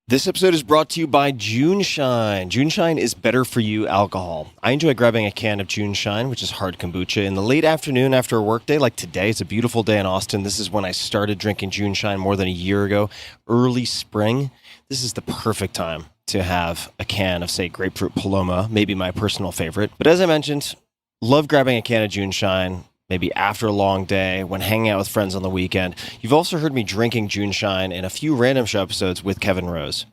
This episode is brought to you by JuneShine. JuneShine is better for you alcohol. I enjoy grabbing a can of JuneShine, which is hard kombucha, in the late afternoon after a workday like today. It's a beautiful day in Austin. This is when I started drinking JuneShine more than a year ago, early spring. This is the perfect time to have a can of, say, Grapefruit Paloma, maybe my personal favorite. But as I mentioned, love grabbing a can of JuneShine, maybe after a long day, when hanging out with friends on the weekend. You've also heard me drinking JuneShine in a few random show episodes with Kevin Rose.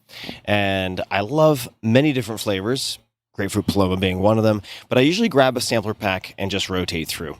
And I love many different flavors, Grapefruit Paloma being one of them, but I usually grab a sampler pack and just rotate through.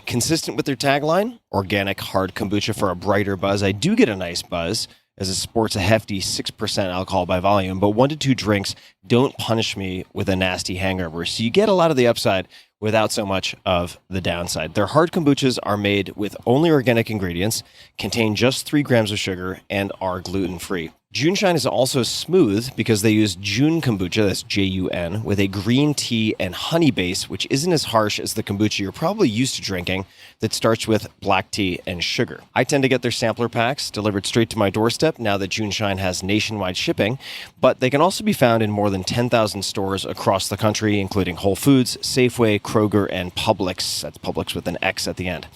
Consistent with their tagline, organic hard kombucha for a brighter buzz, I do get a nice buzz, as it sports a hefty 6% alcohol by volume, but 1 to 2 drinks don't punish me with a nasty hangover. So you get a lot of the upside without so much of the downside. Their hard kombuchas are made with only organic ingredients, contain just 3 grams of sugar, and are gluten-free. JuneShine is also smooth because they use June kombucha, that's J-U-N, with a green tea and honey base, which isn't as harsh as the kombucha you're probably used to drinking that starts with black tea and sugar. I tend to get their sampler packs delivered straight to my doorstep now that JuneShine has nationwide shipping, but they can also be found in more than 10,000 stores across the country, including Whole Foods, Safeway, Kroger, and Publix. That's Publix with an X at the end.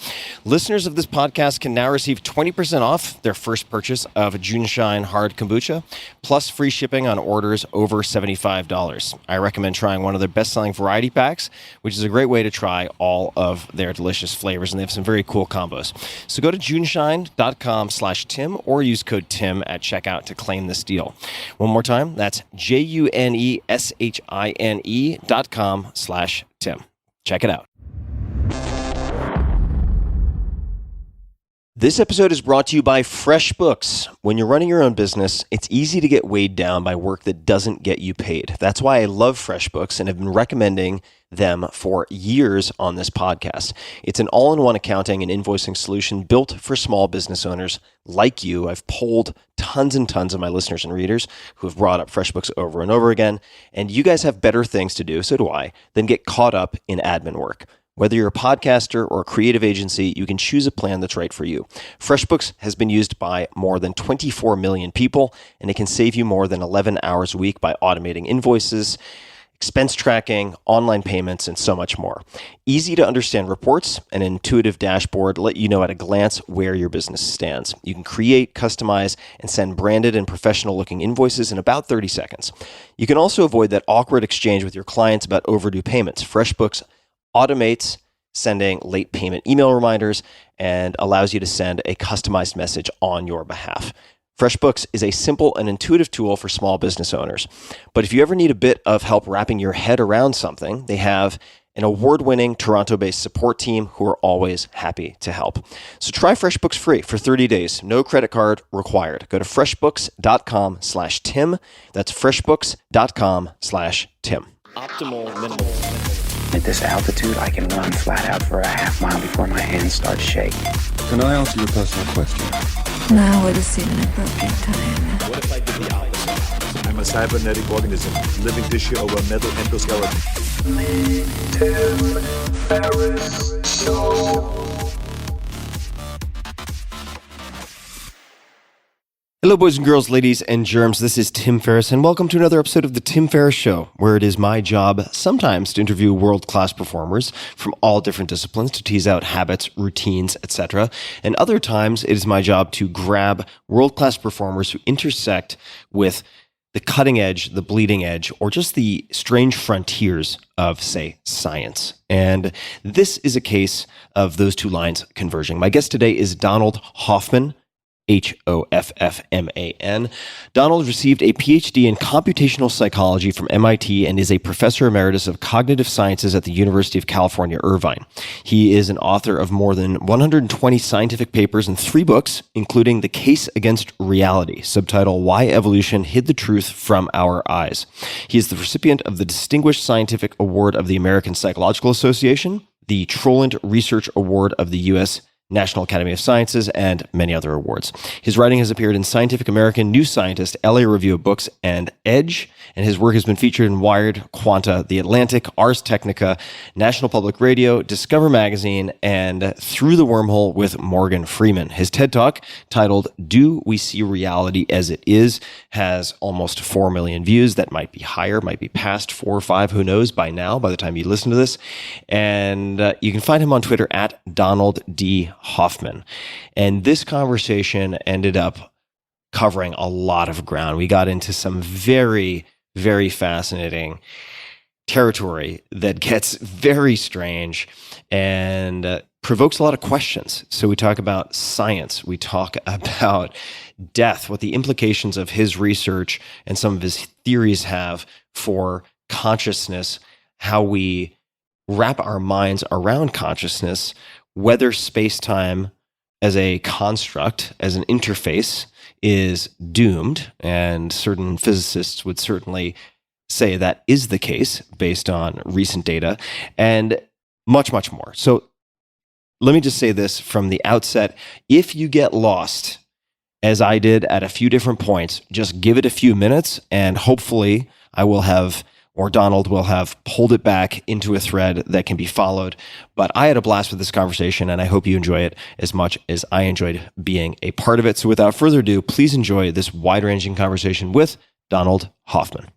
Listeners of this podcast can now receive 20% off their first purchase of JuneShine hard kombucha, plus free shipping on orders over $75. I recommend trying one of their best-selling variety packs, which is a great way to try all of their delicious flavors, and they have some very cool combos. So go to juneshine.com/Tim or use code TIM at checkout to claim this deal. One more time, that's JUNESHINE.com/Tim. Check it out. This episode is brought to you by FreshBooks. When you're running your own business, it's easy to get weighed down by work that doesn't get you paid. That's why I love FreshBooks and have been recommending them for years on this podcast. It's an all-in-one accounting and invoicing solution built for small business owners like you. I've polled tons and tons of my listeners and readers who have brought up FreshBooks over and over again, and you guys have better things to do, so do I, than get caught up in admin work. Whether you're a podcaster or a creative agency, you can choose a plan that's right for you. FreshBooks has been used by more than 24 million people, and it can save you more than 11 hours a week by automating invoices, expense tracking, online payments, and so much more. Easy to understand reports and an intuitive dashboard let you know at a glance where your business stands. You can create, customize, and send branded and professional-looking invoices in about 30 seconds. You can also avoid that awkward exchange with your clients about overdue payments. FreshBooks automates sending late payment email reminders and allows you to send a customized message on your behalf. FreshBooks is a simple and intuitive tool for small business owners. But if you ever need a bit of help wrapping your head around something, they have an award-winning Toronto-based support team who are always happy to help. So try FreshBooks free for 30 days. No credit card required. Go to freshbooks.com/Tim. That's freshbooks.com/Tim. Optimal minimalism. At this altitude, I can run flat out for a half mile before my hands start shaking. Can I ask you a personal question? Now would seem an appropriate time. What if I did the opposite? I'm a cybernetic organism, living tissue over a metal endoskeleton. Tim Ferriss Show. Hello, boys and girls, ladies and germs. This is Tim Ferriss, and welcome to another episode of The Tim Ferriss Show, where it is my job sometimes to interview world-class performers from all different disciplines to tease out habits, routines, etc. And other times, it is my job to grab world-class performers who intersect with the cutting edge, the bleeding edge, or just the strange frontiers of, say, science. And this is a case of those two lines converging. My guest today is Donald Hoffman, Hoffman. Donald received a PhD in computational psychology from MIT and is a professor emeritus of cognitive sciences at the University of California, Irvine. He is an author of more than 120 scientific papers and 3 books, including The Case Against Reality, subtitle Why Evolution Hid the Truth from Our Eyes. He is the recipient of the Distinguished Scientific Award of the American Psychological Association, the Trollent Research Award of the U.S. National Academy of Sciences, and many other awards. His writing has appeared in Scientific American, New Scientist, LA Review of Books, and Edge, and his work has been featured in Wired, Quanta, The Atlantic, Ars Technica, National Public Radio, Discover Magazine, and Through the Wormhole with Morgan Freeman. His TED Talk, titled Do We See Reality as It Is, has almost 4 million views. That might be higher, might be past 4 or 5, who knows by now, by the time you listen to this. And you can find him on Twitter at Donald D. Hoffman. And this conversation ended up covering a lot of ground. We got into some very, very fascinating territory that gets very strange and provokes a lot of questions. So we talk about science. We talk about death, what the implications of his research and some of his theories have for consciousness, how we wrap our minds around consciousness, whether space-time as a construct, as an interface, is doomed, and certain physicists would certainly say that is the case based on recent data, and much, much more. So let me just say this from the outset. If you get lost, as I did at a few different points, just give it a few minutes, and hopefully I will have, or Donald will have, pulled it back into a thread that can be followed. But I had a blast with this conversation, and I hope you enjoy it as much as I enjoyed being a part of it. So without further ado, please enjoy this wide-ranging conversation with Donald Hoffman.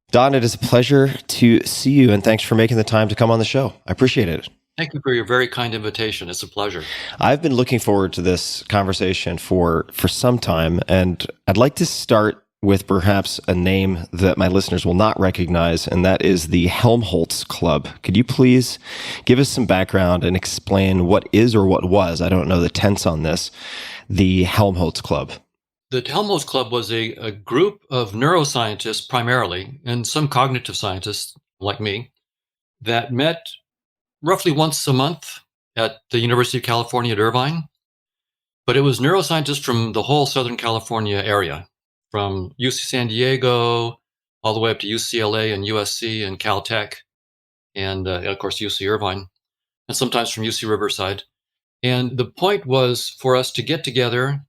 Don, it is a pleasure to see you, and thanks for making the time to come on the show. I appreciate it. Thank you for your very kind invitation. It's a pleasure. I've been looking forward to this conversation for some time, and I'd like to start with perhaps a name that my listeners will not recognize, and that is the Helmholtz Club. Could you please give us some background and explain what is or what was, I don't know the tense on this, the Helmholtz Club? The Helmholtz Club was a group of neuroscientists primarily, and some cognitive scientists like me, that met roughly once a month at the University of California at Irvine. But it was neuroscientists from the whole Southern California area, from UC San Diego all the way up to UCLA and USC and Caltech, and of course UC Irvine, and sometimes from UC Riverside. And the point was for us to get together.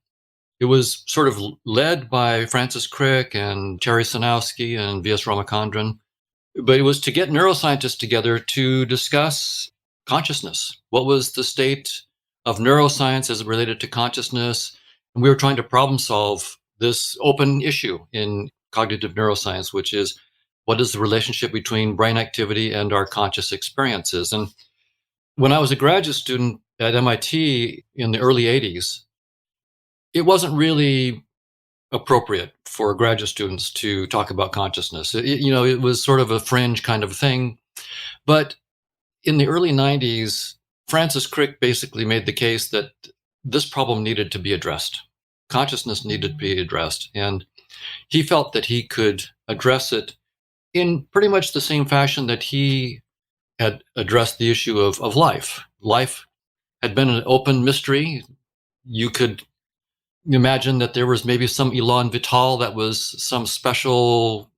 It was sort of led by Francis Crick and Terry Sanowski and V.S. Ramachandran, but it was to get neuroscientists together to discuss consciousness. What was the state of neuroscience as it related to consciousness? And we were trying to problem solve this open issue in cognitive neuroscience, which is what is the relationship between brain activity and our conscious experiences? And when I was a graduate student at MIT in the early 80s, it wasn't really appropriate for graduate students to talk about consciousness. It was sort of a fringe kind of thing. But in the early 90s, Francis Crick basically made the case that this problem needed to be addressed. Consciousness needed to be addressed. And he felt that he could address it in pretty much the same fashion that he had addressed the issue of life. Life had been an open mystery. You could imagine that there was maybe some elan vital, that was some special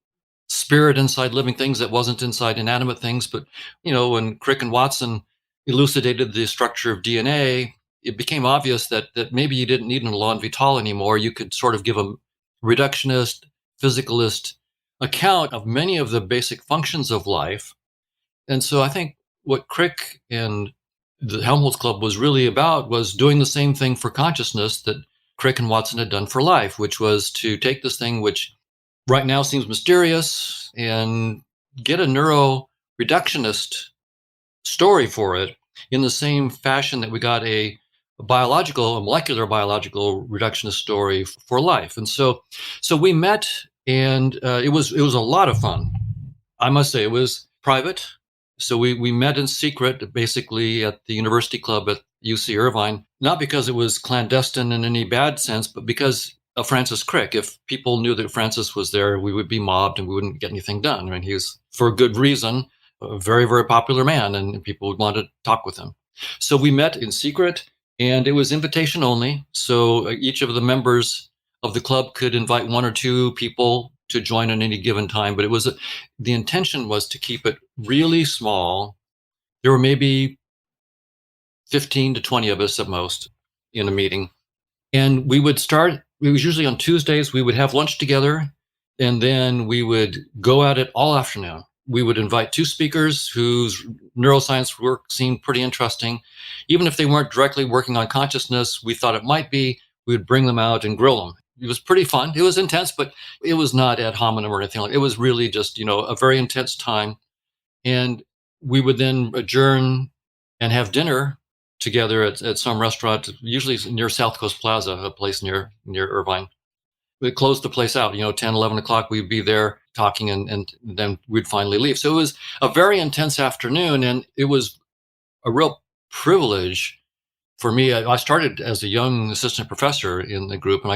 spirit inside living things that wasn't inside inanimate things. But, when Crick and Watson elucidated the structure of DNA, it became obvious that maybe you didn't need an elan vital anymore. You could sort of give a reductionist, physicalist account of many of the basic functions of life. And so I think what Crick and the Helmholtz Club was really about was doing the same thing for consciousness that Crick and Watson had done for life, which was to take this thing which right now seems mysterious and get a neuro-reductionist story for it in the same fashion that we got a molecular biological reductionist story for life. And so we met, and it was a lot of fun. I must say, it was private. So we met in secret, basically at the University Club at UC Irvine, not because it was clandestine in any bad sense, but because of Francis Crick. If people knew that Francis was there, we would be mobbed and we wouldn't get anything done. I mean, he was, for a good reason, a very, very popular man, and people would want to talk with him. So we met in secret, and it was invitation only. So each of the members of the club could invite one or two people to join at any given time. But the intention was to keep it really small There were maybe 15 to 20 of us at most in a meeting. And we would start, it was usually on Tuesdays, we would have lunch together, and then we would go at it all afternoon. We would invite 2 speakers whose neuroscience work seemed pretty interesting. Even if they weren't directly working on consciousness, we thought it might be, we would bring them out and grill them. It was pretty fun. It was intense, but it was not ad hominem or anything like it. It was really just, a very intense time. And we would then adjourn and have dinner together at some restaurant, usually near South Coast Plaza, a place near Irvine. We'd close the place out, 10, 11 o'clock, we'd be there talking, and then we'd finally leave. So it was a very intense afternoon, and it was a real privilege for me. I started as a young assistant professor in the group, and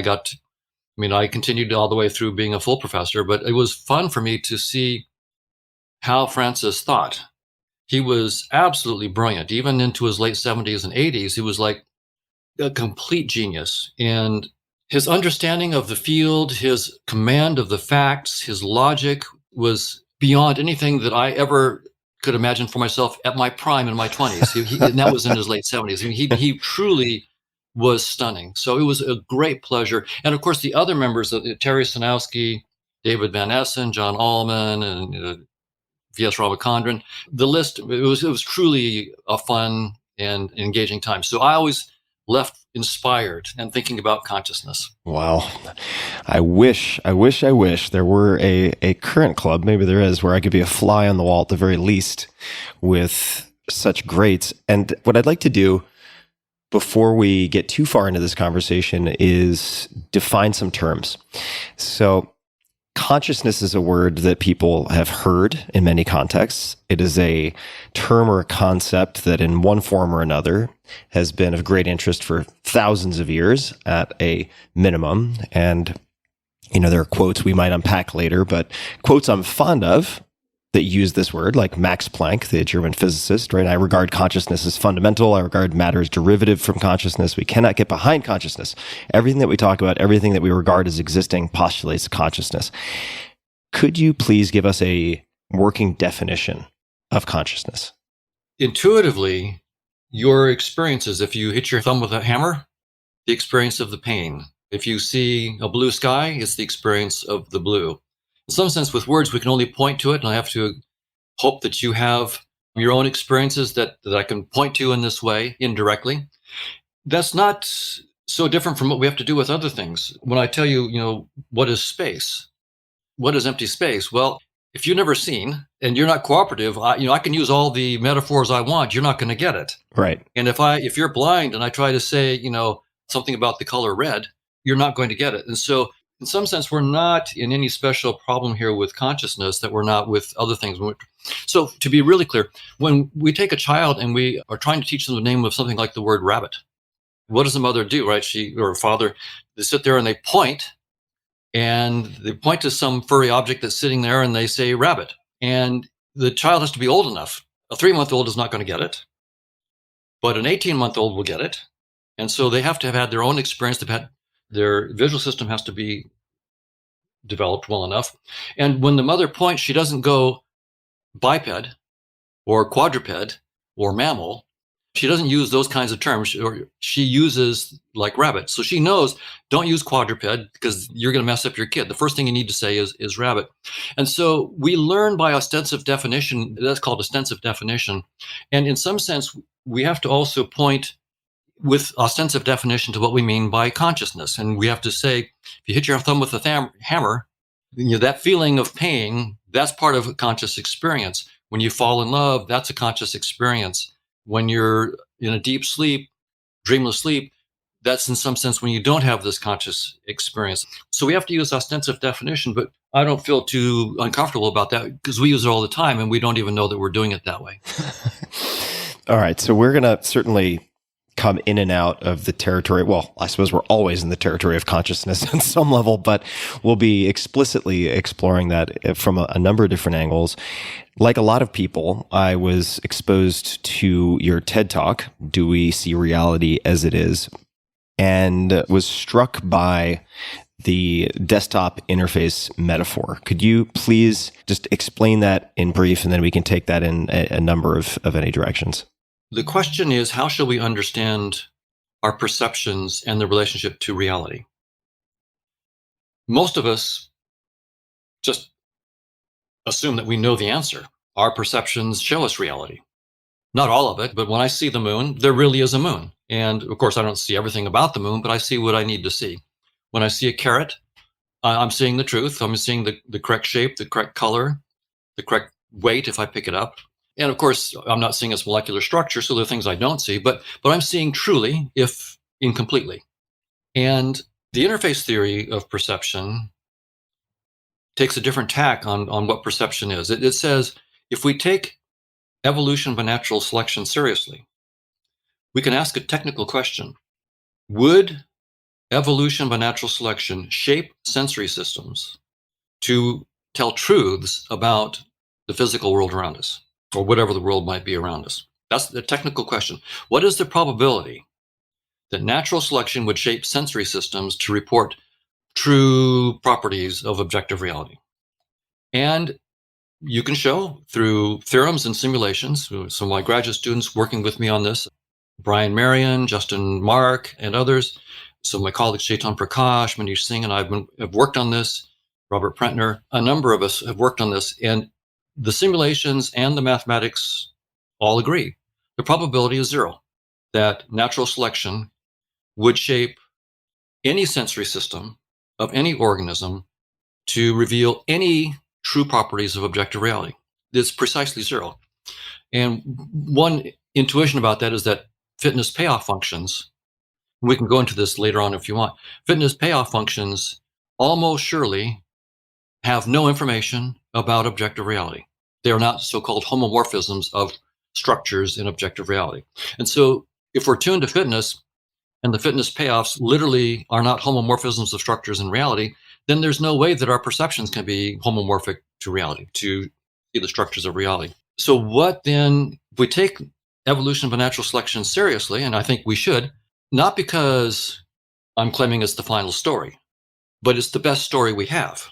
I continued all the way through being a full professor, but it was fun for me to see how Francis thought. He was absolutely brilliant. Even into his late 70s and 80s, he was like a complete genius. And his understanding of the field, his command of the facts, his logic was beyond anything that I ever could imagine for myself at my prime in my 20s. And that was in his late 70s. He truly was stunning. So it was a great pleasure. And of course, the other members, Terry Sanowski, David Van Essen, John Allman, and V.S. Ramachandran, the list, it was truly a fun and engaging time. So I always left inspired and thinking about consciousness. Wow. I wish there were a current club, maybe there is, where I could be a fly on the wall at the very least with such greats. And what I'd like to do before we get too far into this conversation is define some terms. So consciousness is a word that people have heard in many contexts. It is a term or a concept that in one form or another has been of great interest for thousands of years at a minimum. And, there are quotes we might unpack later, but quotes I'm fond of that use this word, like Max Planck, the German physicist, right? I regard consciousness as fundamental. I regard matter as derivative from consciousness. We cannot get behind consciousness. Everything that we talk about, everything that we regard as existing postulates consciousness. Could you please give us a working definition of consciousness? Intuitively, your experiences, if you hit your thumb with a hammer, the experience of the pain. If you see a blue sky, it's the experience of the blue. In some sense, with words, we can only point to it, and I have to hope that you have your own experiences that I can point to in this way, indirectly. That's not so different from what we have to do with other things. When I tell you, what is space? What is empty space? Well, if you've never seen and you're not cooperative, I can use all the metaphors I want. You're not going to get it. Right. And if you're blind and I try to say, something about the color red, you're not going to get it. And so in some sense, we're not in any special problem here with consciousness that we're not with other things. So to be really clear, when we take a child and we are trying to teach them the name of something like the word rabbit, what does the mother do, right? She or father, they sit there and they point to some furry object that's sitting there and they say rabbit. And the child has to be old enough. A 3-month-old is not going to get it, but an 18-month-old will get it. And so they have to have had their own experience. Their visual system has to be developed well enough. And when the mother points, she doesn't go biped or quadruped or mammal. She doesn't use those kinds of terms, or she uses like rabbit. So she knows, don't use quadruped because you're going to mess up your kid. The first thing you need to say is rabbit. And so we learn by ostensive definition. That's called ostensive definition. And in some sense, we have to also point with ostensive definition to what we mean by consciousness. And we have to say, if you hit your thumb with a hammer, that feeling of pain, that's part of a conscious experience. When you fall in love, that's a conscious experience. When you're in a deep sleep, dreamless sleep, that's in some sense when you don't have this conscious experience. So we have to use ostensive definition, but I don't feel too uncomfortable about that because we use it all the time and we don't even know that we're doing it that way. All right. So we're going to certainly come in and out of the territory. Well, I suppose we're always in the territory of consciousness on some level, but we'll be explicitly exploring that from a number of different angles. Like a lot of people, I was exposed to your TED Talk, Do We See Reality as It Is? And was struck by the desktop interface metaphor. Could you please just explain that in brief, and then we can take that in a number of any directions? The question is, how shall we understand our perceptions and the relationship to reality? Most of us just assume that we know the answer. Our perceptions show us reality. Not all of it, but when I see the moon, there really is a moon. And of course, I don't see everything about the moon, but I see what I need to see. When I see a carrot, I'm seeing the truth. I'm seeing the correct shape, the correct color, the correct weight if I pick it up. And of course, I'm not seeing its molecular structure, so there are things I don't see, but I'm seeing truly, if incompletely. And the interface theory of perception takes a different tack on what perception is. It says, if we take evolution by natural selection seriously, we can ask a technical question. Would evolution by natural selection shape sensory systems to tell truths about the physical world around us, or whatever the world might be around us? That's the technical question. What is the probability that natural selection would shape sensory systems to report true properties of objective reality? And you can show through theorems and simulations. Some of my graduate students working with me on this, Brian Marion, Justin Mark, and others. So my colleagues, Chetan Prakash, Manish Singh, and I have worked on this. Robert Prentner, a number of us have worked on this. And the simulations and the mathematics all agree. The probability is zero that natural selection would shape any sensory system of any organism to reveal any true properties of objective reality. It's precisely zero. And one intuition about that is that fitness payoff functions, we can go into this later on if you want, fitness payoff functions almost surely have no information about objective reality. They are not so-called homomorphisms of structures in objective reality. And so if we're tuned to fitness, and the fitness payoffs literally are not homomorphisms of structures in reality, then there's no way that our perceptions can be homomorphic to reality, to see the structures of reality. So what then, if we take evolution by natural selection seriously, and I think we should, not because I'm claiming it's the final story, but it's the best story we have.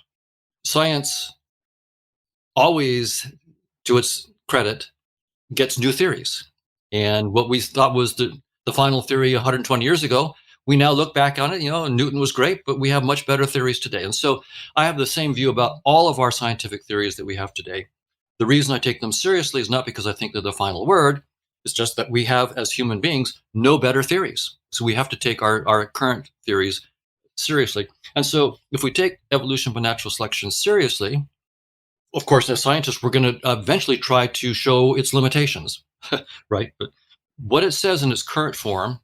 Science always, to its credit, gets new theories. And what we thought was the final theory 120 years ago, we now look back on it, Newton was great, but we have much better theories today. And so I have the same view about all of our scientific theories that we have today. The reason I take them seriously is not because I think they're the final word. It's just that we have, as human beings, no better theories. So we have to take our current theories seriously. And so if we take evolution by natural selection seriously, of course, as scientists, we're going to eventually try to show its limitations, right? But what it says in its current form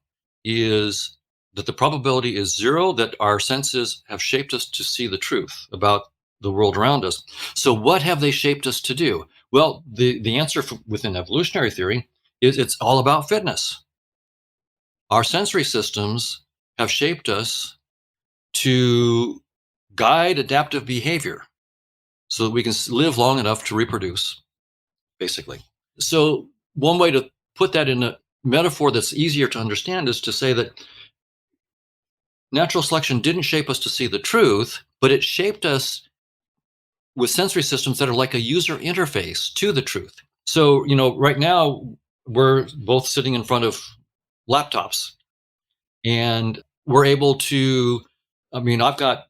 is that the probability is zero that our senses have shaped us to see the truth about the world around us. So what have they shaped us to do? Well, the answer within evolutionary theory is it's all about fitness. Our sensory systems have shaped us to guide adaptive behavior so that we can live long enough to reproduce, basically. So one way to put that in a metaphor that's easier to understand is to say that natural selection didn't shape us to see the truth, but it shaped us with sensory systems that are like a user interface to the truth. So, right now we're both sitting in front of laptops and we're able to, I've got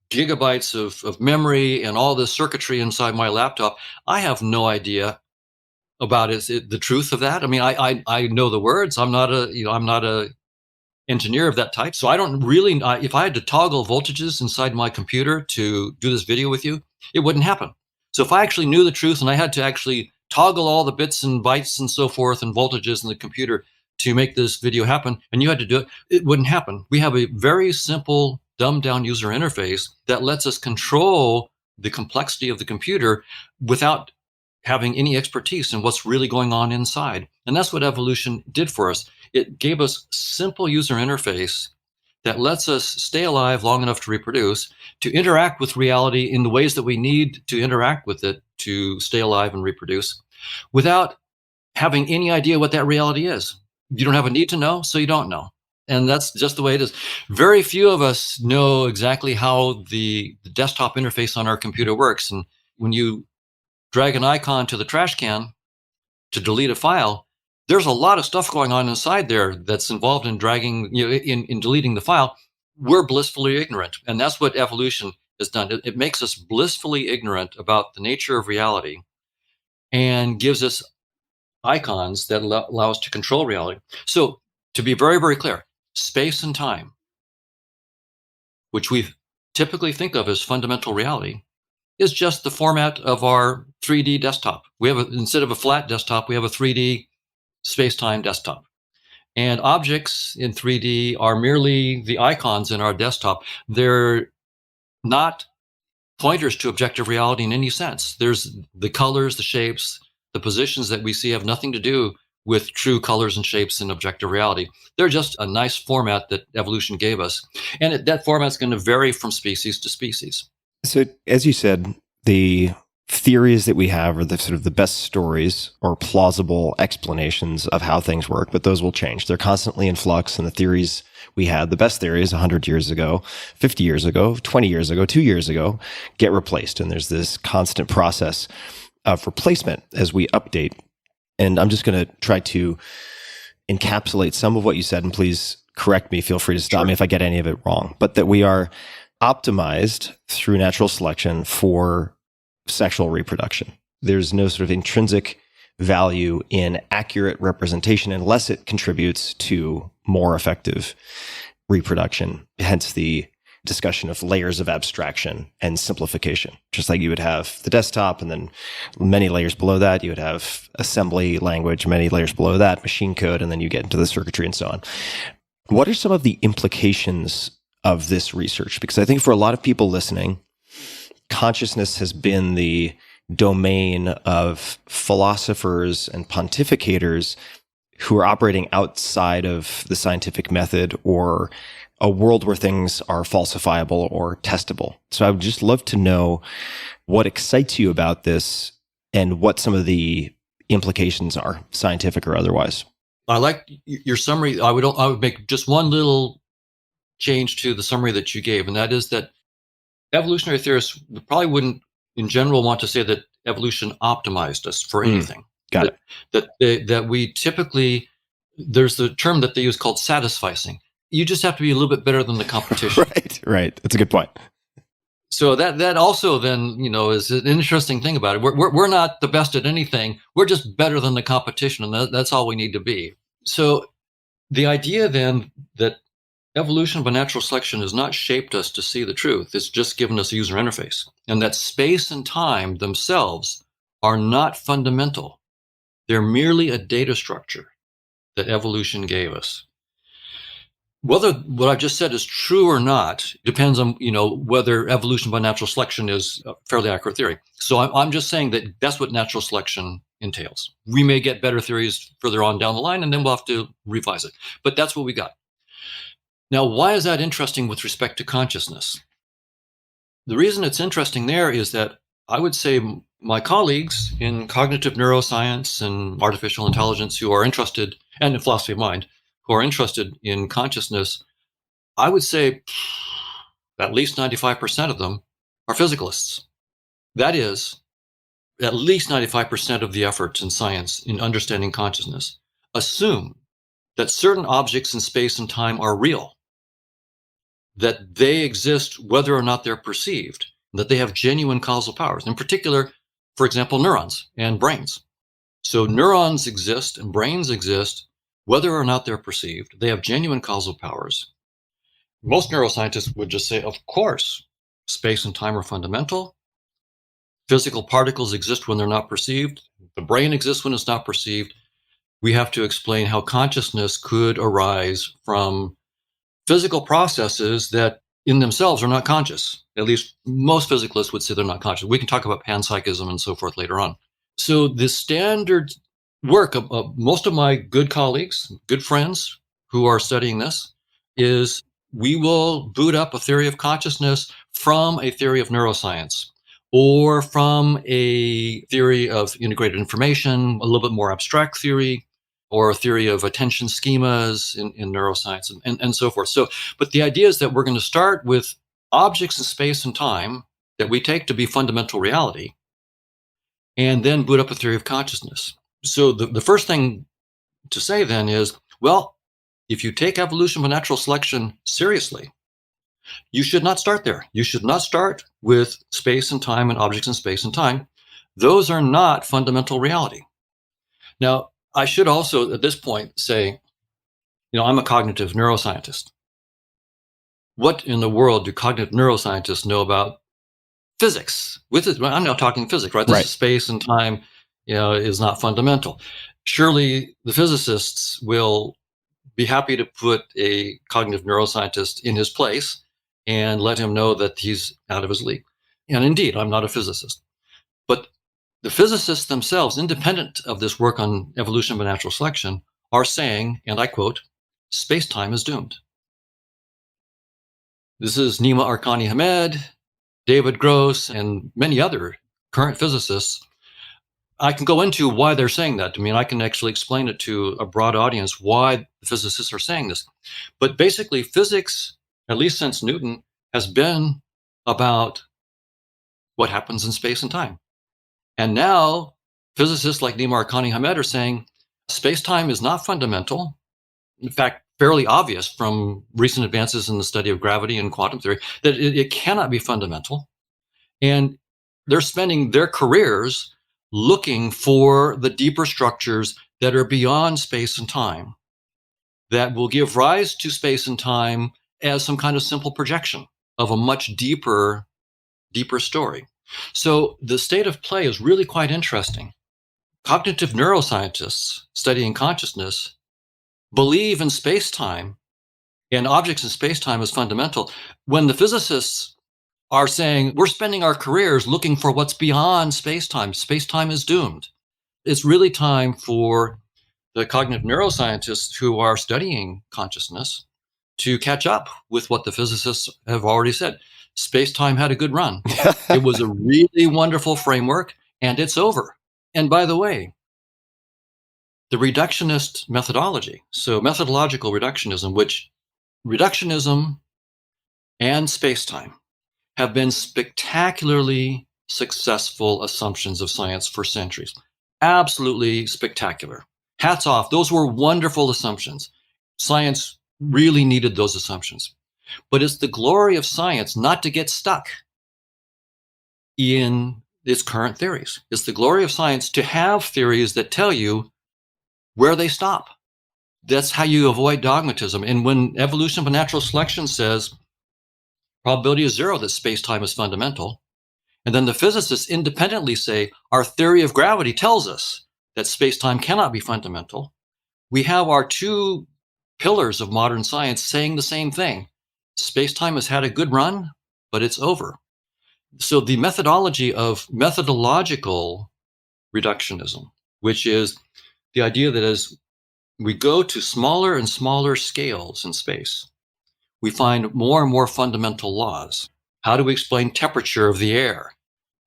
gigabytes of memory and all this circuitry inside my laptop. I have no idea about the truth of that. I know the words. I'm not a engineer of that type. So I don't really, if I had to toggle voltages inside my computer to do this video with you, it wouldn't happen. So if I actually knew the truth and I had to actually toggle all the bits and bytes and so forth and voltages in the computer to make this video happen, and you had to do it, it wouldn't happen. We have a very simple, dumbed down user interface that lets us control the complexity of the computer without having any expertise in what's really going on inside. And that's what evolution did for us. It gave us simple user interface that lets us stay alive long enough to reproduce, to interact with reality in the ways that we need to interact with it to stay alive and reproduce, without having any idea what that reality is. You don't have a need to know, so you don't know. And that's just the way it is. Very few of us know exactly how the desktop interface on our computer works. And when you drag an icon to the trash can to delete a file, there's a lot of stuff going on inside there that's involved in dragging, in deleting the file. We're blissfully ignorant. And that's what evolution has done. It makes us blissfully ignorant about the nature of reality and gives us icons that allow us to control reality. So to be very, very clear, space and time, which we typically think of as fundamental reality, is just the format of our 3D desktop. We have instead of a flat desktop, we have a 3D space-time desktop. And objects in 3D are merely the icons in our desktop. They're not pointers to objective reality in any sense. There's the colors, the shapes, the positions that we see have nothing to do with true colors and shapes in objective reality. They're just a nice format that evolution gave us. And that format is going to vary from species to species. So, as you said, the theories that we have are the sort of the best stories or plausible explanations of how things work, but those will change. They're constantly in flux, and the theories we had, the best theories 100 years ago, 50 years ago, 20 years ago, 2 years ago, get replaced. And there's this constant process of replacement as we update. And I'm just going to try to encapsulate some of what you said, and please correct me. Feel free to stop me if I get any of it wrong. But that we are optimized through natural selection for sexual reproduction. There's no sort of intrinsic value in accurate representation unless it contributes to more effective reproduction. Hence the discussion of layers of abstraction and simplification. Just like you would have the desktop, and then many layers below that, you would have assembly language, many layers below that, machine code, and then you get into the circuitry and so on. What are some of the implications of this research? Because I think for a lot of people listening, consciousness has been the domain of philosophers and pontificators who are operating outside of the scientific method or a world where things are falsifiable or testable. So I would just love to know what excites you about this and what some of the implications are, scientific or otherwise. I like your summary. I would make just one little change to the summary that you gave, and that is that evolutionary theorists probably wouldn't, in general, want to say that evolution optimized us for anything. Got it. That we typically, there's the term that they use called satisficing. You just have to be a little bit better than the competition. Right. That's a good point. So that also then, is an interesting thing about it. We're not the best at anything. We're just better than the competition, and that's all we need to be. So the idea then that evolution by natural selection has not shaped us to see the truth. It's just given us a user interface. And that space and time themselves are not fundamental. They're merely a data structure that evolution gave us. Whether what I've just said is true or not depends on, whether evolution by natural selection is a fairly accurate theory. So I'm just saying that that's what natural selection entails. We may get better theories further on down the line, and then we'll have to revise it. But that's what we got. Now, why is that interesting with respect to consciousness? The reason it's interesting there is that I would say my colleagues in cognitive neuroscience and artificial intelligence who are interested, and in philosophy of mind, who are interested in consciousness, I would say at least 95% of them are physicalists. That is, at least 95% of the efforts in science in understanding consciousness assume that certain objects in space and time are real, that they exist whether or not they're perceived, that they have genuine causal powers. In particular, for example, neurons and brains. So neurons exist and brains exist whether or not they're perceived. They have genuine causal powers. Most neuroscientists would just say, of course, space and time are fundamental. Physical particles exist when they're not perceived. The brain exists when it's not perceived. We have to explain how consciousness could arise from physical processes that in themselves are not conscious. At least most physicalists would say they're not conscious. We can talk about panpsychism and so forth later on. So the standard work of most of my good colleagues, good friends who are studying this, is we will boot up a theory of consciousness from a theory of neuroscience or from a theory of integrated information, a little bit more abstract theory, or a theory of attention schemas in neuroscience and so forth. So, but the idea is that we're going to start with objects in space and time that we take to be fundamental reality, and then boot up a theory of consciousness. So the first thing to say then is, well, if you take evolution by natural selection seriously, you should not start there. You should not start with space and time and objects in space and time. Those are not fundamental reality. Now, I should also at this point say, I'm a cognitive neuroscientist. What in the world do cognitive neuroscientists know about physics? I'm now talking physics, right? This is space and time, is not fundamental. Surely the physicists will be happy to put a cognitive neuroscientist in his place and let him know that he's out of his league. And indeed, I'm not a physicist. But the physicists themselves, independent of this work on evolution by natural selection, are saying, and I quote, space-time is doomed. This is Nima Arkani Hamed, David Gross, and many other current physicists. I can go into why they're saying that. I mean, I can actually explain it to a broad audience why the physicists are saying this. But basically, physics, at least since Newton, has been about what happens in space and time. And now, physicists like Nima Arkani Hamed are saying space-time is not fundamental. In fact, fairly obvious from recent advances in the study of gravity and quantum theory that it cannot be fundamental. And they're spending their careers looking for the deeper structures that are beyond space and time, that will give rise to space and time as some kind of simple projection of a much deeper story. So the state of play is really quite interesting. Cognitive neuroscientists studying consciousness believe in space-time and objects in space-time as fundamental, when the physicists are saying we're spending our careers looking for what's beyond space-time. Space-time is doomed. It's really time for the cognitive neuroscientists who are studying consciousness to catch up with what the physicists have already said. Space-time had a good run. It was a really wonderful framework, and it's over. And by the way, the reductionist methodology, so methodological reductionism, which reductionism and space-time have been spectacularly successful assumptions of science for centuries. Absolutely spectacular. Hats off. Those were wonderful assumptions. Science really needed those assumptions. But it's the glory of science not to get stuck in its current theories. It's the glory of science to have theories that tell you where they stop. That's how you avoid dogmatism. And when evolution by natural selection says probability is zero that space-time is fundamental, and then the physicists independently say our theory of gravity tells us that space-time cannot be fundamental, we have our two pillars of modern science saying the same thing. Space-time has had a good run, but it's over. So the methodology of methodological reductionism, which is the idea that as we go to smaller and smaller scales in space, we find more and more fundamental laws. How do we explain temperature of the air?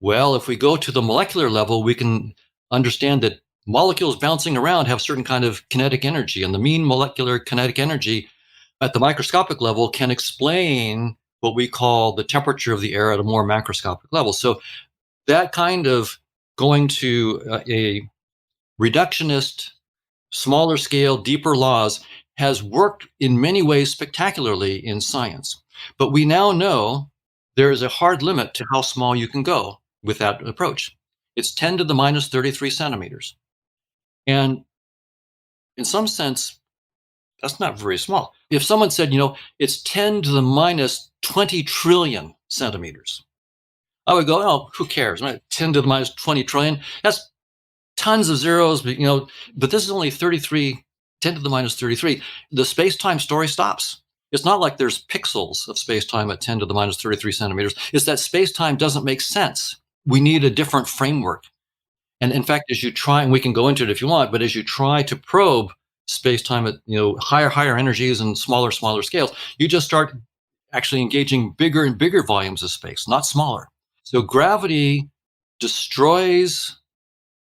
Well, if we go to the molecular level, we can understand that molecules bouncing around have certain kind of kinetic energy, and the mean molecular kinetic energy at the microscopic level can explain what we call the temperature of the air at a more macroscopic level. So that kind of going to a reductionist, smaller scale, deeper laws has worked in many ways spectacularly in science. But we now know there is a hard limit to how small you can go with that approach. It's 10 to the minus 33 centimeters. And in some sense, that's not very small. If someone said, it's 10 to the minus 20 trillion centimeters, I would go, oh, who cares? Right? 10 to the minus 20 trillion, that's tons of zeros, but this is only 33, 10 to the minus 33. The space-time story stops. It's not like there's pixels of space-time at 10 to the minus 33 centimeters. It's that space-time doesn't make sense. We need a different framework. And in fact, as you try, and we can go into it if you want, but as you try to probe space-time at higher energies and smaller scales, you just start actually engaging bigger and bigger volumes of space, not smaller. So gravity destroys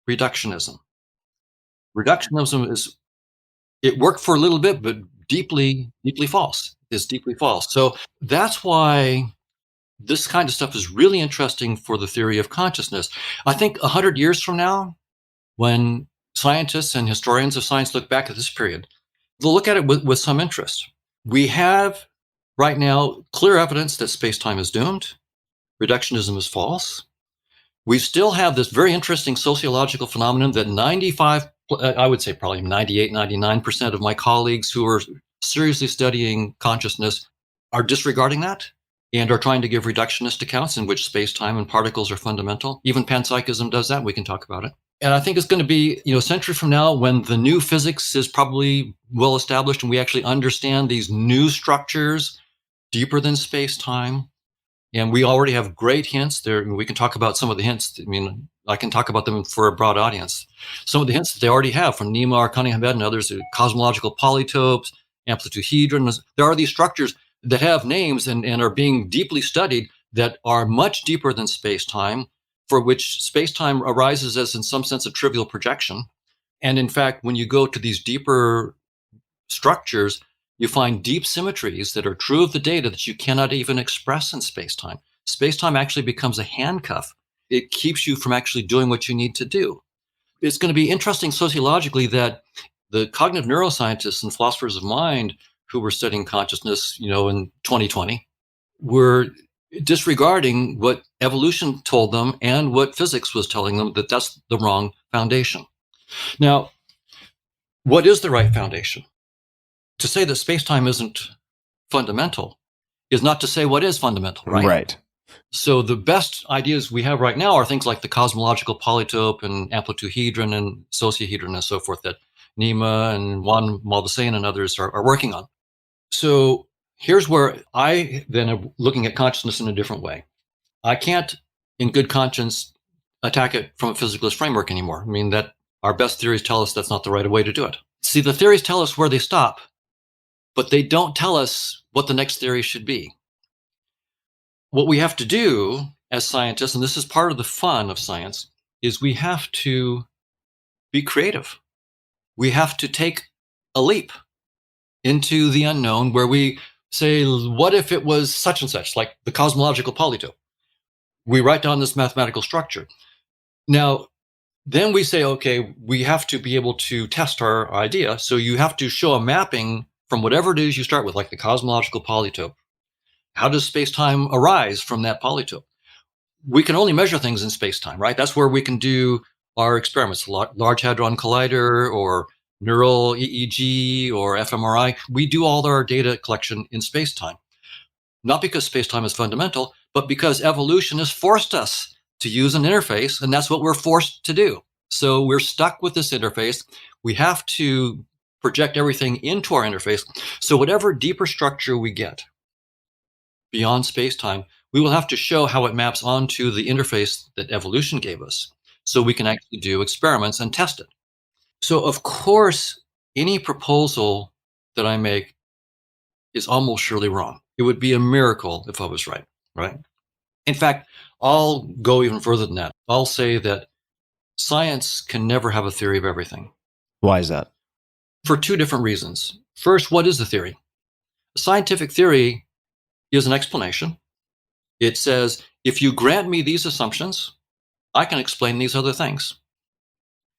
reductionism. Reductionism is It worked for a little bit, but deeply, deeply false. It's deeply false. So that's why this kind of stuff is really interesting for the theory of consciousness. I think 100 years from now, when scientists and historians of science look back at this period, they'll look at it with some interest. We have right now clear evidence that space-time is doomed. Reductionism is false. We still have this very interesting sociological phenomenon that 95, I would say probably 98, 99% of my colleagues who are seriously studying consciousness are disregarding that and are trying to give reductionist accounts in which space-time and particles are fundamental. Even panpsychism does that. We can talk about it. And I think it's going to be, a century from now when the new physics is probably well established and we actually understand these new structures deeper than space-time. And we already have great hints there. We can talk about some of the hints. I can talk about them for a broad audience. Some of the hints that they already have from Nima, Cunningham and others, cosmological polytopes, amplituhedron. There are these structures that have names and are being deeply studied that are much deeper than space-time, for which space-time arises as, in some sense, a trivial projection. And in fact, when you go to these deeper structures, you find deep symmetries that are true of the data that you cannot even express in space-time. Space-time actually becomes a handcuff. It keeps you from actually doing what you need to do. It's going to be interesting sociologically that the cognitive neuroscientists and philosophers of mind who were studying consciousness, in 2020, were disregarding what evolution told them and what physics was telling them, that that's the wrong foundation. Now, what is the right foundation? To say that space-time isn't fundamental is not to say what is fundamental, right? Right. So the best ideas we have right now are things like the cosmological polytope and amplituhedron and sociohedron and so forth that Nima and Juan Malbasain and others are working on. So here's where I then am looking at consciousness in a different way. I can't, in good conscience, attack it from a physicalist framework anymore. That our best theories tell us that's not the right way to do it. See, the theories tell us where they stop, but they don't tell us what the next theory should be. What we have to do as scientists, and this is part of the fun of science, is we have to be creative. We have to take a leap into the unknown where we say, what if it was such and such, like the cosmological polytope? We write down this mathematical structure. Now, then we say, okay, we have to be able to test our idea. So you have to show a mapping from whatever it is you start with, like the cosmological polytope. How does space-time arise from that polytope? We can only measure things in space-time, right? That's where we can do our experiments, Large Hadron Collider or neural EEG or fMRI. We do all our data collection in space-time. Not because space-time is fundamental, but because evolution has forced us to use an interface, and that's what we're forced to do. So we're stuck with this interface. We have to project everything into our interface. So whatever deeper structure we get beyond space-time, we will have to show how it maps onto the interface that evolution gave us, so we can actually do experiments and test it. So of course, any proposal that I make is almost surely wrong. It would be a miracle if I was right? In fact, I'll go even further than that. I'll say that science can never have a theory of everything. Why is that? For two different reasons. First, what is the theory? A scientific theory is an explanation. It says, if you grant me these assumptions, I can explain these other things.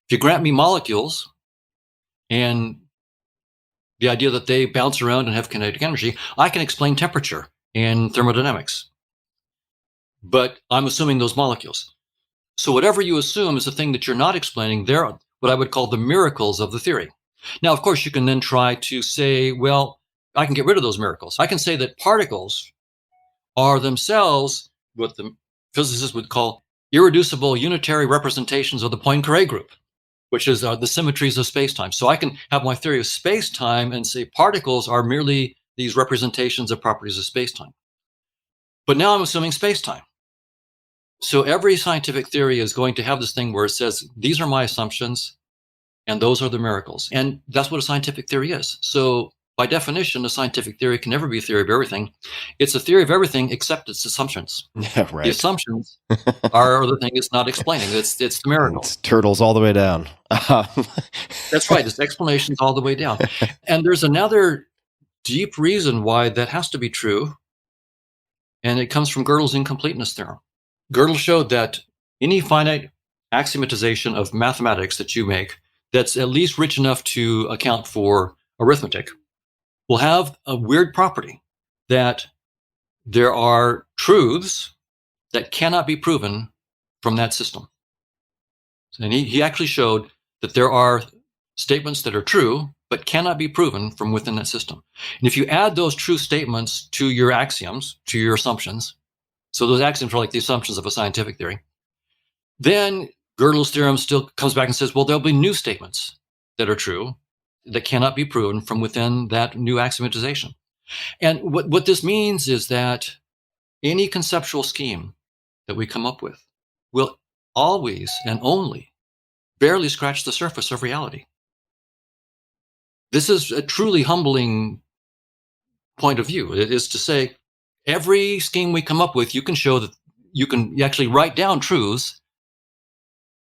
If you grant me molecules and the idea that they bounce around and have kinetic energy, I can explain temperature and thermodynamics. But I'm assuming those molecules. So whatever you assume is the thing that you're not explaining, they're what I would call the miracles of the theory. Now, of course, you can then try to say, well, I can get rid of those miracles. I can say that particles are themselves what the physicists would call irreducible unitary representations of the Poincare group, which is the symmetries of space-time. So I can have my theory of space-time and say particles are merely these representations of properties of space-time. But now I'm assuming space-time. So every scientific theory is going to have this thing where it says, these are my assumptions, and those are the miracles. And that's what a scientific theory is. So by definition, a scientific theory can never be a theory of everything. It's a theory of everything except its assumptions. Yeah, right. The assumptions are the thing it's not explaining. It's the miracle. It's turtles all the way down. That's right. It's explanations all the way down. And there's another deep reason why that has to be true, and it comes from Gödel's incompleteness theorem. Gödel showed that any finite axiomatization of mathematics that you make that's at least rich enough to account for arithmetic will have a weird property that there are truths that cannot be proven from that system. And he actually showed that there are statements that are true but cannot be proven from within that system. And if you add those true statements to your axioms, to your assumptions, so those axioms are like the assumptions of a scientific theory, then Gödel's theorem still comes back and says, well, there'll be new statements that are true that cannot be proven from within that new axiomatization. And what this means is that any conceptual scheme that we come up with will always and only barely scratch the surface of reality. This is a truly humbling point of view. It is to say, every scheme we come up with, you can show that you can actually write down truths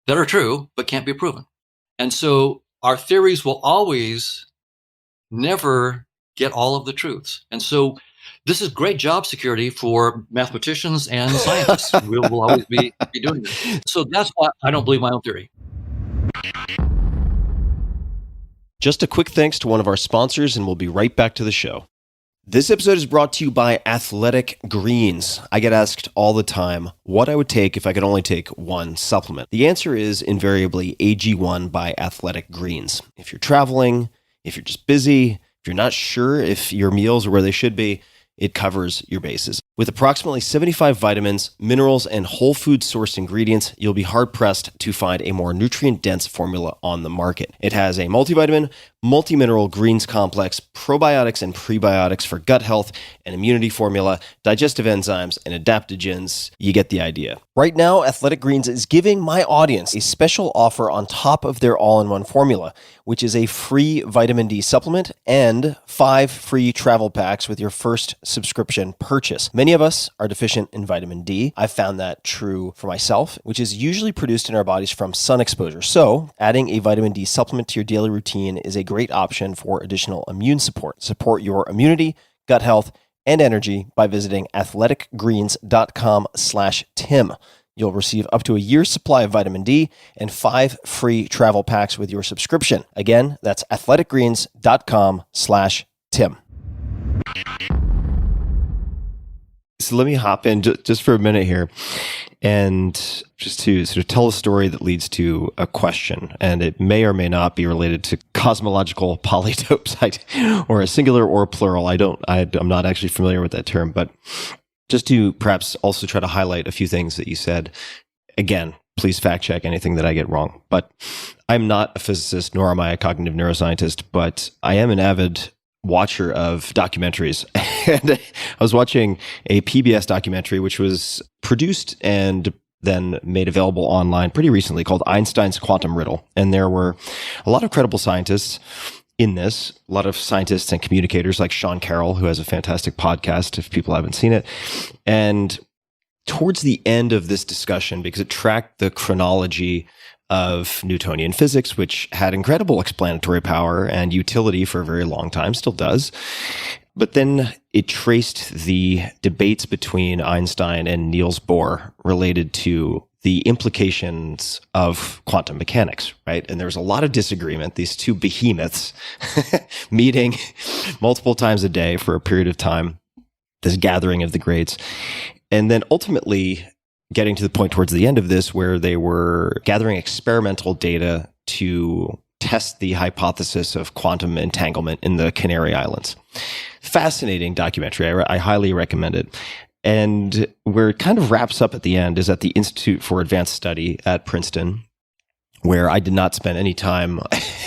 that are true but can't be proven. And so our theories will always never get all of the truths. And so this is great job security for mathematicians and scientists. We'll always be doing this. So that's why I don't believe my own theory. Just a quick thanks to one of our sponsors, and we'll be right back to the show. This episode is brought to you by Athletic Greens. I get asked all the time what I would take if I could only take one supplement. The answer is invariably AG1 by Athletic Greens. If you're traveling, if you're just busy, if you're not sure if your meals are where they should be, it covers your bases. With approximately 75 vitamins, minerals, and whole food sourced ingredients, you'll be hard-pressed to find a more nutrient-dense formula on the market. It has a multivitamin, multi-mineral greens complex, probiotics and prebiotics for gut health, an immunity formula, digestive enzymes, and adaptogens. You get the idea. Right now, Athletic Greens is giving my audience a special offer on top of their all-in-one formula, which is a free vitamin D supplement and 5 free travel packs with your first subscription purchase. Many of us are deficient in vitamin D. I've found that true for myself, which is usually produced in our bodies from sun exposure. So adding a vitamin D supplement to your daily routine is a great option for additional immune support. Support your immunity, gut health, and energy by visiting athleticgreens.com/Tim. You'll receive up to a year's supply of vitamin D and 5 free travel packs with your subscription. Again, that's athleticgreens.com/Tim. So let me hop in just for a minute here and just to sort of tell a story that leads to a question. And it may or may not be related to cosmological polytopes or a singular or a plural. I'm not actually familiar with that term, but just to perhaps also try to highlight a few things that you said. Again, please fact check anything that I get wrong. But I'm not a physicist, nor am I a cognitive neuroscientist, but I am an avid watcher of documentaries. And I was watching a PBS documentary, which was produced and then made available online pretty recently, called Einstein's Quantum Riddle. And there were a lot of credible scientists in this, a lot of scientists and communicators like Sean Carroll, who has a fantastic podcast if people haven't seen it. And towards the end of this discussion, because it tracked the chronology of Newtonian physics, which had incredible explanatory power and utility for a very long time, still does. But then it traced the debates between Einstein and Niels Bohr related to the implications of quantum mechanics, right? And there was a lot of disagreement, these two behemoths meeting multiple times a day for a period of time, this gathering of the greats. And then ultimately getting to the point towards the end of this where they were gathering experimental data to test the hypothesis of quantum entanglement in the Canary Islands. Fascinating documentary. I highly recommend it. And where it kind of wraps up at the end is at the Institute for Advanced Study at Princeton, where I did not spend any time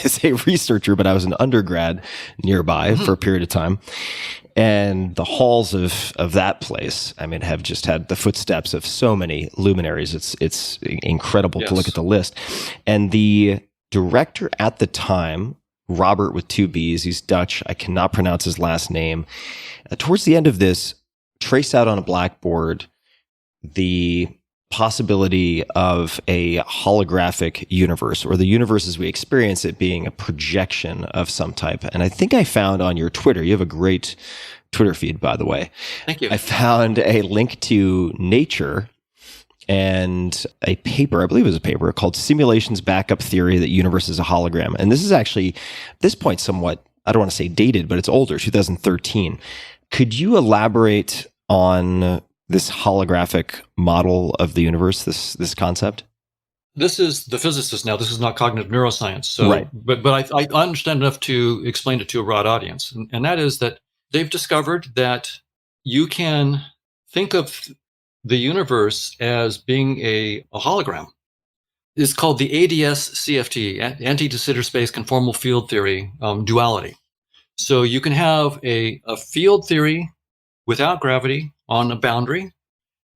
as a researcher, but I was an undergrad nearby for a period of time. And the halls of that place, I mean, have just had the footsteps of so many luminaries. It's incredible to look at the list. And the director at the time Robert with 2 B's. He's Dutch. I cannot pronounce his last name. Towards the end of this, traced out on a blackboard the possibility of a holographic universe, or the universe as we experience it being a projection of some type. And I think I found on your Twitter, you have a great Twitter feed, by the way. Thank you. I found a link to Nature and a paper, I believe it was a paper, called Simulations Backup Theory That Universe is a Hologram. And this is actually, at this point, somewhat, I don't want to say dated, but it's older, 2013. Could you elaborate on this holographic model of the universe, this concept? This is the physicist now. This is not cognitive neuroscience. So, right. But I understand enough to explain it to a broad audience. And that is that they've discovered that you can think of the universe as being a hologram. It's called the ADS-CFT, Anti-de Sitter Space Conformal Field Theory, duality. So you can have a field theory without gravity on a boundary,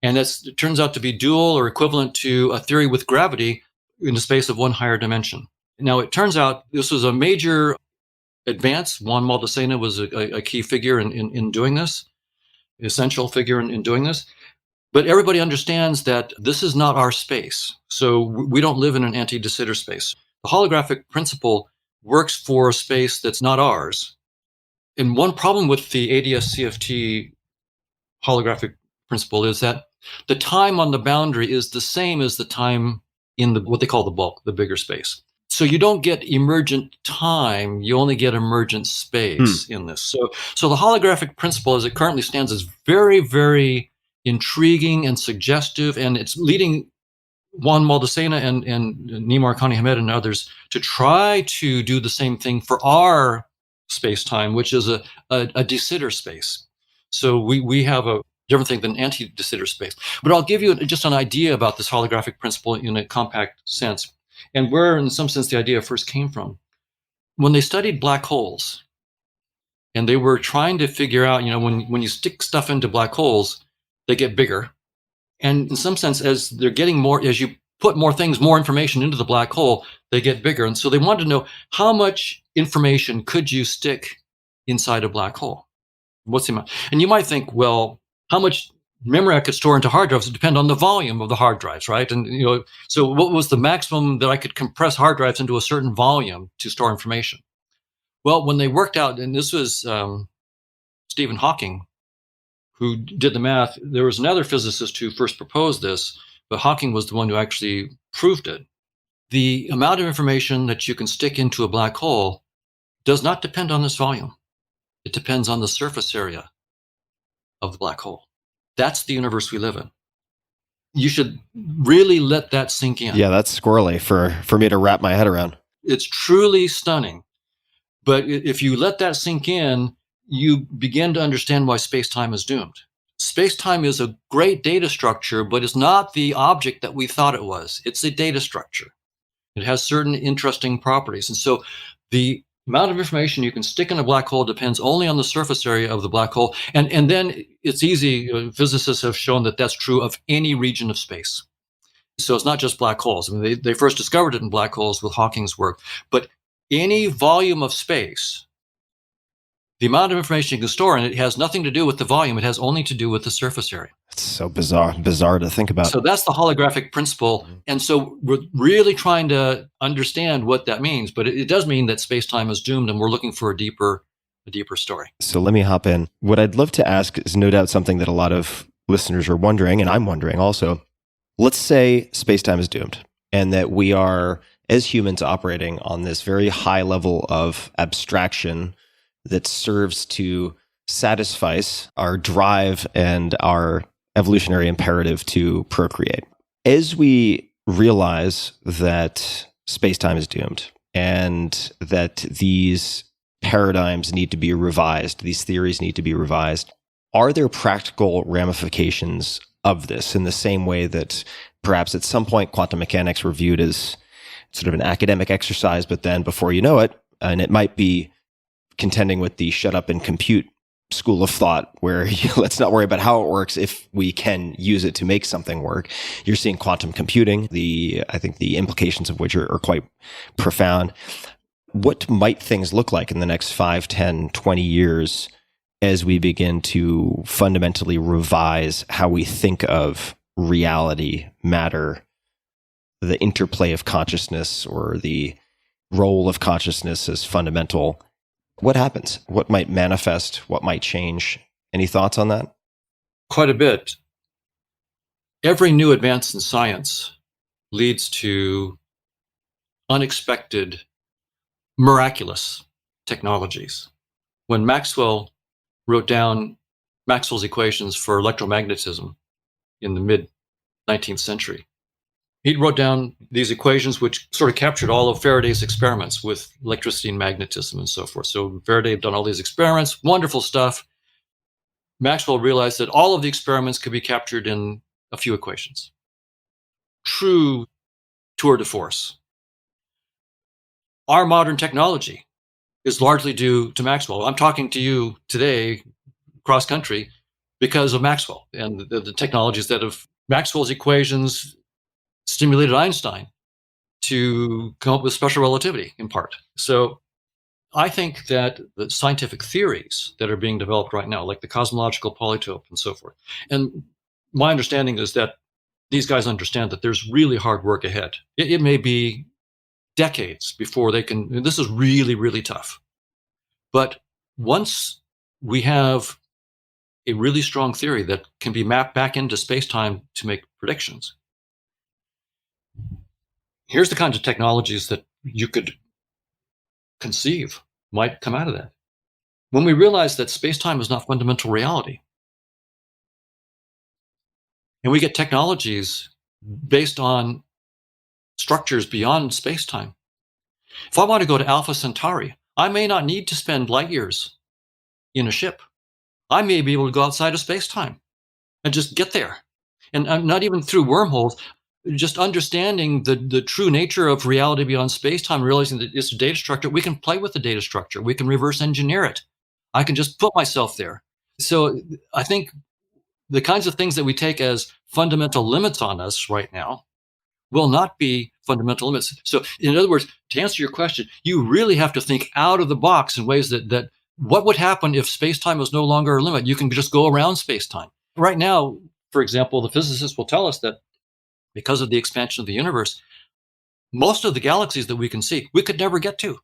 and it turns out to be dual or equivalent to a theory with gravity in the space of one higher dimension. Now, it turns out this was a major advance. Juan Maldacena was a key figure in doing this, essential figure in doing this. But everybody understands that this is not our space. So we don't live in an anti-de Sitter space. The holographic principle works for a space that's not ours. And one problem with the ADS-CFT holographic principle is that the time on the boundary is the same as the time in what they call the bulk, the bigger space. So you don't get emergent time, you only get emergent space in this. So the holographic principle as it currently stands is very, very intriguing and suggestive, and it's leading Juan Maldacena and Nimar Kani-Hamed and others to try to do the same thing for our space-time, which is a de Sitter space. So we have a different thing than anti-de Sitter space. But I'll give you just an idea about this holographic principle in a compact sense, and where, in some sense, the idea first came from. When they studied black holes, and they were trying to figure out, when you stick stuff into black holes, they get bigger. And in some sense, as they're getting more, as you put more things, more information into the black hole, they get bigger. And so they wanted to know, how much information could you stick inside a black hole? What's the amount? And you might think, well, how much memory I could store into hard drives would depend on the volume of the hard drives, right? And so what was the maximum that I could compress hard drives into a certain volume to store information? Well, when they worked out, and this was Stephen Hawking who did the math. There was another physicist who first proposed this, but Hawking was the one who actually proved it. The amount of information that you can stick into a black hole does not depend on this volume. It depends on the surface area of the black hole. That's the universe we live in. You should really let that sink in. Yeah, that's squirrely for me to wrap my head around. It's truly stunning. But if you let that sink in, you begin to understand why space-time is doomed. Space-time is a great data structure, but it's not the object that we thought it was. It's a data structure. It has certain interesting properties. And so the amount of information you can stick in a black hole depends only on the surface area of the black hole. And then it's easy. Physicists have shown that that's true of any region of space. So it's not just black holes. I mean, they first discovered it in black holes with Hawking's work. But any volume of space, the amount of information you can store in it has nothing to do with the volume. It has only to do with the surface area. It's so bizarre to think about. So that's the holographic principle. And so we're really trying to understand what that means. But it does mean that space-time is doomed, and we're looking for a deeper story. So let me hop in. What I'd love to ask is no doubt something that a lot of listeners are wondering, and I'm wondering also. Let's say space-time is doomed, and that we are, as humans, operating on this very high level of abstraction that serves to satisfy our drive and our evolutionary imperative to procreate. As we realize that space-time is doomed and that these paradigms need to be revised, these theories need to be revised, are there practical ramifications of this in the same way that perhaps at some point quantum mechanics were viewed as sort of an academic exercise, but then before you know it, and it might be contending with the shut up and compute school of thought where let's not worry about how it works if we can use it to make something work. You're seeing quantum computing, I think the implications of which are quite profound. What might things look like in the next 5, 10, 20 years as we begin to fundamentally revise how we think of reality, matter, the interplay of consciousness, or the role of consciousness as fundamental? What happens? What might manifest? What might change? Any thoughts on that? Quite a bit. Every new advance in science leads to unexpected, miraculous technologies. When Maxwell wrote down Maxwell's equations for electromagnetism in the mid-19th century, he wrote down these equations which sort of captured all of Faraday's experiments with electricity and magnetism and so forth. So Faraday had done all these experiments, wonderful stuff. Maxwell realized that all of the experiments could be captured in a few equations. True tour de force. Our modern technology is largely due to Maxwell. I'm talking to you today, cross country, because of Maxwell and the technologies that have Maxwell's equations stimulated Einstein to come up with special relativity in part. So I think that the scientific theories that are being developed right now, like the cosmological polytope and so forth, and my understanding is that these guys understand that there's really hard work ahead. It may be decades before they can, this is really, really tough. But once we have a really strong theory that can be mapped back into space-time to make predictions, here's the kinds of technologies that you could conceive might come out of that. When we realize that space-time is not fundamental reality, and we get technologies based on structures beyond space-time. If I want to go to Alpha Centauri, I may not need to spend light years in a ship. I may be able to go outside of space-time and just get there. And not even through wormholes, just understanding the true nature of reality beyond space-time, realizing that it's a data structure. We can play with the data structure. We can reverse engineer it. I can just put myself there. So I think the kinds of things that we take as fundamental limits on us right now will not be fundamental limits. So in other words, to answer your question, you really have to think out of the box in ways that what would happen if space-time was no longer a limit? You can just go around space-time. Right now, for example, the physicists will tell us that because of the expansion of the universe, most of the galaxies that we can see, we could never get to.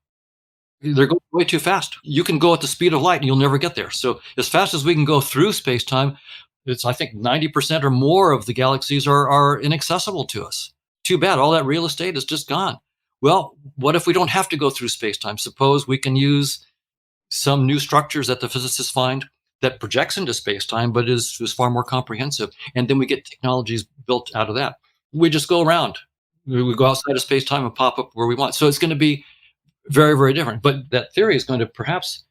They're going way too fast. You can go at the speed of light and you'll never get there. So as fast as we can go through space-time, it's, I think, 90% or more of the galaxies are inaccessible to us. Too bad. All that real estate is just gone. Well, what if we don't have to go through space-time? Suppose we can use some new structures that the physicists find that projects into space-time, but is far more comprehensive. And then we get technologies built out of that. We just go around. We go outside of space-time and pop up where we want. So it's going to be very, very different. But that theory is going to perhaps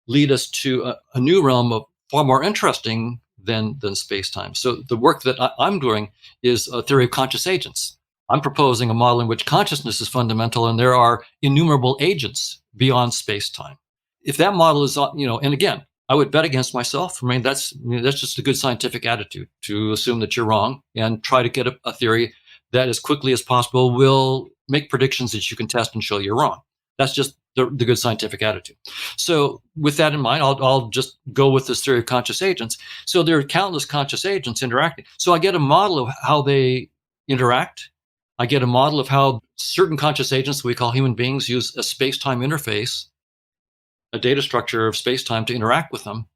lead us to a new realm of far more interesting than space-time. So the work that I'm doing is a theory of conscious agents. I'm proposing a model in which consciousness is fundamental and there are innumerable agents beyond space-time. If that model is, and again, I would bet against myself. I mean, that's just a good scientific attitude to assume that you're wrong and try to get a theory that as quickly as possible will make predictions that you can test and show you're wrong. That's just the good scientific attitude. So with that in mind, I'll just go with this theory of conscious agents. So there are countless conscious agents interacting. So I get a model of how they interact. I get a model of how certain conscious agents we call human beings use a space-time interface, a data structure of space-time to interact with them.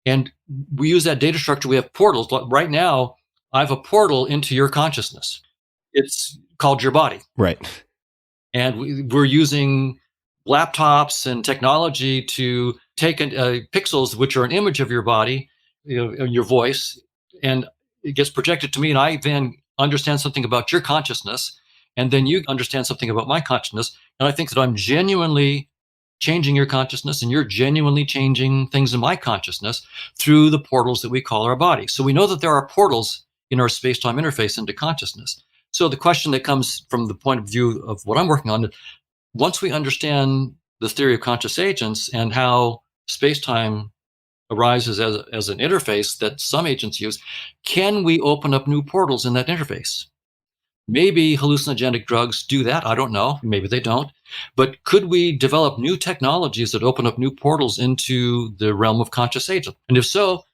And we use that data structure. We have portals. Right now, I have a portal into your consciousness. It's called your body. Right. And we're using laptops and technology to take pixels, which are an image of your body, your voice, and it gets projected to me. And I then understand something about your consciousness. And then you understand something about my consciousness. And I think that I'm genuinely changing your consciousness and you're genuinely changing things in my consciousness through the portals that we call our body. So we know that there are portals in our space-time interface into consciousness. So the question that comes from the point of view of what I'm working on, once we understand the theory of conscious agents and how space-time arises as an interface that some agents use, can we open up new portals in that interface? Maybe hallucinogenic drugs do that. I don't know. Maybe they don't. But could we develop new technologies that open up new portals into the realm of conscious agents? And if so,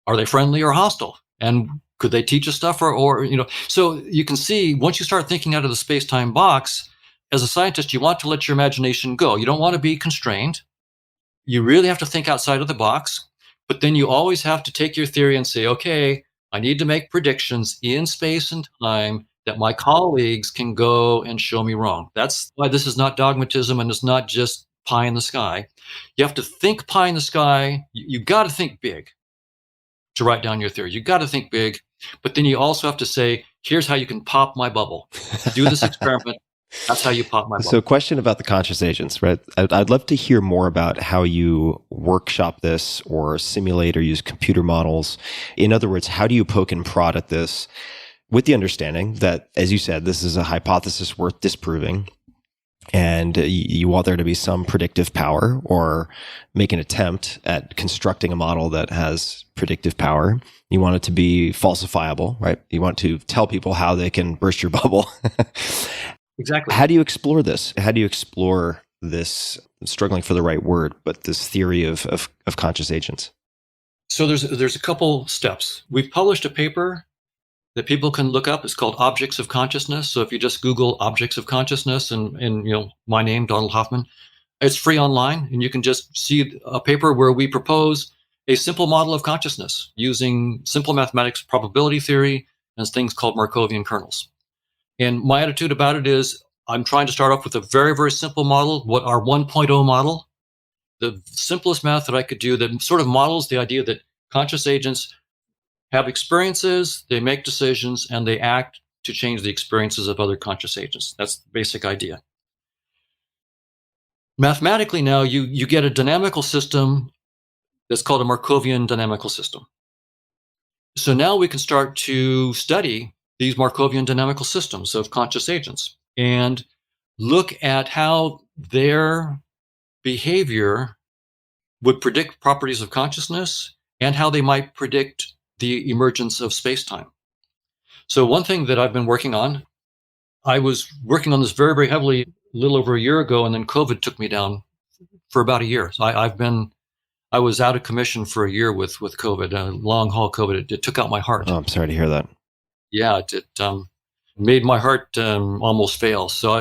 are they friendly or hostile? And could they teach us stuff or so you can see once you start thinking out of the space-time box, as a scientist, you want to let your imagination go. You don't want to be constrained. You really have to think outside of the box, but then you always have to take your theory and say, okay, I need to make predictions in space and time that my colleagues can go and show me wrong. That's why this is not dogmatism and it's not just pie in the sky. You have to think pie in the sky. You got to think big to write down your theory. You got to think big, but then you also have to say, here's how you can pop my bubble. Do this experiment. That's how you pop my bubble. So, question about the conscious agents, right? I'd love to hear more about how you workshop this or simulate or use computer models. In other words, how do you poke and prod at this with the understanding that, as you said, this is a hypothesis worth disproving, and you want there to be some predictive power or make an attempt at constructing a model that has predictive power. You want it to be falsifiable, right? You want to tell people how they can burst your bubble. Exactly. How do you explore this? How do you explore this, I'm struggling for the right word, but this theory of conscious agents? So there's a couple steps. We've published a paper that people can look up. It's called Objects of Consciousness. So if you just Google Objects of Consciousness and my name, Donald Hoffman, it's free online, and you can just see a paper where we propose a simple model of consciousness using simple mathematics, probability theory, and things called Markovian kernels. And my attitude about it is I'm trying to start off with a very, very simple model, what our 1.0 model, the simplest math that I could do that sort of models the idea that conscious agents have experiences, they make decisions, and they act to change the experiences of other conscious agents. That's the basic idea. Mathematically now, you get a dynamical system that's called a Markovian dynamical system. So now we can start to study these Markovian dynamical systems of conscious agents and look at how their behavior would predict properties of consciousness and how they might predict the emergence of space-time. So one thing that I've been working on, I was working on this very, very heavily a little over a year ago, and then COVID took me down for about a year. So I was out of commission for a year with COVID, long haul COVID. It took out my heart. Oh, I'm sorry to hear that. Yeah, it made my heart almost fail. So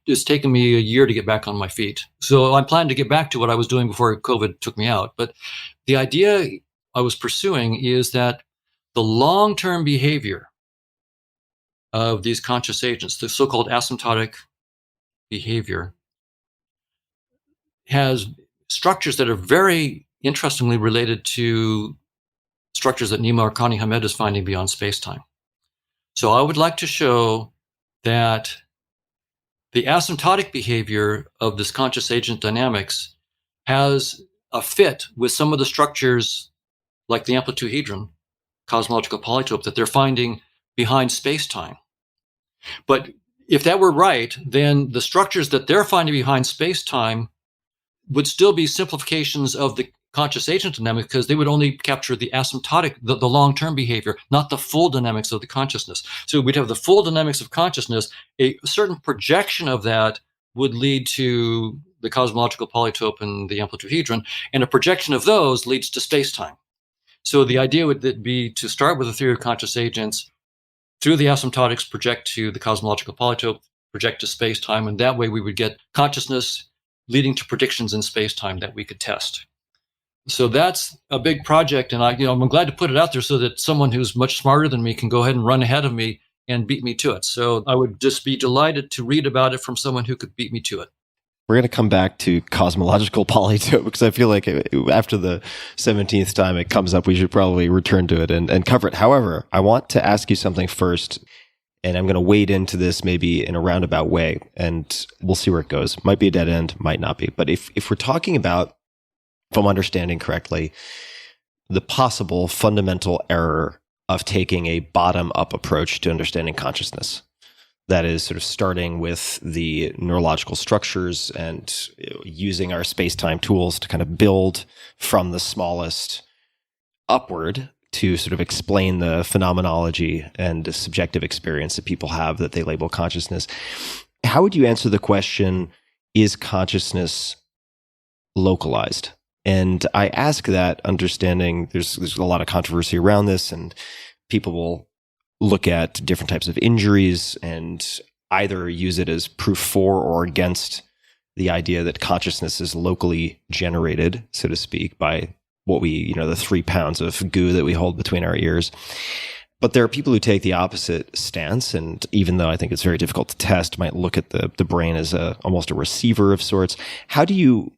it's taken me a year to get back on my feet. So I'm planning to get back to what I was doing before COVID took me out. But the idea I was pursuing is that the long-term behavior of these conscious agents, the so-called asymptotic behavior, has structures that are very interestingly related to structures that Nima Arkani Hamed is finding beyond space-time. So I would like to show that the asymptotic behavior of this conscious agent dynamics has a fit with some of the structures like the amplituhedron, cosmological polytope, that they're finding behind space-time. But if that were right, then the structures that they're finding behind space-time would still be simplifications of the conscious agent dynamic, because they would only capture the asymptotic, the long-term behavior, not the full dynamics of the consciousness. So we'd have the full dynamics of consciousness. A certain projection of that would lead to the cosmological polytope and the amplituhedron, and a projection of those leads to space-time. So the idea would be to start with a theory of conscious agents, through the asymptotics project to the cosmological polytope, project to space-time, and that way we would get consciousness leading to predictions in space-time that we could test. So that's a big project, and I'm glad to put it out there so that someone who's much smarter than me can go ahead and run ahead of me and beat me to it. So I would just be delighted to read about it from someone who could beat me to it. We're going to come back to cosmological polytope because I feel like after the 17th time it comes up, we should probably return to it and cover it. However, I want to ask you something first, and I'm going to wade into this maybe in a roundabout way, and we'll see where it goes. Might be a dead end, might not be. But if we're talking about, if I'm understanding correctly, the possible fundamental error of taking a bottom-up approach to understanding consciousness, that is sort of starting with the neurological structures and using our space-time tools to kind of build from the smallest upward, to sort of explain the phenomenology and the subjective experience that people have that they label consciousness. How would you answer the question, is consciousness localized? And I ask that understanding there's a lot of controversy around this, and people will look at different types of injuries and either use it as proof for or against the idea that consciousness is locally generated, so to speak, by what we, the 3 pounds of goo that we hold between our ears. But there are people who take the opposite stance, and even though I think it's very difficult to test, might look at the brain as almost a receiver of sorts. How do you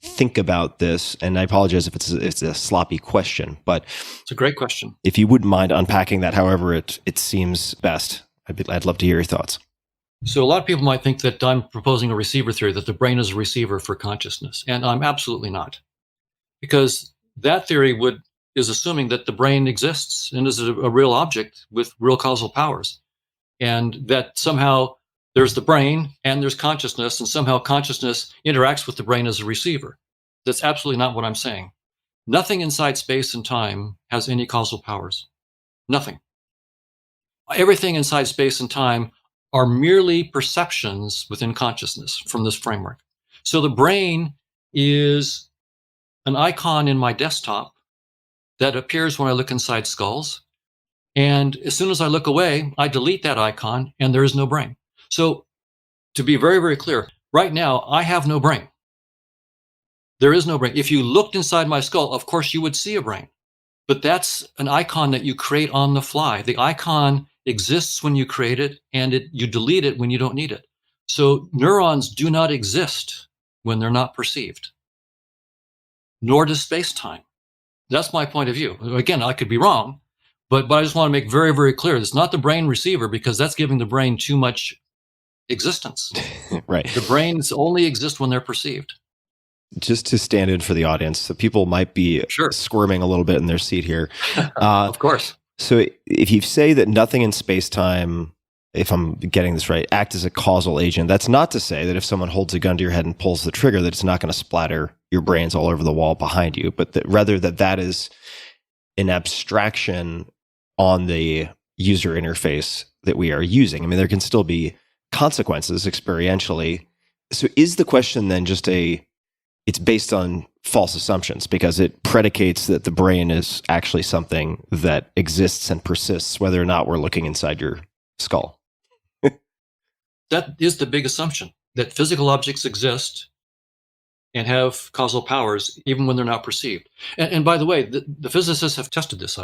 think about this? And I apologize if it's a sloppy question, but it's a great question. If you wouldn't mind unpacking that, however it seems best, I'd love to hear your thoughts. So a lot of people might think that I'm proposing a receiver theory, that the brain is a receiver for consciousness, and I'm absolutely not, because that theory is assuming that the brain exists and is a real object with real causal powers, and that somehow there's the brain and there's consciousness, and somehow consciousness interacts with the brain as a receiver. That's absolutely not what I'm saying. Nothing inside space and time has any causal powers. Nothing. Everything inside space and time are merely perceptions within consciousness from this framework. So the brain is an icon in my desktop that appears when I look inside skulls. And as soon as I look away, I delete that icon and there is no brain. So to be very, very clear, right now, I have no brain. There is no brain. If you looked inside my skull, of course, you would see a brain. But that's an icon that you create on the fly. The icon exists when you create it, and you delete it when you don't need it. So neurons do not exist when they're not perceived, nor does space-time. That's my point of view. Again, I could be wrong, but I just want to make very, very clear, it's not the brain receiver, because that's giving the brain too much existence. Right. The brains only exist when they're perceived. Just to stand in for the audience, so people might be squirming a little bit in their seat here. Of course. So if you say that nothing in space-time, if I'm getting this right, act as a causal agent, that's not to say that if someone holds a gun to your head and pulls the trigger, that it's not going to splatter your brains all over the wall behind you, but that rather that is an abstraction on the user interface that we are using. I mean, there can still be consequences experientially. So is the question then just it's based on false assumptions, because it predicates that the brain is actually something that exists and persists, whether or not we're looking inside your skull? That is the big assumption, that physical objects exist and have causal powers even when they're not perceived. And by the way, the physicists have tested this.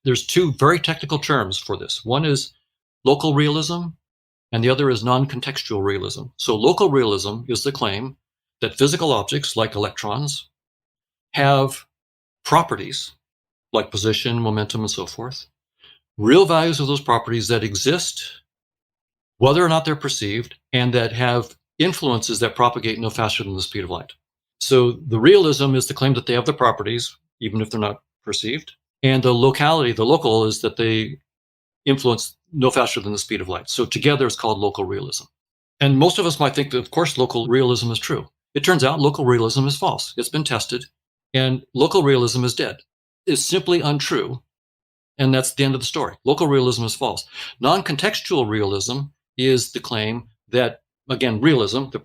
There's 2 very technical terms for this. One is local realism, and the other is non-contextual realism. So local realism is the claim that physical objects like electrons have properties like position, momentum, and so forth, real values of those properties that exist whether or not they're perceived, and that have influences that propagate no faster than the speed of light. So the realism is the claim that they have the properties, even if they're not perceived. And the local is that they influence no faster than the speed of light. So together it's called local realism. And most of us might think that, of course, local realism is true. It turns out local realism is false. It's been tested, and local realism is dead. It's simply untrue, and that's the end of the story. Local realism is false. Non-contextual realism is the claim that, again, realism, the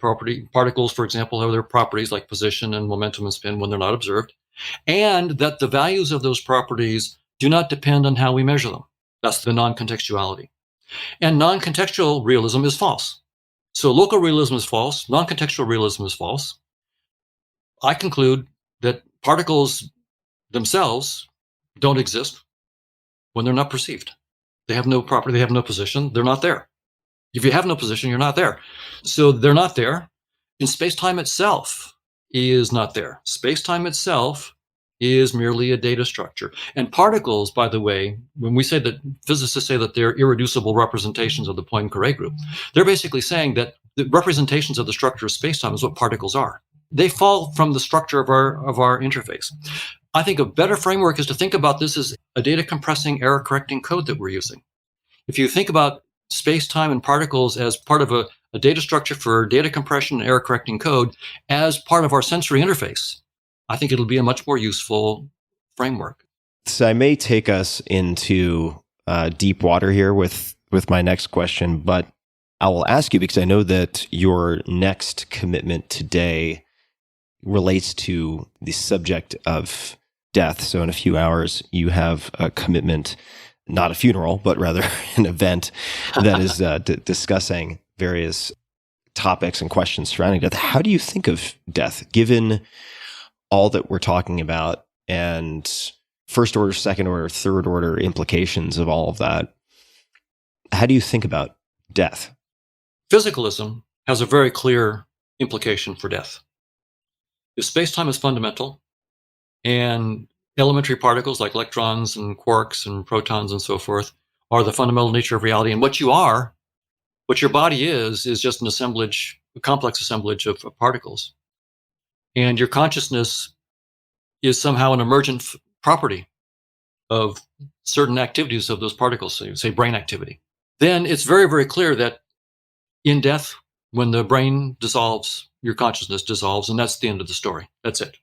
particles, for example, have their properties like position and momentum and spin when they're not observed, and that the values of those properties do not depend on how we measure them. That's the non-contextuality. And non-contextual realism is false. So local realism is false. Non-contextual realism is false. I conclude that particles themselves don't exist when they're not perceived. They have no property, they have no position, they're not there. If you have no position, you're not there. So they're not there. And space-time itself is not there. Space-time itself is merely a data structure. And particles, by the way, when we say that physicists say that they're irreducible representations of the Poincare group, they're basically saying that the representations of the structure of space-time is what particles are. They fall from the structure of our interface. I think a better framework is to think about this as a data compressing, error correcting code that we're using. If you think about space-time and particles as part of a data structure for data compression and error correcting code as part of our sensory interface, I think it'll be a much more useful framework. So I may take us into deep water here with my next question, but I will ask you because I know that your next commitment today relates to the subject of death. So in a few hours, you have a commitment, not a funeral, but rather an event that is discussing various topics and questions surrounding death. How do you think of death, given all that we're talking about and first order, second order, third order implications of all of that? How do you think about death? Physicalism has a very clear implication for death. If space-time is fundamental and elementary particles like electrons and quarks and protons and so forth are the fundamental nature of reality, and what you are, what your body is just an assemblage, a complex assemblage of particles. And your consciousness is somehow an emergent property of certain activities of those particles, so say brain activity. Then it's very, very clear that in death, when the brain dissolves, your consciousness dissolves, and that's the end of the story. That's it.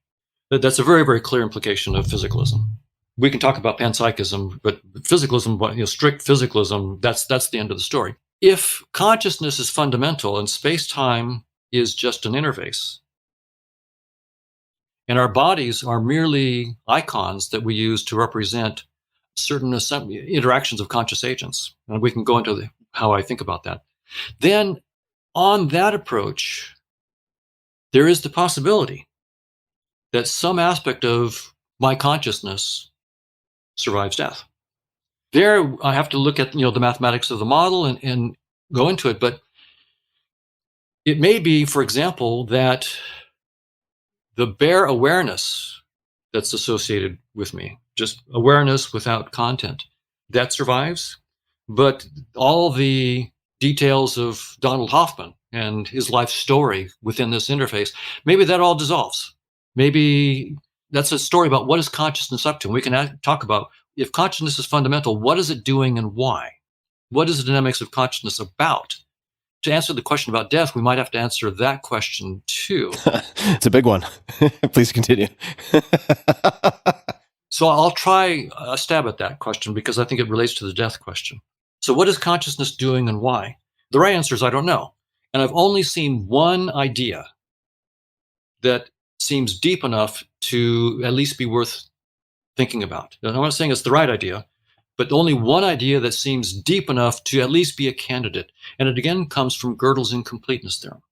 That's a very, very clear implication of physicalism. We can talk about panpsychism, but physicalism, strict physicalism, that's the end of the story. If consciousness is fundamental and space-time is just an interface, and our bodies are merely icons that we use to represent certain interactions of conscious agents, and we can go into how I think about that, then on that approach, there is the possibility that some aspect of my consciousness survives death. There, I have to look at the mathematics of the model and go into it, but it may be, for example, that the bare awareness that's associated with me, just awareness without content, that survives, but all the details of Donald Hoffman and his life story within this interface, maybe that all dissolves. Maybe that's a story about what is consciousness up to. And we can talk about, if consciousness is fundamental, what is it doing and why? What is the dynamics of consciousness about? To answer the question about death, we might have to answer that question too. It's a big one. Please continue. So I'll try a stab at that question because I think it relates to the death question. So what is consciousness doing and why? The right answer is I don't know. And I've only seen one idea that seems deep enough to at least be worth thinking about. I'm not saying it's the right idea, but only one idea that seems deep enough to at least be a candidate. And it again comes from Gödel's incompleteness theorem.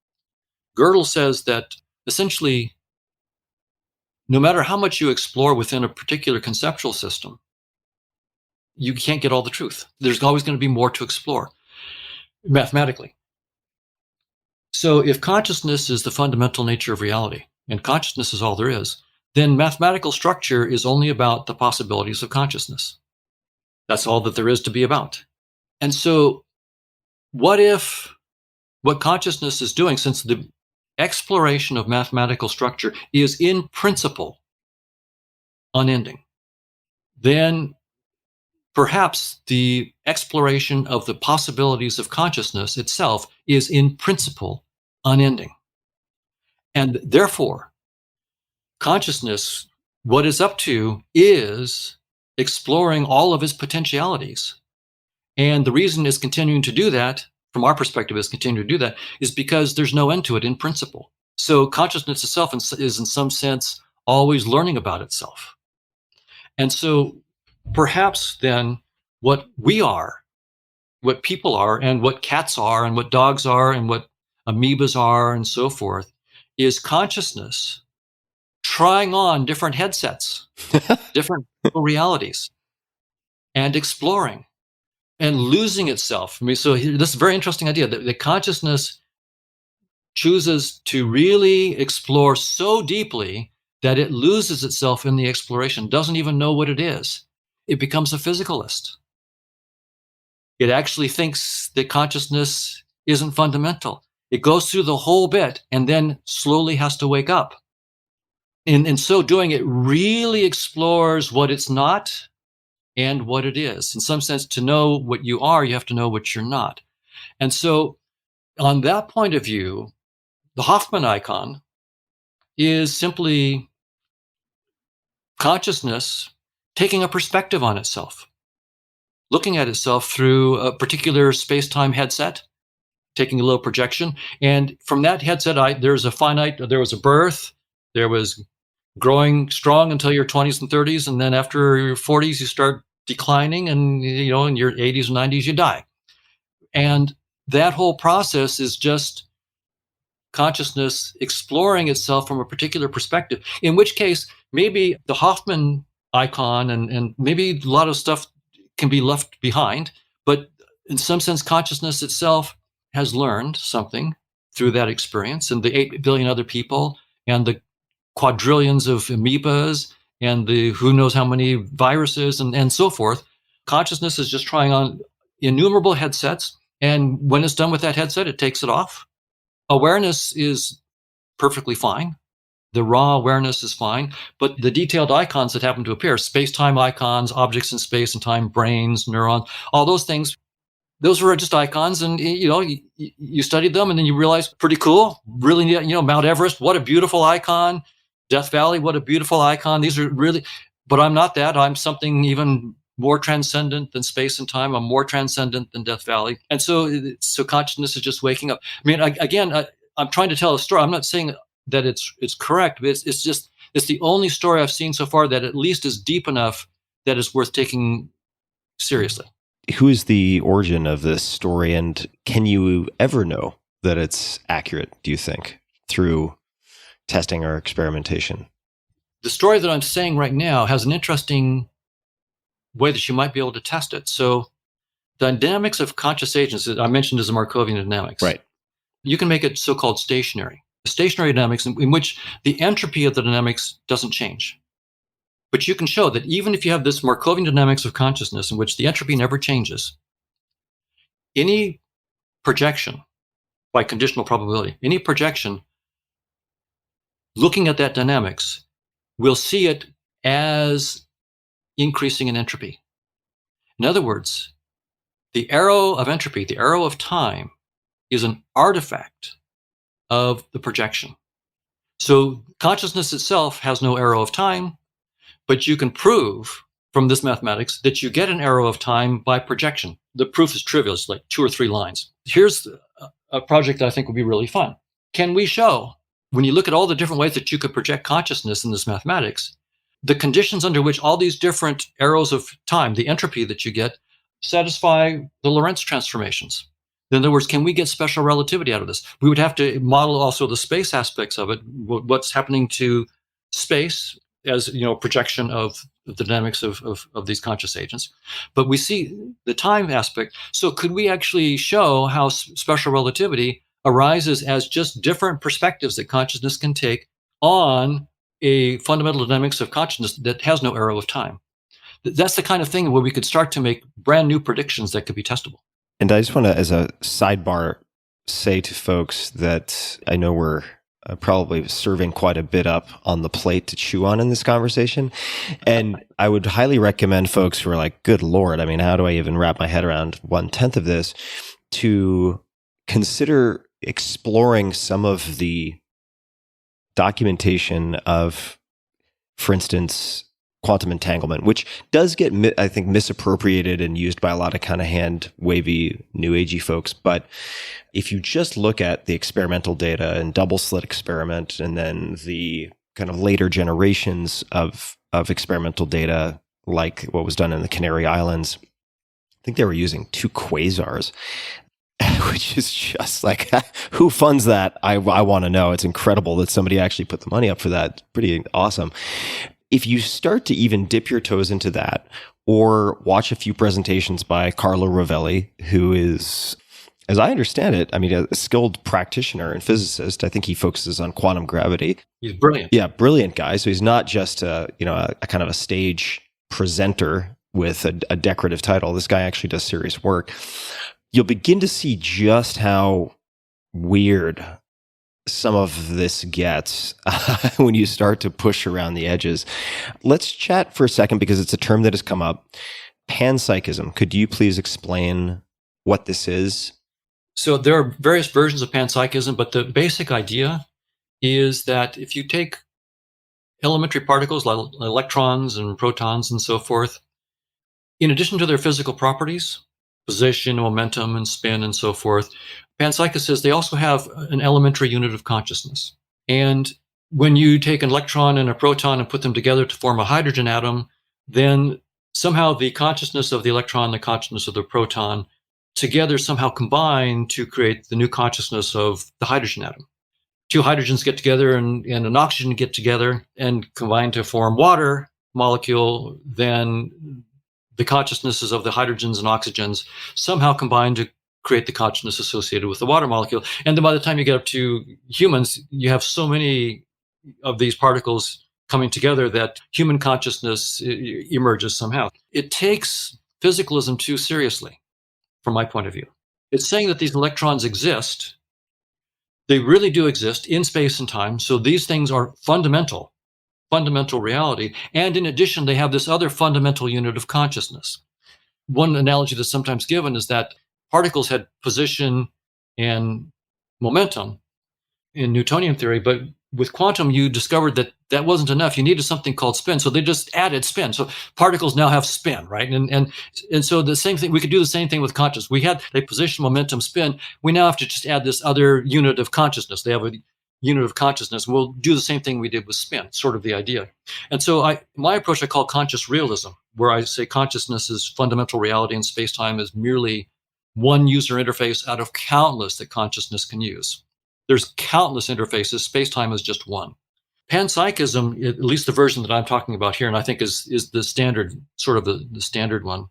Gödel says that essentially, no matter how much you explore within a particular conceptual system, you can't get all the truth. There's always going to be more to explore mathematically. So if consciousness is the fundamental nature of reality, and consciousness is all there is, then mathematical structure is only about the possibilities of consciousness. That's all that there is to be about. And so what if what consciousness is doing, since the exploration of mathematical structure is in principle unending, then perhaps the exploration of the possibilities of consciousness itself is in principle unending. And therefore, consciousness, what it's up to is exploring all of its potentialities. And the reason it's continuing to do that, from our perspective, is continuing to do that, is because there's no end to it in principle. So consciousness itself is in some sense always learning about itself. And so perhaps then what we are, what people are, and what cats are, and what dogs are, and what amoebas are, and so forth, is consciousness trying on different headsets, different realities, and exploring and losing itself. I mean, so this is a very interesting idea that the consciousness chooses to really explore so deeply that it loses itself in the exploration, doesn't even know what it is. It becomes a physicalist. It actually thinks that consciousness isn't fundamental. It goes through the whole bit and then slowly has to wake up. In so doing, it really explores what it's not and what it is. In some sense, to know what you are, you have to know what you're not. And so on that point of view, the Hoffman icon is simply consciousness taking a perspective on itself, looking at itself through a particular space-time headset, taking a little projection. And from that headset, there was a birth, there was growing strong until your 20s and 30s. And then after your 40s, you start declining. And, in your 80s and 90s, you die. And that whole process is just consciousness exploring itself from a particular perspective, in which case maybe the Hoffman icon and maybe a lot of stuff can be left behind. But in some sense, consciousness itself has learned something through that experience, and the 8 billion other people and the quadrillions of amoebas and the who knows how many viruses and so forth. Consciousness is just trying on innumerable headsets. And when it's done with that headset, it takes it off. Awareness is perfectly fine. The raw awareness is fine. But the detailed icons that happen to appear, space-time icons, objects in space and time, brains, neurons, all those things, those were just icons. And, you studied them and then you realize, pretty cool. Really, Mount Everest, what a beautiful icon. Death Valley, what a beautiful icon. These are really, but I'm not that. I'm something even more transcendent than space and time. I'm more transcendent than Death Valley. And so consciousness is just waking up. I mean, I'm trying to tell a story. I'm not saying that it's correct, but it's the only story I've seen so far that at least is deep enough that is worth taking seriously. Who is the origin of this story, and can you ever know that it's accurate, do you think, through testing or experimentation? The story that I'm saying right now has an interesting way that you might be able to test it. So the dynamics of conscious agents that I mentioned is the Markovian dynamics. Right. You can make it so-called stationary. Stationary dynamics in which the entropy of the dynamics doesn't change. But you can show that even if you have this Markovian dynamics of consciousness in which the entropy never changes, any projection by conditional probability, any projection looking at that dynamics will see it as increasing in entropy. In other words, the arrow of entropy, the arrow of time, is an artifact of the projection. So consciousness itself has no arrow of time, but you can prove from this mathematics that you get an arrow of time by projection. The proof is trivial. It's like 2 or 3 lines. Here's a project that I think would be really fun. Can we show, when you look at all the different ways that you could project consciousness in this mathematics, the conditions under which all these different arrows of time, the entropy that you get, satisfy the Lorentz transformations? In other words, can we get special relativity out of this? We would have to model also the space aspects of it, what's happening to space as projection of the dynamics of these conscious agents. But we see the time aspect. So could we actually show how special relativity arises as just different perspectives that consciousness can take on a fundamental dynamics of consciousness that has no arrow of time? That's the kind of thing where we could start to make brand new predictions that could be testable. And I just want to, as a sidebar, say to folks that I know we're probably serving quite a bit up on the plate to chew on in this conversation. And I would highly recommend folks who are like, good Lord, I mean, how do I even wrap my head around 1/10 of this, to consider exploring some of the documentation of, for instance, quantum entanglement, which does get, I think, misappropriated and used by a lot of kind of hand wavy new agey folks. But if you just look at the experimental data and double slit experiment, and then the kind of later generations of experimental data, like what was done in the Canary Islands, I think they were using 2 quasars, which is just like, who funds that? I want to know. It's incredible that somebody actually put the money up for that. Pretty awesome. If you start to even dip your toes into that, or watch a few presentations by Carlo Rovelli, who is, as I understand it, I mean, a skilled practitioner and physicist. I think he focuses on quantum gravity. He's brilliant. Yeah, brilliant guy. So he's not just a kind of a stage presenter with a decorative title. This guy actually does serious work. You'll begin to see just how weird some of this gets when you start to push around the edges. Let's chat for a second, because it's a term that has come up. Panpsychism. Could you please explain what this is? So there are various versions of panpsychism, but the basic idea is that if you take elementary particles like electrons and protons and so forth, in addition to their physical properties, position, momentum, and spin, and so forth, panpsychists says they also have an elementary unit of consciousness. And when you take an electron and a proton and put them together to form a hydrogen atom, then somehow the consciousness of the electron, the consciousness of the proton, together somehow combine to create the new consciousness of the hydrogen atom. Two hydrogens get together and an oxygen get together and combine to form water molecule, then the consciousnesses of the hydrogens and oxygens somehow combine to create the consciousness associated with the water molecule. And then by the time you get up to humans, you have so many of these particles coming together that human consciousness emerges somehow. It takes physicalism too seriously, from my point of view. It's saying that these electrons exist. They really do exist in space and time. So these things are fundamental reality. And in addition, they have this other fundamental unit of consciousness. One analogy that's sometimes given is that particles had position and momentum in Newtonian theory, but with quantum, you discovered that that wasn't enough. You needed something called spin. So they just added spin. So particles now have spin, right? And so the same thing, we could do the same thing with consciousness. We had a position, momentum, spin. We now have to just add this other unit of consciousness. They have a unit of consciousness. We'll do the same thing we did with spin, sort of the idea. And so my approach I call conscious realism, where I say consciousness is fundamental reality and space-time is merely one user interface out of countless that consciousness can use. There's countless interfaces. Space-time is just one. Panpsychism, at least the version that I'm talking about here, and I think is the standard, sort of the standard one,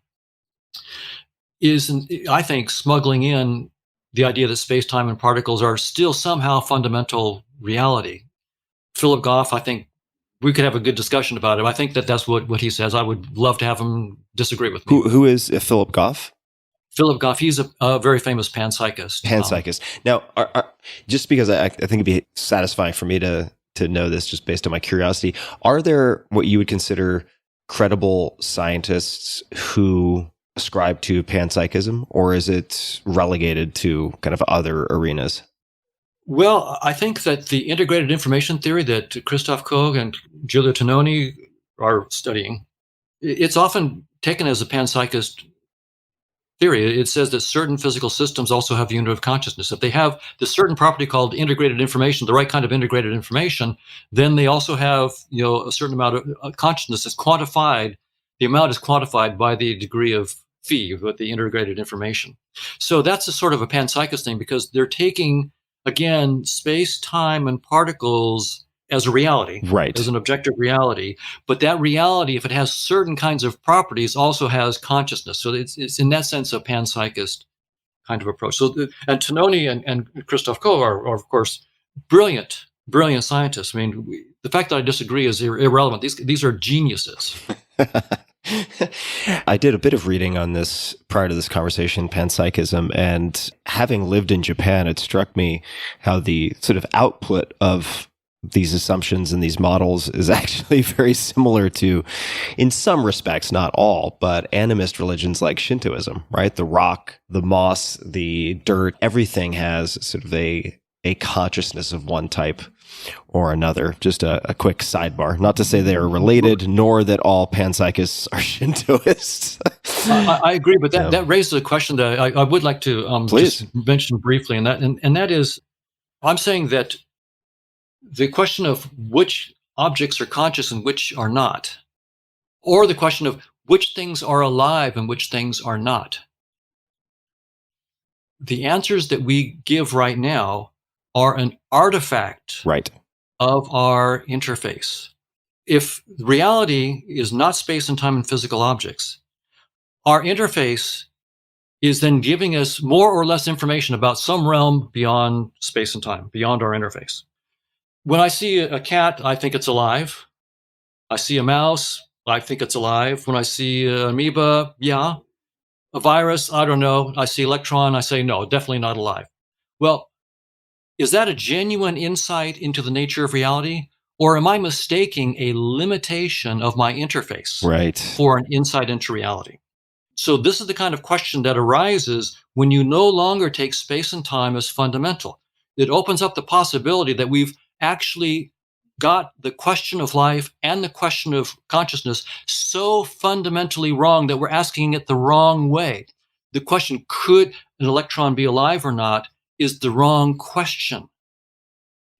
is, I think, smuggling in the idea that space-time and particles are still somehow fundamental reality. Philip Goff, I think we could have a good discussion about it. I think that's what he says. I would love to have him disagree with me. Who is Philip Goff? Philip Goff, he's a very famous panpsychist. Panpsychist. Now, just because I think it'd be satisfying for me to know this just based on my curiosity, are there what you would consider credible scientists who ascribe to panpsychism, or is it relegated to kind of other arenas? Well, I think that the integrated information theory that Christoph Koch and Giulio Tononi are studying, it's often taken as a panpsychist theory. It says that certain physical systems also have a unit of consciousness. If they have this certain property called integrated information, the right kind of integrated information, then they also have, a certain amount of consciousness that's quantified. The amount is quantified by the degree of phi with the integrated information. So that's a sort of a panpsychist thing, because they're taking, again, space, time, and particles as a reality, right, as an objective reality. But that reality, if it has certain kinds of properties, also has consciousness. So it's in that sense a panpsychist kind of approach. So, and Tononi and Christoph Koch are, of course, brilliant scientists. I mean, the fact that I disagree is irrelevant. These are geniuses. I did a bit of reading on this prior to this conversation, panpsychism, and having lived in Japan, it struck me how the sort of output of these assumptions and these models is actually very similar to, in some respects, not all, but animist religions like Shintoism, right? The rock, the moss, the dirt, everything has sort of a consciousness of one type or another. Just a quick sidebar. Not to say they are related, nor that all panpsychists are Shintoists. I agree, but that raises a question that I would like to just mention briefly, and that is, I'm saying that the question of which objects are conscious and which are not, or the question of which things are alive and which things are not, the answers that we give right now are an artifact, right, of our interface. If reality is not space and time and physical objects, our interface is then giving us more or less information about some realm beyond space and time, beyond our interface. When I see a cat, I think it's alive. I see a mouse, I think it's alive. When I see an amoeba, yeah. A virus, I don't know. I see electron, I say no, definitely not alive. Well, is that a genuine insight into the nature of reality? Or am I mistaking a limitation of my interface for an insight into reality? So this is the kind of question that arises when you no longer take space and time as fundamental. It opens up the possibility that we've actually got the question of life and the question of consciousness so fundamentally wrong that we're asking it the wrong way. The question, could an electron be alive or not, is the wrong question.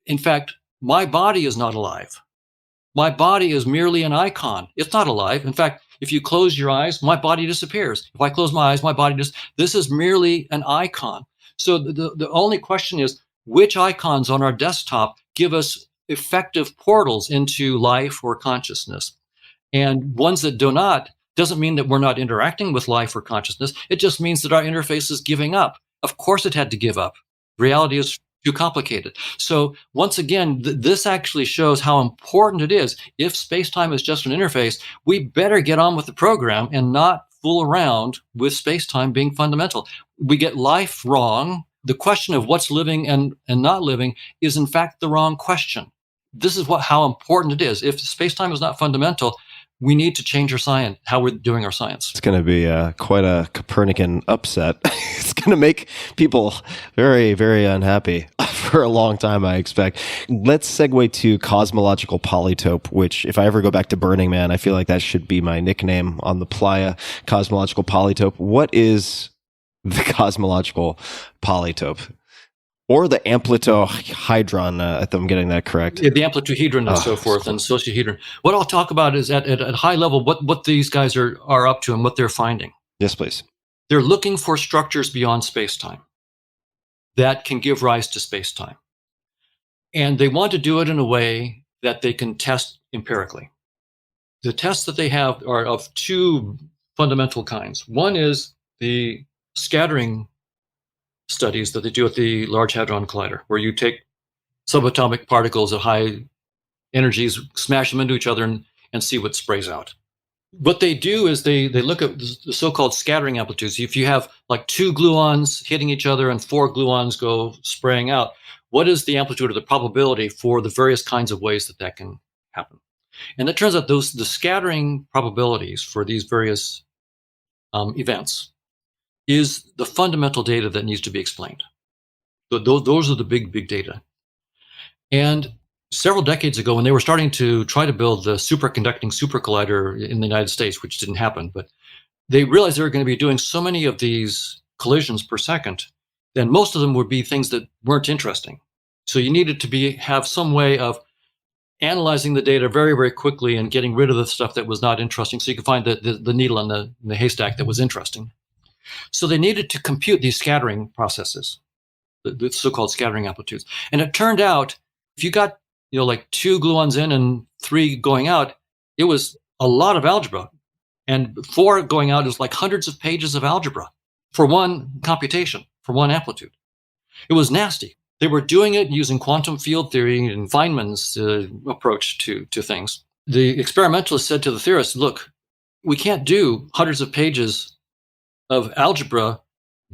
In fact, my body is not alive. My body is merely an icon. It's not alive. In fact, if you close your eyes, my body disappears. If I close my eyes, my body just, this is merely an icon. So the only question is, which icons on our desktop give us effective portals into life or consciousness? And ones that do not, doesn't mean that we're not interacting with life or consciousness. It just means that our interface is giving up. Of course it had to give up. Reality is too complicated. So once again, this actually shows how important it is. If space-time is just an interface, we better get on with the program and not fool around with space-time being fundamental. We get life wrong. The question of what's living and not living is in fact the wrong question. This is how important it is. If space-time is not fundamental, we need to change our science, how we're doing our science. It's going to be quite a Copernican upset. It's going to make people very, very unhappy for a long time, I expect. Let's segue to cosmological polytope, which if I ever go back to Burning Man, I feel like that should be my nickname on the playa, cosmological polytope. What is the cosmological polytope? Or the amplitohedron, if I'm getting that correct. The amplitohedron and so forth, and sociohedron. What I'll talk about is at high level what these guys are up to and what they're finding. Yes, please. They're looking for structures beyond space-time that can give rise to space-time. And they want to do it in a way that they can test empirically. The tests that they have are of two fundamental kinds. One is the scattering studies that they do at the Large Hadron Collider, where you take subatomic particles at high energies, smash them into each other, and see what sprays out. What they do is they look at the so-called scattering amplitudes. If you have like two gluons hitting each other and four gluons go spraying out, what is the amplitude or the probability for the various kinds of ways that can happen? And it turns out the scattering probabilities for these various events is the fundamental data that needs to be explained. Those are the big data. And several decades ago, when they were starting to try to build the superconducting supercollider in the United States, which didn't happen, but they realized they were going to be doing so many of these collisions per second, then most of them would be things that weren't interesting. So you needed to have some way of analyzing the data very, very quickly and getting rid of the stuff that was not interesting, so you could find the needle in the haystack that was interesting. So they needed to compute these scattering processes, the so-called scattering amplitudes. And it turned out, if you got like two gluons in and three going out, it was a lot of algebra. And four going out is like hundreds of pages of algebra for one computation, for one amplitude. It was nasty. They were doing it using quantum field theory and Feynman's approach to things. The experimentalists said to the theorists, look, we can't do hundreds of pages of algebra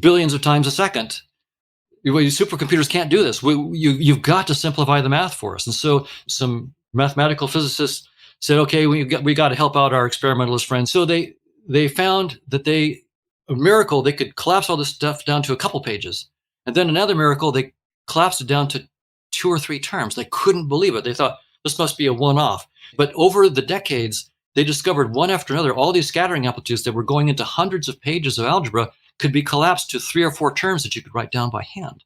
billions of times a second. Supercomputers can't do this. You've got to simplify the math for us. And so some mathematical physicists said, okay, we got to help out our experimentalist friends. So they found that a miracle, they could collapse all this stuff down to a couple pages. And then another miracle, they collapsed it down to 2 or 3 terms. They couldn't believe it. They thought this must be a one-off. But over the decades, they discovered one after another, all these scattering amplitudes that were going into hundreds of pages of algebra could be collapsed to 3 or 4 terms that you could write down by hand.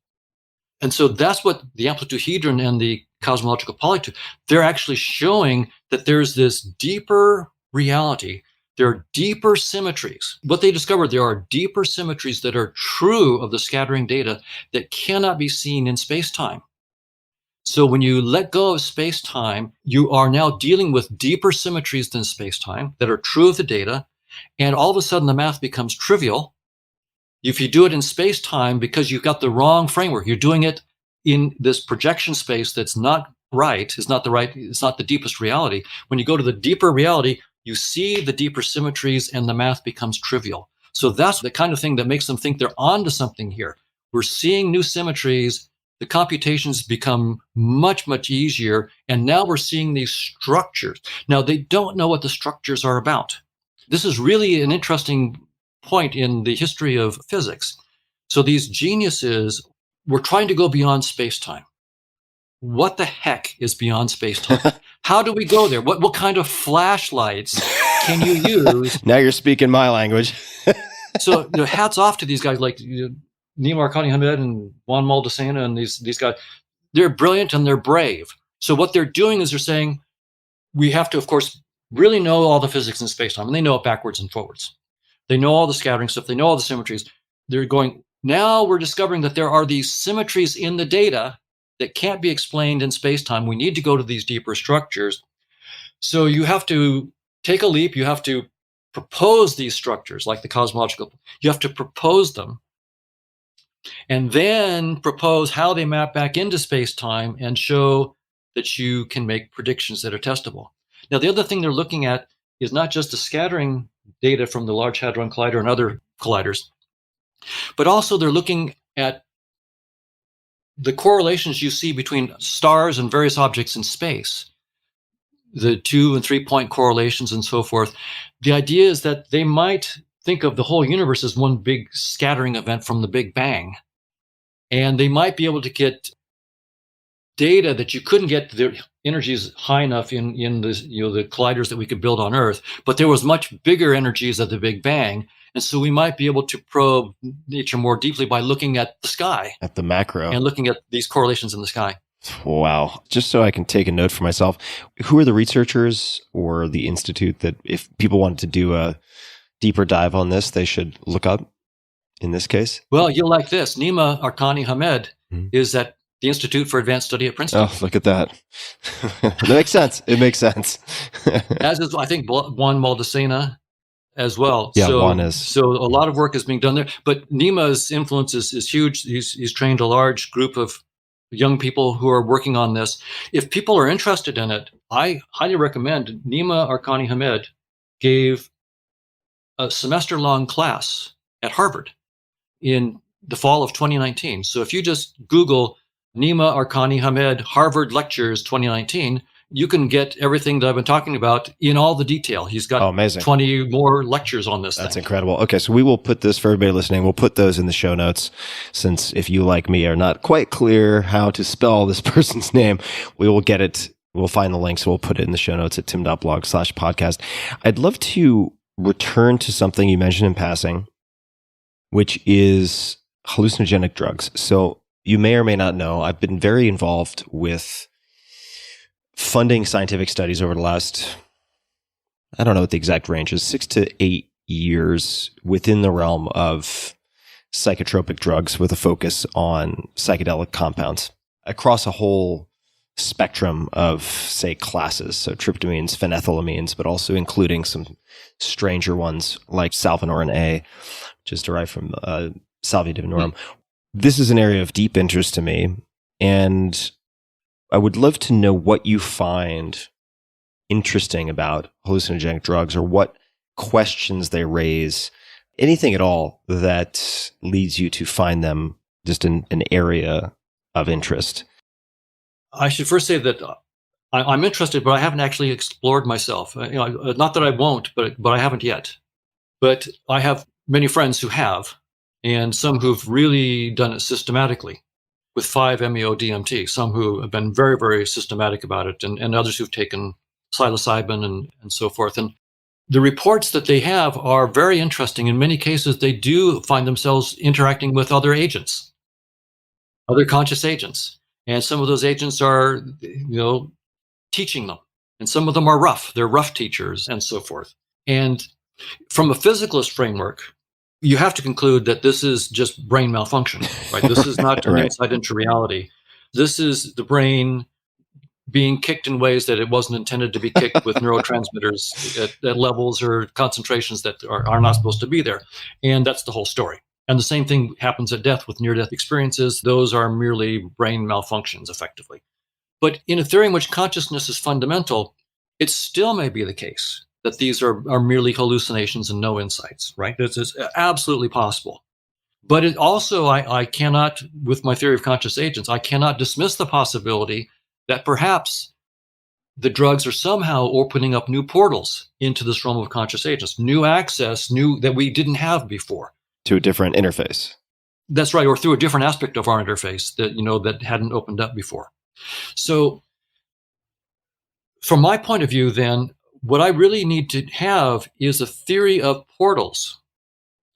And so that's what the amplitohedron and the cosmological polytope, they're actually showing that there's this deeper reality. There are deeper symmetries. What they discovered, there are deeper symmetries that are true of the scattering data that cannot be seen in space-time. So when you let go of space-time, you are now dealing with deeper symmetries than space-time that are true of the data, and all of a sudden the math becomes trivial. If you do it in space-time, because you've got the wrong framework, you're doing it in this projection space that's not right, it's not the deepest reality. When you go to the deeper reality, you see the deeper symmetries and the math becomes trivial. So that's the kind of thing that makes them think they're onto something here. We're seeing new symmetries. The computations become much, much easier. And now we're seeing these structures. Now, they don't know what the structures are about. This is really an interesting point in the history of physics. So these geniuses were trying to go beyond space-time. what the heck is beyond space-time? How do we go there? What kind of flashlights can you use? Now you're speaking my language. So, hats off to these guys like Nima Arkani Hamed and Juan Maldacena and these guys. They're brilliant and they're brave. So what they're doing is they're saying, we have to, of course, really know all the physics in space-time, and they know it backwards and forwards. They know all the scattering stuff. They know all the symmetries. They're going, now we're discovering that there are these symmetries in the data that can't be explained in space-time. We need to go to these deeper structures. So you have to take a leap. You have to propose these structures, like the cosmological. You have to propose them, and then propose how they map back into space-time and show that you can make predictions that are testable. Now, the other thing they're looking at is not just the scattering data from the Large Hadron Collider and other colliders, but also they're looking at the correlations you see between stars and various objects in space, the 2 and 3 point correlations and so forth. The idea is that they might think of the whole universe as one big scattering event from the Big Bang, and they might be able to get data that you couldn't get the energies high enough in the colliders that we could build on Earth, but there was much bigger energies at the Big Bang, and so we might be able to probe nature more deeply by looking at the sky, At the macro. and looking at these correlations in the sky. Wow. Just so I can take a note for myself, who are the researchers or the institute that if people wanted to do a deeper dive on this, they should look up in this case? Well, you'll like this. Nima Arkani Hamed is at the Institute for Advanced Study at Princeton. Oh, look at that. It makes sense. It makes sense. As is, I think, Juan Maldacena as well. Yeah, so, Juan is. So a lot of work is being done there. But Nima's influence is huge. He's trained a large group of young people who are working on this. If people are interested in it, I highly recommend. Nima Arkani Hamed gave a semester-long class at Harvard in the fall of 2019. So if you just Google Nima Arkani Hamed Harvard Lectures 2019, you can get everything that I've been talking about in all the detail. He's got amazing. 20 more lectures on this. That's incredible. Okay, so we will put this for everybody listening. We'll put those in the show notes, since if you, like me, are not quite clear how to spell this person's name, we will get it. We'll find the links. We'll put it in the show notes at tim.blog/podcast. I'd love to return to something you mentioned in passing, which is hallucinogenic drugs. So you may or may not know, I've been very involved with funding scientific studies over the last, I don't know what the exact range is, 6 to 8 years within the realm of psychotropic drugs with a focus on psychedelic compounds across a whole spectrum of, say, classes. So tryptamines, phenethylamines, but also including some stranger ones like salvinorin A, which is derived from salvia divinorum. This is an area of deep interest to me, and I would love to know what you find interesting about hallucinogenic drugs, or what questions they raise, anything at all that leads you to find them just in an area of interest. I should first say that I'm interested, but I haven't actually explored myself. Not that I won't, but I haven't yet. But I have many friends who have, and some who've really done it systematically with 5-MeO-DMT, some who have been very, very systematic about it, and others who've taken psilocybin and so forth. And the reports that they have are very interesting. In many cases, they do find themselves interacting with other agents, other conscious agents. And some of those agents are, teaching them. And some of them are rough. They're rough teachers and so forth. And from a physicalist framework, you have to conclude that this is just brain malfunction, right? This is not an insight into reality. This is the brain being kicked in ways that it wasn't intended to be kicked, with neurotransmitters at levels or concentrations that are not supposed to be there. And that's the whole story. And the same thing happens at death with near-death experiences. Those are merely brain malfunctions, effectively. But in a theory in which consciousness is fundamental, it still may be the case that these are merely hallucinations and no insights, right? It's absolutely possible. But it also, I cannot, with my theory of conscious agents, I cannot dismiss the possibility that perhaps the drugs are somehow opening up new portals into this realm of conscious agents, new access, new that we didn't have before. To a different interface. That's right, or through a different aspect of our interface that hadn't opened up before. So from my point of view, then, what I really need to have is a theory of portals.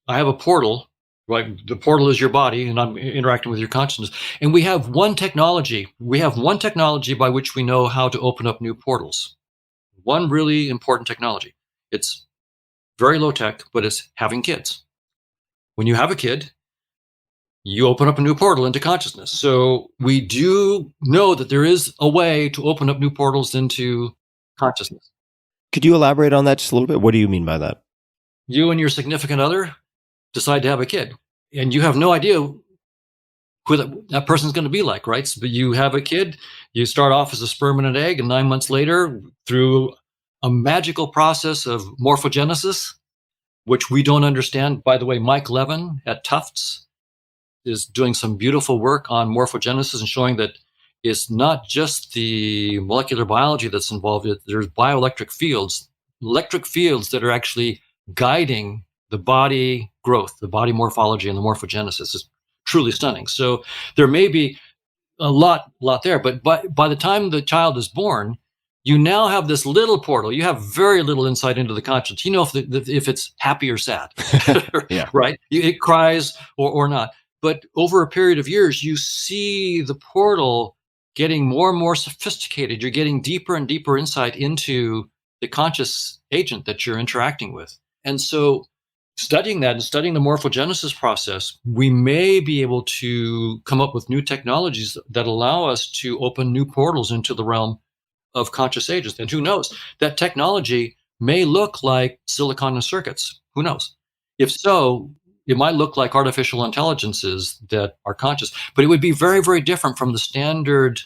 I have a portal, right? The portal is your body, and I'm interacting with your consciousness. And we have one technology. We have one technology by which we know how to open up new portals. One really important technology. It's very low tech, but it's having kids. When you have a kid, you open up a new portal into consciousness. So we do know that there is a way to open up new portals into consciousness. Could you elaborate on that just a little bit? What do you mean by that? You and your significant other decide to have a kid, and you have no idea who that person's going to be like, right? So you have a kid, you start off as a sperm and an egg, and 9 months later, through a magical process of morphogenesis, which we don't understand. By the way, Mike Levin at Tufts is doing some beautiful work on morphogenesis and showing that it's not just the molecular biology that's involved. There's bioelectric fields, electric fields that are actually guiding the body growth, the body morphology, and the morphogenesis. Is truly stunning. So there may be a lot there, but by the time the child is born, you now have this little portal. You have very little insight into the conscience. You know if it's happy or sad, Yeah. right? It cries or not. But over a period of years, you see the portal getting more and more sophisticated. You're getting deeper and deeper insight into the conscious agent that you're interacting with. And so studying that and studying the morphogenesis process, we may be able to come up with new technologies that allow us to open new portals into the realm of conscious agents. And who knows, that technology may look like silicon and circuits. Who knows? If so, it might look like artificial intelligences that are conscious, but it would be very, very different from the standard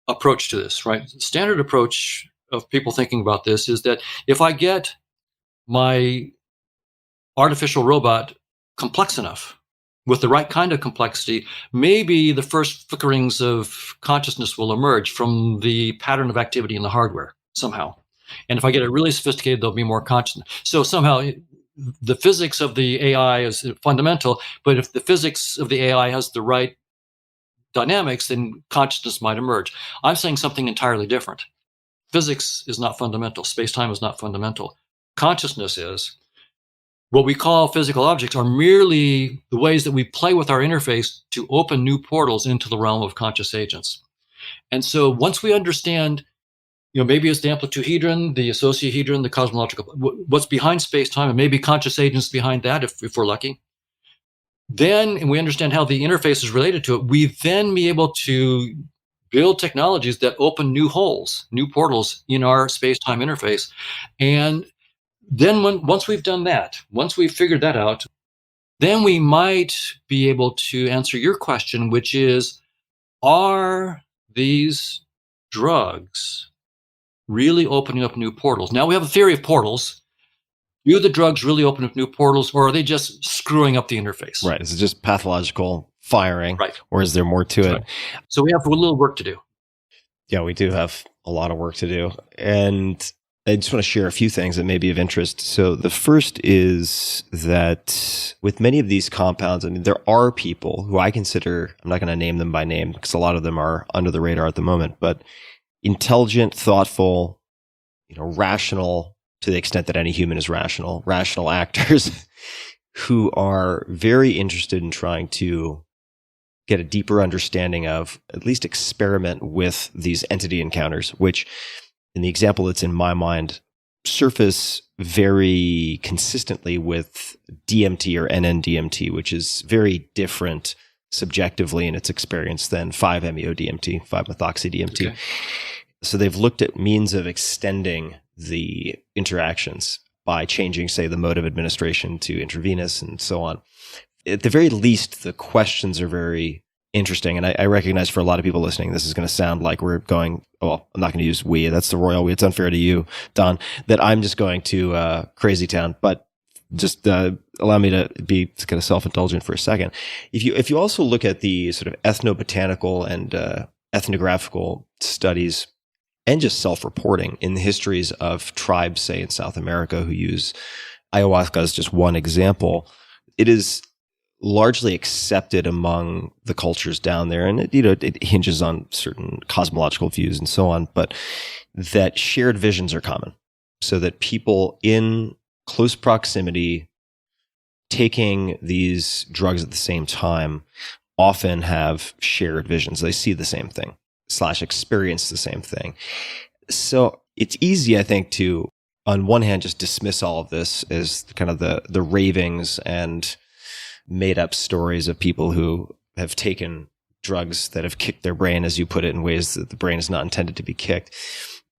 approach to this, right? The standard approach of people thinking about this is that if I get my artificial robot complex enough, with the right kind of complexity, maybe the first flickerings of consciousness will emerge from the pattern of activity in the hardware somehow. And if I get it really sophisticated, there'll be more consciousness. So somehow the physics of the AI is fundamental, but if the physics of the AI has the right dynamics, then consciousness might emerge. I'm saying something entirely different. Physics is not fundamental. Space-time is not fundamental. Consciousness is. What we call physical objects are merely the ways that we play with our interface to open new portals into the realm of conscious agents. And so once we understand, maybe it's the amplituhedron, the associahedron, the cosmological, what's behind space-time, and maybe conscious agents behind that if we're lucky, then, and we understand how the interface is related to it, we then be able to build technologies that open new holes, new portals in our space-time interface. And then once we've done that, once we've figured that out, then we might be able to answer your question, which is, are these drugs really opening up new portals? Now we have a theory of portals. Do the drugs really open up new portals, or are they just screwing up the interface? Right. Is it just pathological firing? Right. Or is there more to it? Right. So we have a little work to do. Yeah, we do have a lot of work to do. And I just want to share a few things that may be of interest. So the first is that with many of these compounds, there are people who I consider, I'm not going to name them by name because a lot of them are under the radar at the moment, but intelligent, thoughtful, rational, to the extent that any human is rational actors who are very interested in trying to get a deeper understanding of, at least experiment with these entity encounters, which in the example that's in my mind, surface very consistently with DMT or NN-DMT, which is very different subjectively in its experience than 5-MeO-DMT, 5-methoxy-DMT. Okay. So they've looked at means of extending the interactions by changing, say, the mode of administration to intravenous and so on. At the very least, the questions are very interesting. And I recognize for a lot of people listening, this is going to sound like we're going, I'm not going to use we, that's the royal we. It's unfair to you, Don, that I'm just going to crazy town. But just allow me to be kind of self-indulgent for a second. If you also look at the sort of ethnobotanical and ethnographical studies and just self-reporting in the histories of tribes, say in South America, who use ayahuasca as just one example, it is largely accepted among the cultures down there. And it hinges on certain cosmological views and so on, but that shared visions are common. So that people in close proximity taking these drugs at the same time often have shared visions. They see the same thing / experience the same thing. So it's easy, I think, to, on one hand, just dismiss all of this as kind of the ravings and made up stories of people who have taken drugs that have kicked their brain, as you put it, in ways that the brain is not intended to be kicked.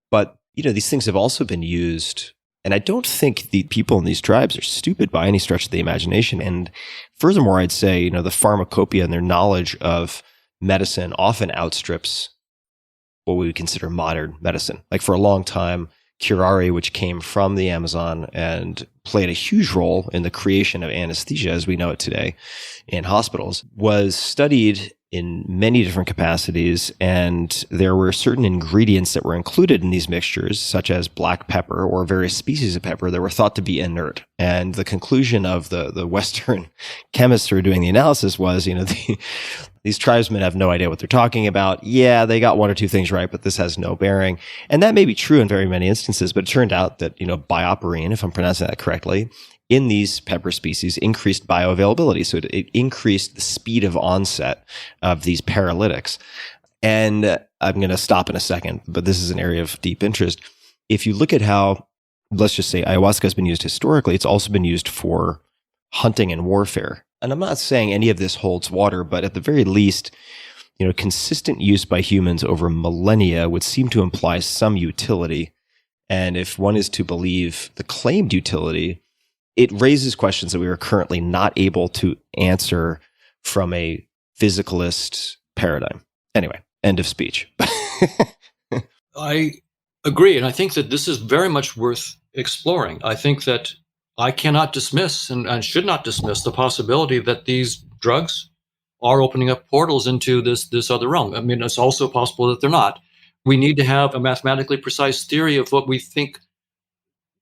But, these things have also been used. And I don't think the people in these tribes are stupid by any stretch of the imagination. And furthermore, I'd say, the pharmacopoeia and their knowledge of medicine often outstrips what we would consider modern medicine. Like for a long time, curare, which came from the Amazon and played a huge role in the creation of anesthesia as we know it today in hospitals, was studied in many different capacities. And there were certain ingredients that were included in these mixtures, such as black pepper or various species of pepper, that were thought to be inert. And the conclusion of the Western chemists who were doing the analysis was, these tribesmen have no idea what they're talking about. Yeah, they got one or two things right, but this has no bearing. And that may be true in very many instances, but it turned out that, bioperine, if I'm pronouncing that correctly, in these pepper species increased bioavailability. So it increased the speed of onset of these paralytics. And I'm going to stop in a second, but this is an area of deep interest. If you look at how, let's just say, ayahuasca has been used historically, it's also been used for hunting and warfare. And I'm not saying any of this holds water, but at the very least, consistent use by humans over millennia would seem to imply some utility. And if one is to believe the claimed utility, it raises questions that we are currently not able to answer from a physicalist paradigm. Anyway, end of speech. I agree. And I think that this is very much worth exploring. I think that I cannot dismiss and should not dismiss the possibility that these drugs are opening up portals into this other realm. I mean, it's also possible that they're not. We need to have a mathematically precise theory of what we think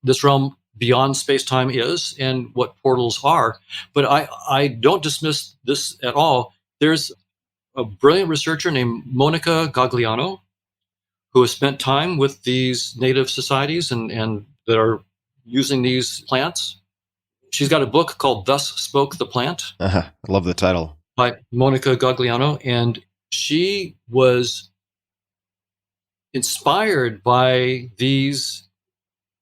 this realm beyond space-time is and what portals are. But I don't dismiss this at all. There's a brilliant researcher named Monica Gagliano who has spent time with these native societies and that are using these plants. She's got a book called Thus Spoke the Plant. I love the title. By Monica Gagliano. And she was inspired by these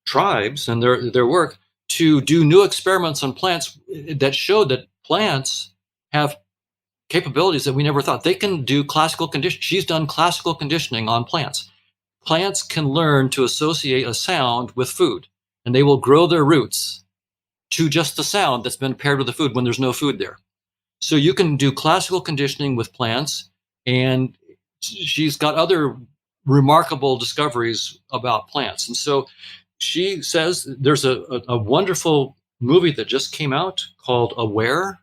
tribes and their work to do new experiments on plants that showed that plants have capabilities that we never thought. They can do classical conditioning. She's done classical conditioning on plants. Plants can learn to associate a sound with food, and they will grow their roots to just the sound that's been paired with the food when there's no food there. So you can do classical conditioning with plants, and she's got other remarkable discoveries about plants. And so she says there's a wonderful movie that just came out called Aware,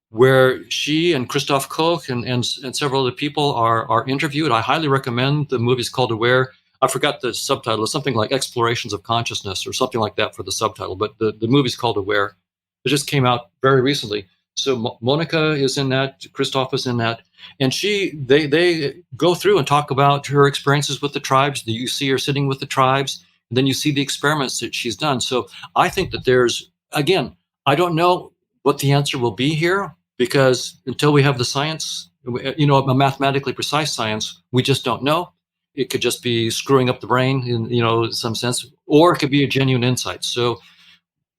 where she and Christoph Koch and several other people are interviewed. I highly recommend the movie. It's called Aware. I forgot the subtitle. It's something like Explorations of Consciousness or something like that for the subtitle. But the movie's called Aware. It just came out very recently. So Monica is in that. Christoph is in that. And they go through and talk about her experiences with the tribes. You see her sitting with the tribes. And then you see the experiments that she's done. So I think that there's, again, I don't know what the answer will be here, because until we have the science, a mathematically precise science, we just don't know. It could just be screwing up the brain in some sense, or it could be a genuine insight. So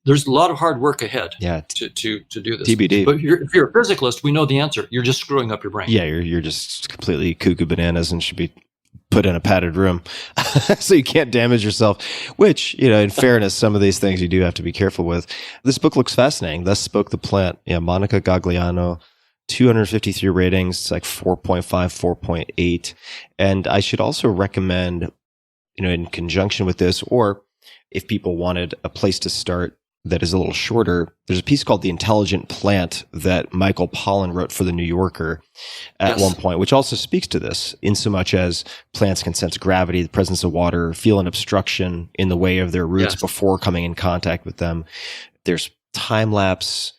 there's a lot of hard work ahead to do this. TBD. But if you're a physicalist, we know the answer. You're just screwing up your brain. Yeah, you're just completely cuckoo bananas and should be put in a padded room so you can't damage yourself, which, in fairness, some of these things you do have to be careful with. This book looks fascinating. Thus Spoke the Plant. Yeah, Monica Gagliano, 253 ratings. It's like 4.5, 4.8. And I should also recommend, in conjunction with this, or if people wanted a place to start that is a little shorter, there's a piece called The Intelligent Plant that Michael Pollan wrote for The New Yorker at one point, which also speaks to this, in so much as plants can sense gravity, the presence of water, feel an obstruction in the way of their roots before coming in contact with them. There's time-lapse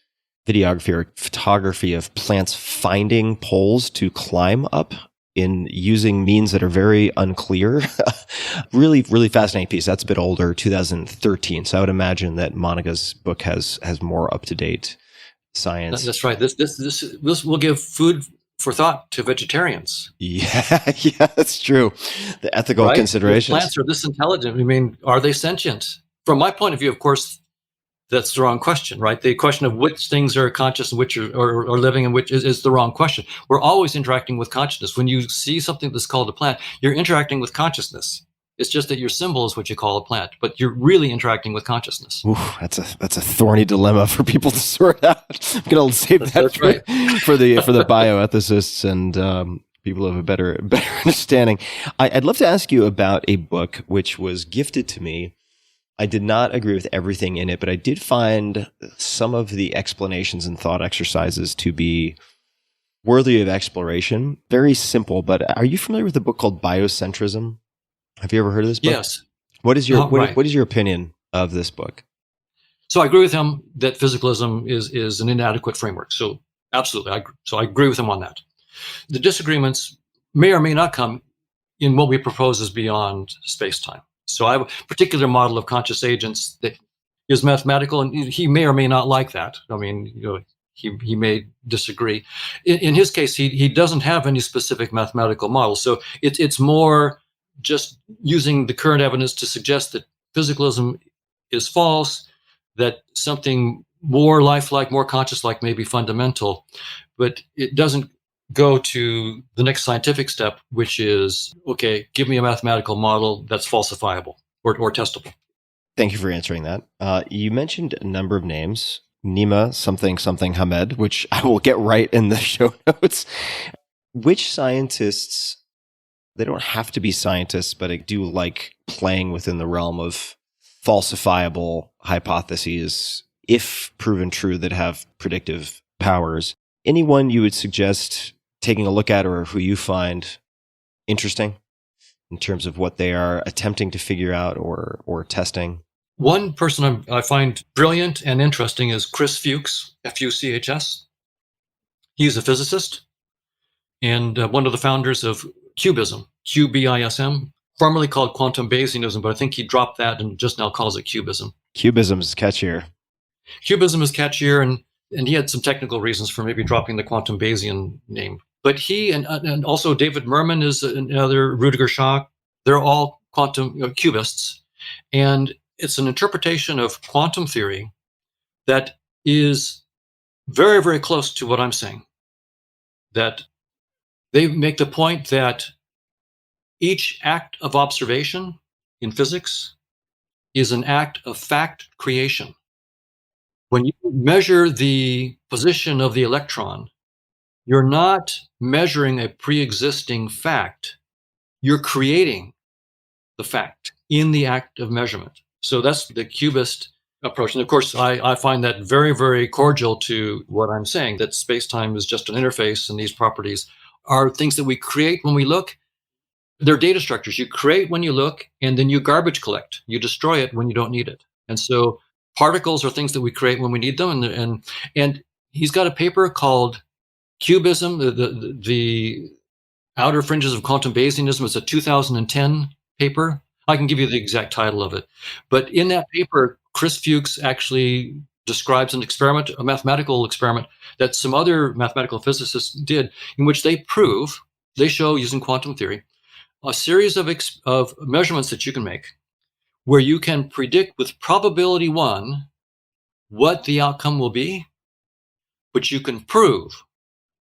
videography or photography of plants finding poles to climb up in using means that are very unclear. Really, really fascinating piece. That's a bit older, 2013. So I would imagine that Monica's book has more up-to-date science. That's right. This will give food for thought to vegetarians. Yeah, yeah, that's true. The ethical Right? considerations. If plants are this intelligent, I mean, are they sentient? From my point of view, of course, that's the wrong question, right? The question of which things are conscious and which are living and which is the wrong question. We're always interacting with consciousness. When you see something that's called a plant, you're interacting with consciousness. It's just that your symbol is what you call a plant, but you're really interacting with consciousness. Ooh, that's a thorny dilemma for people to sort out. I'm gonna save that for the bioethicists and people who have a better understanding. I'd love to ask you about a book which was gifted to me. I did not agree with everything in it, but I did find some of the explanations and thought exercises to be worthy of exploration. Very simple, but are you familiar with a book called Biocentrism? Have you ever heard of this book? Yes. What is your Right. what is your opinion of this book? So I agree with him that physicalism is an inadequate framework. So absolutely, I agree with him on that. The disagreements may or may not come in what we propose as beyond space-time. So I have a particular model of conscious agents that is mathematical, and he may or may not like that. I mean, he may disagree. In his case, he doesn't have any specific mathematical model. So it's more just using the current evidence to suggest that physicalism is false, that something more lifelike, more conscious-like may be fundamental, but it doesn't go to the next scientific step, which is, okay, give me a mathematical model that's falsifiable or testable. Thank you for answering that. You mentioned a number of names, Nima something Hamed, which I will get right in the show notes. Which scientists, they don't have to be scientists, but I do like playing within the realm of falsifiable hypotheses, if proven true, that have predictive powers. Anyone you would suggest taking a look at or who you find interesting in terms of what they are attempting to figure out or testing? One person I find brilliant and interesting is Chris Fuchs, Fuchs. He's a physicist and one of the founders of Cubism, QBISM, formerly called quantum Bayesianism, but I think he dropped that and just now calls it Cubism. Cubism is catchier. Cubism is catchier, and he had some technical reasons for maybe dropping the quantum Bayesian name. But he and also David Merman is another, Rudiger Schach, they're all quantum cubists. And it's an interpretation of quantum theory that is very, very close to what I'm saying. That they make the point that each act of observation in physics is an act of fact creation. When you measure the position of the electron, you're not measuring a pre-existing fact. You're creating the fact in the act of measurement. So that's the cubist approach. And of course, I find that very, very cordial to what I'm saying, that space-time is just an interface, and these properties are things that we create when we look. They're data structures. You create when you look, and then you garbage collect. You destroy it when you don't need it. And so particles are things that we create when we need them. And he's got a paper called Cubism, the Outer Fringes of Quantum Bayesianism. It's a 2010 paper. I can give you the exact title of it. But in that paper, Chris Fuchs actually describes an experiment, a mathematical experiment that some other mathematical physicists did, in which they show using quantum theory, a series of measurements that you can make where you can predict with probability 1 what the outcome will be, but you can prove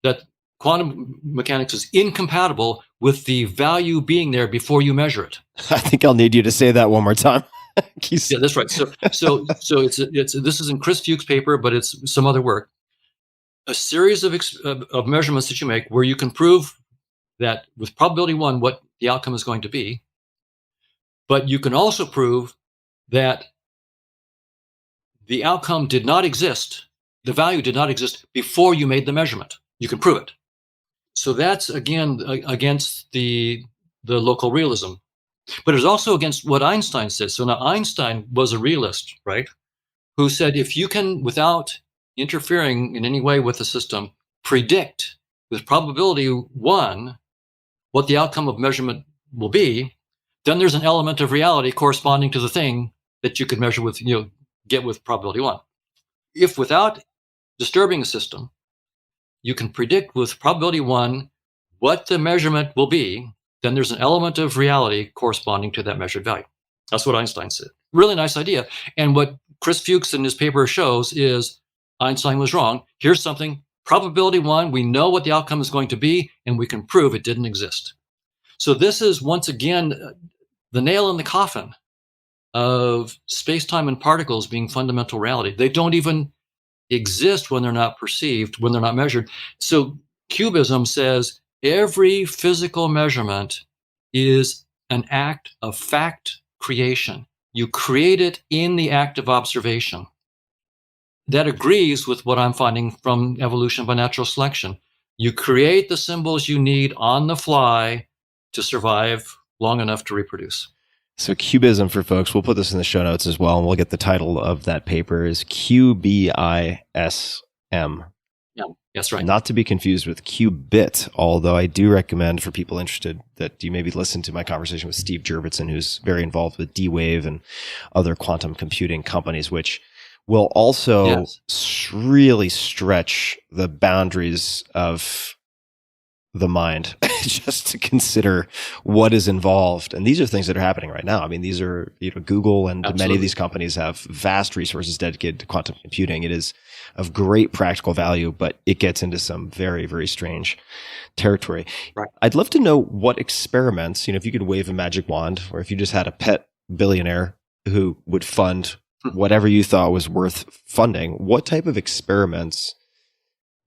that quantum mechanics is incompatible with the value being there before you measure it. I think I'll need you to say that one more time. Yeah, that's right. So it's this is in Chris Fuchs' paper, but it's some other work. A series of measurements that you make where you can prove that with probability 1 what the outcome is going to be, but you can also prove that the outcome did not exist, the value did not exist before you made the measurement. You can prove it. So that's, again, against the local realism. But it's also against what Einstein said. So now Einstein was a realist, right? Who said if you can, without interfering in any way with the system, predict with probability 1 what the outcome of measurement will be, then there's an element of reality corresponding to the thing that you could measure with, get with probability 1. If without disturbing a system, you can predict with probability 1 what the measurement will be, then there's an element of reality corresponding to that measured value. That's what Einstein said. Really nice idea. And what Chris Fuchs in his paper shows is Einstein was wrong. Here's something, probability 1, we know what the outcome is going to be, and we can prove it didn't exist. So this is, once again, the nail in the coffin of space-time and particles being fundamental reality. They don't even exist when they're not perceived, when they're not measured. So cubism says every physical measurement is an act of fact creation. You create it in the act of observation. That agrees with what I'm finding from evolution by natural selection. You create the symbols you need on the fly to survive long enough to reproduce. So cubism, for folks, we'll put this in the show notes as well, and we'll get the title of that paper is QBISM. Yeah, that's right. Not to be confused with qubit, although I do recommend for people interested that you maybe listen to my conversation with Steve Jurvetson, who's very involved with D-Wave and other quantum computing companies, which will also really stretch the boundaries of the mind just to consider what is involved. And these are things that are happening right now. I mean, these are, Google and many of these companies have vast resources dedicated to quantum computing. It is of great practical value, but it gets into some very, very strange territory. Right. I'd love to know what experiments, if you could wave a magic wand, or if you just had a pet billionaire who would fund whatever you thought was worth funding, what type of experiments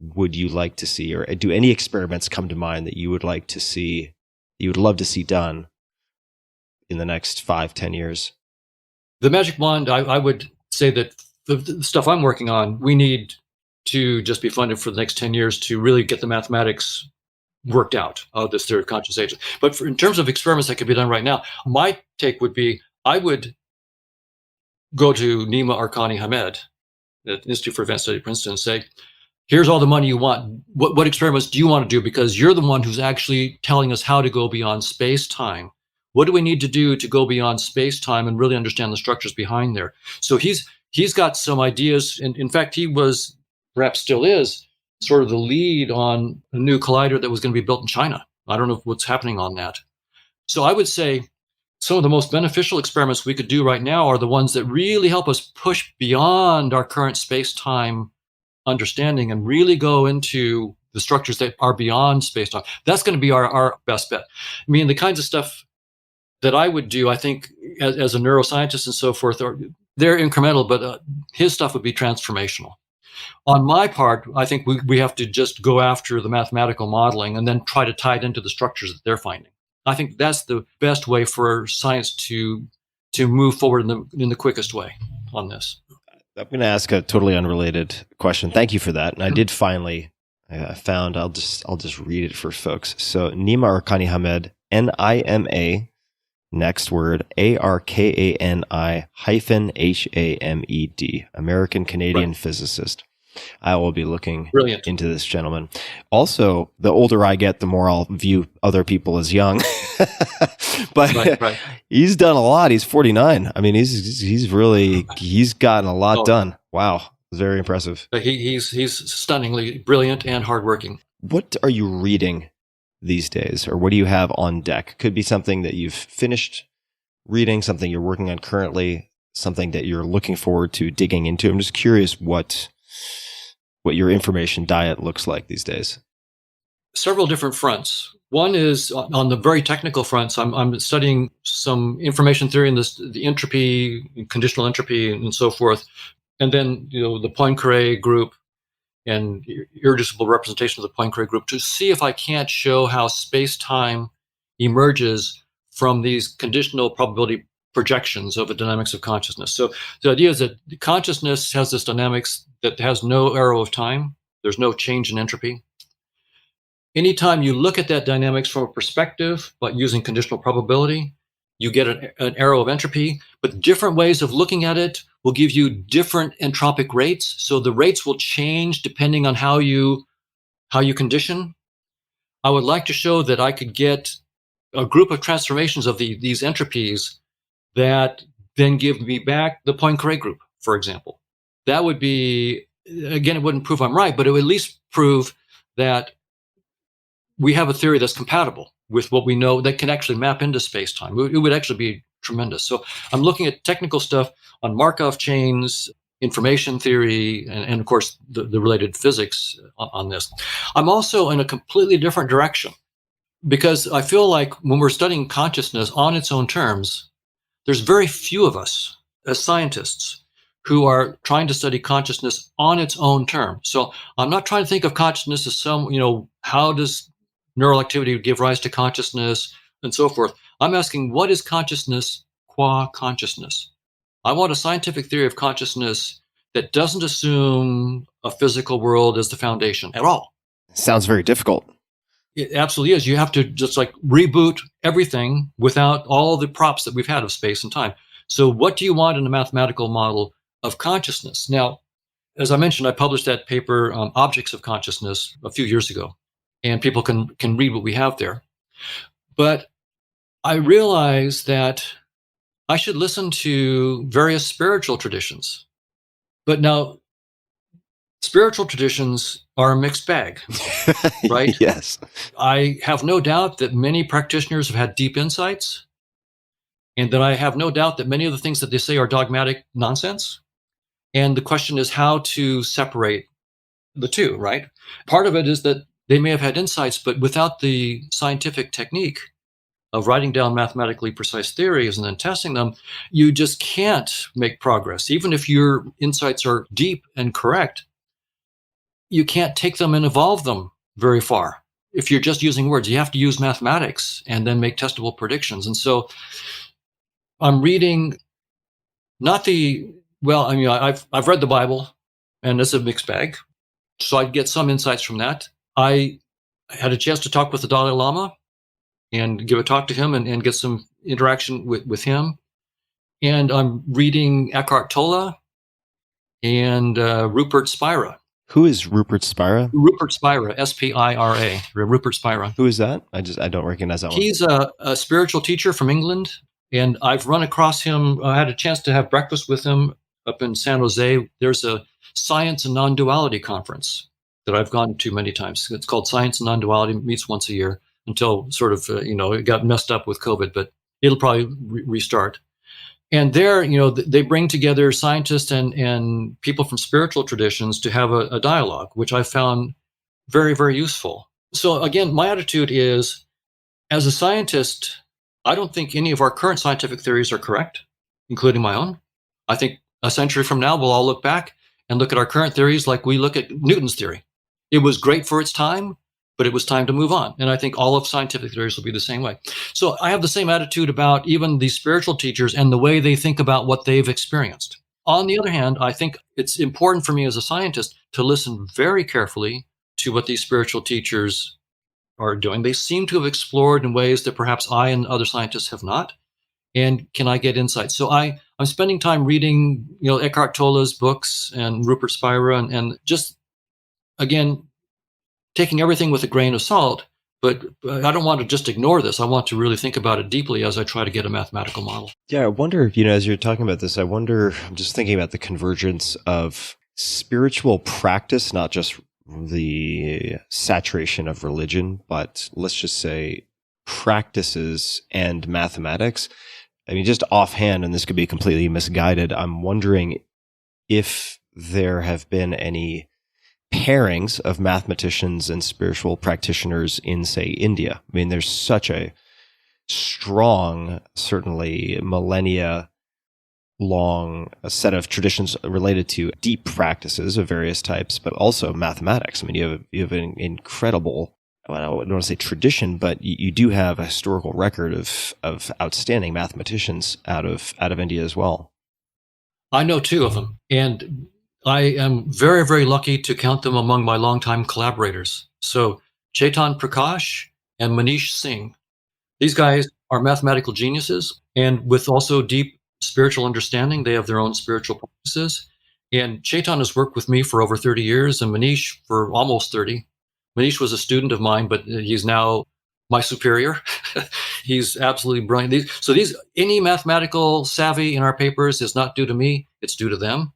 would you like to see, or do any experiments come to mind that you would like to see, you would love to see done in the next 5-10 years? The magic wand, I would say that the stuff I'm working on, we need to just be funded for the next 10 years to really get the mathematics worked out of this theory of conscious agents. But in terms of experiments that could be done right now, my take would be, I would go to Nima Arkani Hamed at the Institute for Advanced Study at Princeton and say, here's all the money you want. What experiments do you want to do? Because you're the one who's actually telling us how to go beyond space-time. What do we need to do to go beyond space-time and really understand the structures behind there? So he's got some ideas. And in fact, he was, perhaps still is, sort of the lead on a new collider that was going to be built in China. I don't know what's happening on that. So I would say some of the most beneficial experiments we could do right now are the ones that really help us push beyond our current space-time understanding and really go into the structures that are beyond space-time. That's going to be our best bet. I mean, the kinds of stuff that I would do, I think, as a neuroscientist and so forth, they're incremental, but his stuff would be transformational. On my part, I think we have to just go after the mathematical modeling and then try to tie it into the structures that they're finding. I think that's the best way for science to move forward in the quickest way on this. I'm going to ask a totally unrelated question. Thank you for that. And I did finally found. I'll just read it for folks. So Nima Arkani Hamed, Nima, next word Arkani -Hamed, American Canadian physicist. I will be looking into this gentleman. Also, the older I get, the more I'll view other people as young. But he's done a lot. He's 49. I mean, he's gotten a lot done. Wow, very impressive. He's stunningly brilliant and hardworking. What are you reading these days, or what do you have on deck? Could be something that you've finished reading, something you're working on currently, something that you're looking forward to digging into. I'm just curious what your information diet looks like these days. Several different fronts. One is on the very technical fronts. I'm studying some information theory and the entropy, conditional entropy, and so forth, and then the Poincare group and irreducible representation of the Poincare group to see if I can't show how space-time emerges from these conditional probability projections of the dynamics of consciousness. So the idea is that consciousness has this dynamics that has no arrow of time. There's no change in entropy. Anytime you look at that dynamics from a perspective, but using conditional probability, you get an arrow of entropy, but different ways of looking at it will give you different entropic rates. So the rates will change depending on how you condition. I would like to show that I could get a group of transformations of these entropies that then give me back the Poincare group, for example. That would be, again, it wouldn't prove I'm right, but it would at least prove that we have a theory that's compatible with what we know that can actually map into space-time. It would actually be tremendous. So I'm looking at technical stuff on Markov chains, information theory, and of course, the related physics on this. I'm also in a completely different direction because I feel like when we're studying consciousness on its own terms, there's very few of us as scientists who are trying to study consciousness on its own terms. So I'm not trying to think of consciousness as how does neural activity give rise to consciousness and so forth. I'm asking, what is consciousness qua consciousness? I want a scientific theory of consciousness that doesn't assume a physical world as the foundation at all. Sounds very difficult. It absolutely is. You have to just like reboot everything without all the props that we've had of space and time. So what do you want in a mathematical model of consciousness? Now, as I mentioned, I published that paper, Objects of Consciousness, a few years ago, and people can read what we have there. But I realized that I should listen to various spiritual traditions. But now, spiritual traditions are a mixed bag, right? Yes. I have no doubt that many practitioners have had deep insights, and that I have no doubt that many of the things that they say are dogmatic nonsense. And the question is how to separate the two, right? Part of it is that they may have had insights, but without the scientific technique of writing down mathematically precise theories and then testing them, you just can't make progress. Even if your insights are deep and correct, you can't take them and evolve them very far. If you're just using words, you have to use mathematics and then make testable predictions. And so I'm reading I've read the Bible, and it's a mixed bag. So I get some insights from that. I had a chance to talk with the Dalai Lama and give a talk to him and get some interaction with him. And I'm reading Eckhart Tolle and Rupert Spira. Who is Rupert Spira? Rupert Spira, Spira, Rupert Spira. Who is that? I don't recognize that one. He's a spiritual teacher from England, and I've run across him. I had a chance to have breakfast with him up in San Jose. There's a Science and Non-Duality conference that I've gone to many times. It's called Science and Non-Duality. It meets once a year until sort of, it got messed up with COVID, but it'll probably restart. And there, they bring together scientists and people from spiritual traditions to have a dialogue, which I found very, very useful. So again, my attitude is, as a scientist, I don't think any of our current scientific theories are correct, including my own. I think a century from now, we'll all look back and look at our current theories like we look at Newton's theory. It was great for its time, but it was time to move on. And I think all of scientific theories will be the same way. So I have the same attitude about even these spiritual teachers and the way they think about what they've experienced. On the other hand, I think it's important for me as a scientist to listen very carefully to what these spiritual teachers are doing. They seem to have explored in ways that perhaps I and other scientists have not. And can I get insights? So I'm spending time reading, Eckhart Tolle's books and Rupert Spira and just, again, taking everything with a grain of salt, but I don't want to just ignore this. I want to really think about it deeply as I try to get a mathematical model. Yeah, I wonder, as you're talking about this, I'm just thinking about the convergence of spiritual practice, not just the saturation of religion, but let's just say practices and mathematics. I mean, just offhand, and this could be completely misguided, I'm wondering if there have been any pairings of mathematicians and spiritual practitioners in, say, India. I mean, there's such a strong, certainly millennia long set of traditions related to deep practices of various types, but also mathematics. I mean, you have an incredible, I don't want to say tradition, but you do have a historical record of outstanding mathematicians out of India as well. I know two of them, and I am very, very lucky to count them among my longtime collaborators. So Chetan Prakash and Manish Singh. These guys are mathematical geniuses and with also deep spiritual understanding. They have their own spiritual practices. And Chetan has worked with me for over 30 years and Manish for almost 30. Manish was a student of mine, but he's now my superior. He's absolutely brilliant. Any mathematical savvy in our papers is not due to me, it's due to them.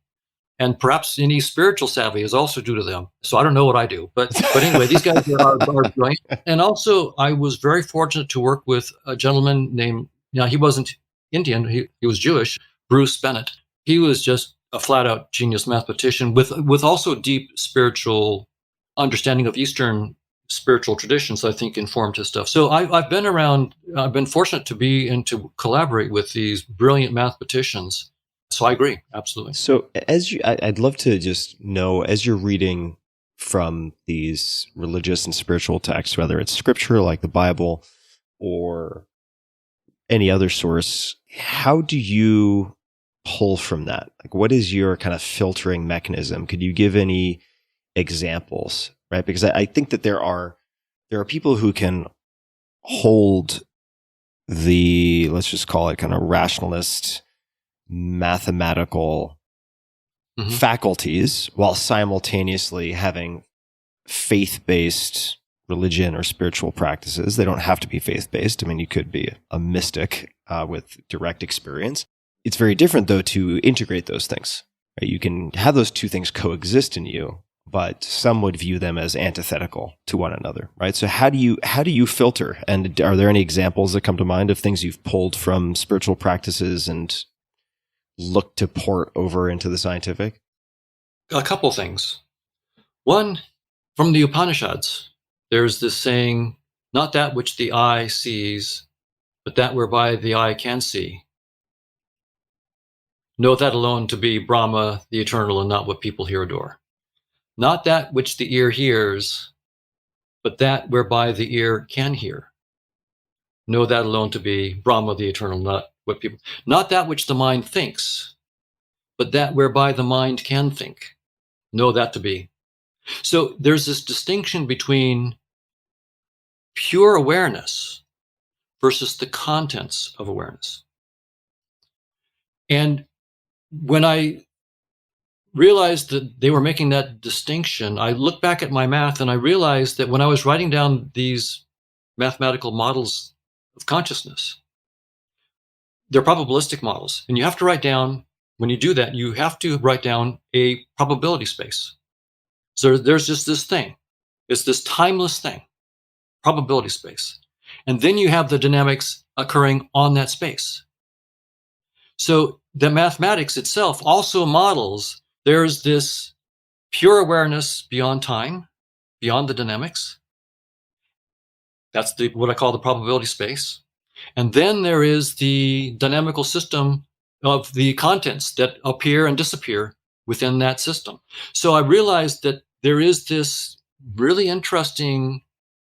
And perhaps any spiritual savvy is also due to them. So I don't know what I do. But anyway, these guys are brilliant. And also, I was very fortunate to work with a gentleman named, he wasn't Indian, he was Jewish, Bruce Bennett. He was just a flat-out genius mathematician with also deep spiritual understanding of Eastern spiritual traditions, I think, informed his stuff. So I've been fortunate to be and to collaborate with these brilliant mathematicians. So I agree, absolutely. So I'd love to just know, as you're reading from these religious and spiritual texts, whether it's scripture like the Bible or any other source, how do you pull from that? Like, what is your kind of filtering mechanism? Could you give any examples, right? Because I think that there are people who can hold the, let's just call it kind of rationalist, mathematical faculties while simultaneously having faith-based religion or spiritual practices. They don't have to be faith-based. I mean, you could be a mystic with direct experience. It's very different, though, to integrate those things. Right? You can have those two things coexist in you, but some would view them as antithetical to one another, right? So how do you filter? And are there any examples that come to mind of things you've pulled from spiritual practices and looked to port over into the scientific? A couple things. One, from the Upanishads, there's this saying, not that which the eye sees, but that whereby the eye can see. Know that alone to be Brahma, the eternal, and not what people here adore. Not that which the ear hears, but that whereby the ear can hear. Know that alone to be Brahma, the eternal, not that which the mind thinks, but that whereby the mind can think. Know that to be. So there's this distinction between pure awareness versus the contents of awareness. And when I realized that they were making that distinction, I looked back at my math and I realized that when I was writing down these mathematical models of consciousness, they're probabilistic models. And you have to write down, when you do that, you have to write down a probability space. So there's just this thing. It's this timeless thing, probability space. And then you have the dynamics occurring on that space. So the mathematics itself also models, there's this pure awareness beyond time, beyond the dynamics. That's what I call the probability space. And then there is the dynamical system of the contents that appear and disappear within that system. So I realized that there is this really interesting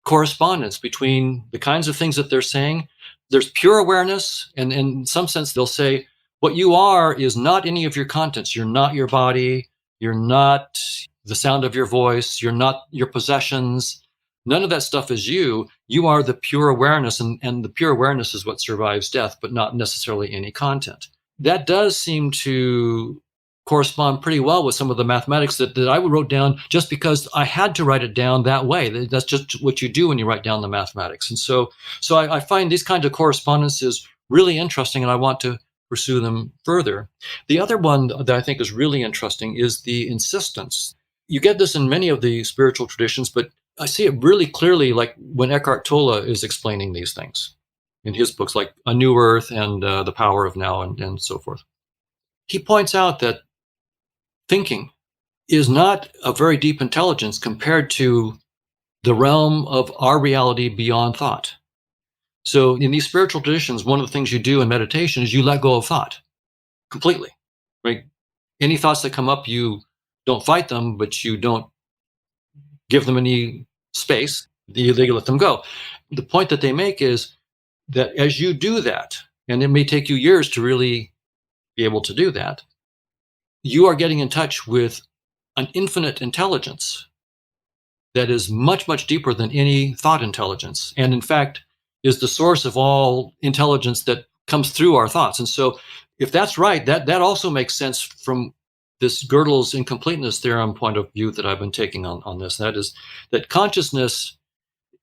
correspondence between the kinds of things that they're saying. There's pure awareness, and in some sense they'll say, what you are is not any of your contents. You're not your body. You're not the sound of your voice. You're not your possessions. None of that stuff is you. You are the pure awareness, and the pure awareness is what survives death, but not necessarily any content. That does seem to correspond pretty well with some of the mathematics that I wrote down, just because I had to write it down that way. That's just what you do when you write down the mathematics. And so I find these kinds of correspondences really interesting, and I want to pursue them further. The other one that I think is really interesting is the insistence. You get this in many of the spiritual traditions, but I see it really clearly like when Eckhart Tolle is explaining these things in his books, like A New Earth and The Power of Now and so forth. He points out that thinking is not a very deep intelligence compared to the realm of our reality beyond thought. So in these spiritual traditions, one of the things you do in meditation is you let go of thought completely, right? Any thoughts that come up, you don't fight them, but you don't give them any space. You let them go. The point that they make is that as you do that, and it may take you years to really be able to do that, you are getting in touch with an infinite intelligence that is much, much deeper than any thought intelligence. And in fact, is the source of all intelligence that comes through our thoughts. And so if that's right, that also makes sense from this Gödel's incompleteness theorem point of view that I've been taking on this. That is that consciousness,